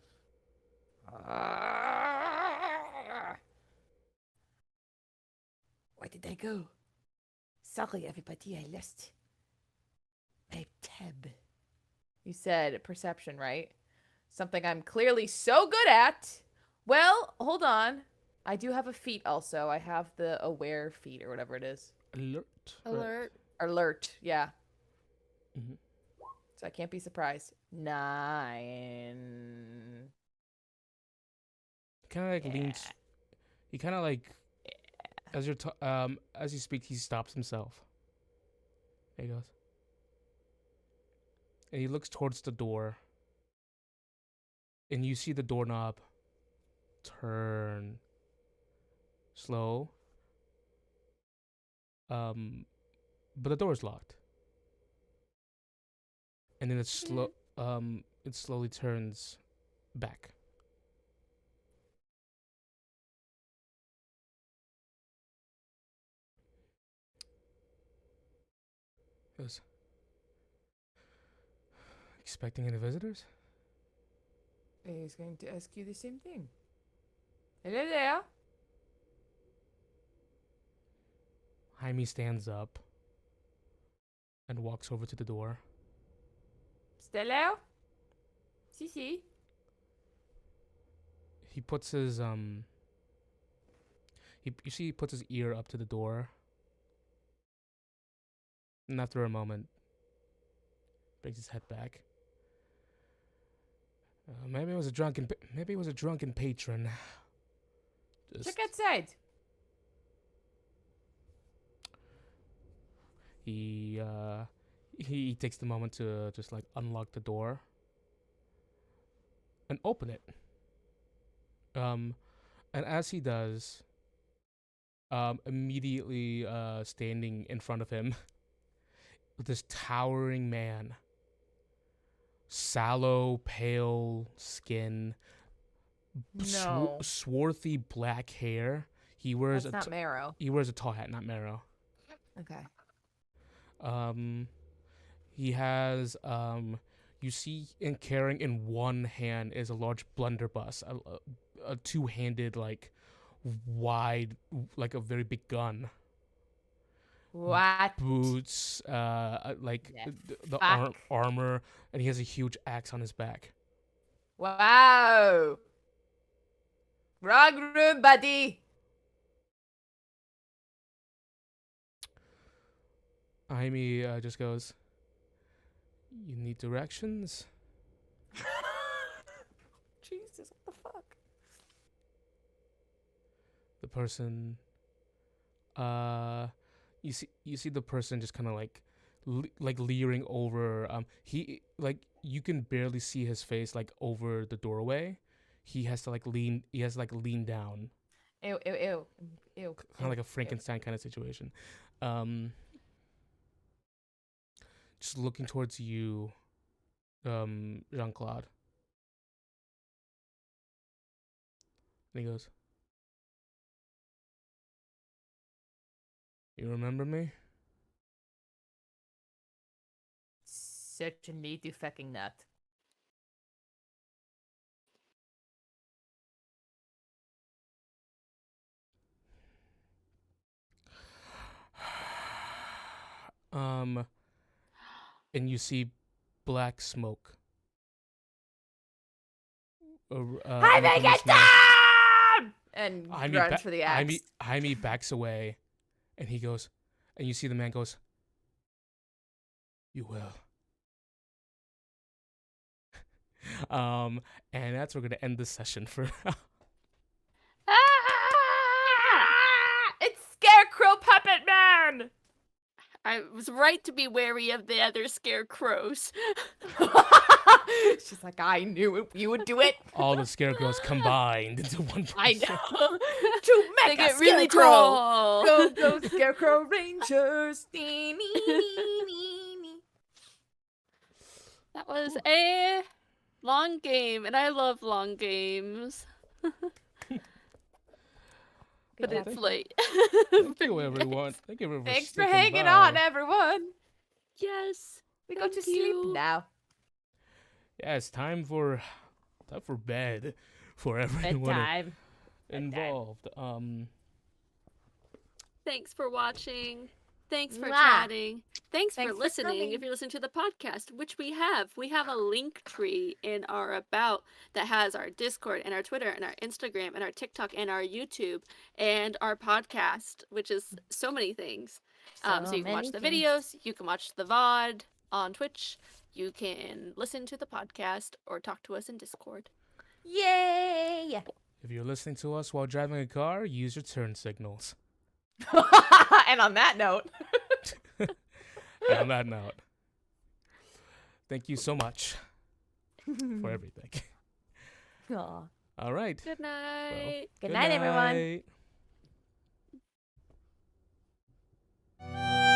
Where did I go? Sorry, everybody, I lost my tab. You said perception, right? Something I'm clearly so good at. Well, hold on. I do have a feat also. I have the aware feat or whatever it is. Alert. right? Alert. Alert, yeah. Mhm. So I can't be surprised. 9. Kind of like leans. He kind of like as you're as you speak, he stops himself. There he goes. And he looks towards the door. And you see the doorknob turn slow. But the door is locked. And then it slowly turns back. Goes, expecting any visitors? He's going to ask you the same thing. Hello there. Jaime stands up and walks over to the door. Stella? Sisi? He puts his you see he puts his ear up to the door. And after a moment brings his head back. Maybe it was a drunken patron. Just, Check outside. he takes the moment to just like unlock the door and open it. And as he does, immediately standing in front of him with this towering man. Sallow, pale skin, No. swarthy black hair. He wears That's not Marrow. he wears a tall hat, not Marrow. Okay. He has you see in carrying in one hand is a large blunderbuss, a two-handed like wide like a very big gun. What? Boots, like the fuck? armor, and he has a huge axe on his back. Wow. Wrong room, buddy. Jaime just goes, "You need directions?" Jesus, what the fuck? The person, you see the person just kind of like leering over. He like you can barely see his face like over the doorway. He has to like lean. He has to like lean down. Ew, ew, ew, ew. Kind of like a Frankenstein kind of situation. Just looking towards you, Jean-Claude. And he goes, "You remember me?" Certainly do fucking not. And you see black smoke. I make it down! And runs for the axe. Jaime backs away, and he goes, and you see the man goes, "You will." And that's where we're gonna end this session for. It's Scarecrow Puppet Man! I was right to be wary of the other scarecrows. She's like, I knew it, you would do it. All the scarecrows combined into one person. I know. To They make get a really scarecrow. tall. Go Scarecrow Rangers. Nee, nee, nee, nee, nee. That was a long game, and I love long games. But Yeah. it's late. Thank you, everyone. Thank you everyone for Thanks for sticking hanging by. on, everyone. Yes. We go to Thank sleep you. now. Yeah, it's time for bed for everyone Bedtime. involved. Thanks for watching. Thanks for Mwah. chatting. Thanks for Thanks for listening. coming. If you're listening to the podcast, which we have a link tree in our about that has our Discord and our Twitter and our Instagram and our TikTok and our YouTube and our podcast, which is so many things. So you can watch the videos, you can watch the VOD on Twitch, you can listen to the podcast or talk to us in Discord. Yay! If you're listening to us while driving a car, use your turn signals. And on that note. And on that note, thank you so much for everything. Aw. All right. Good night. Well, Good night, everyone. night.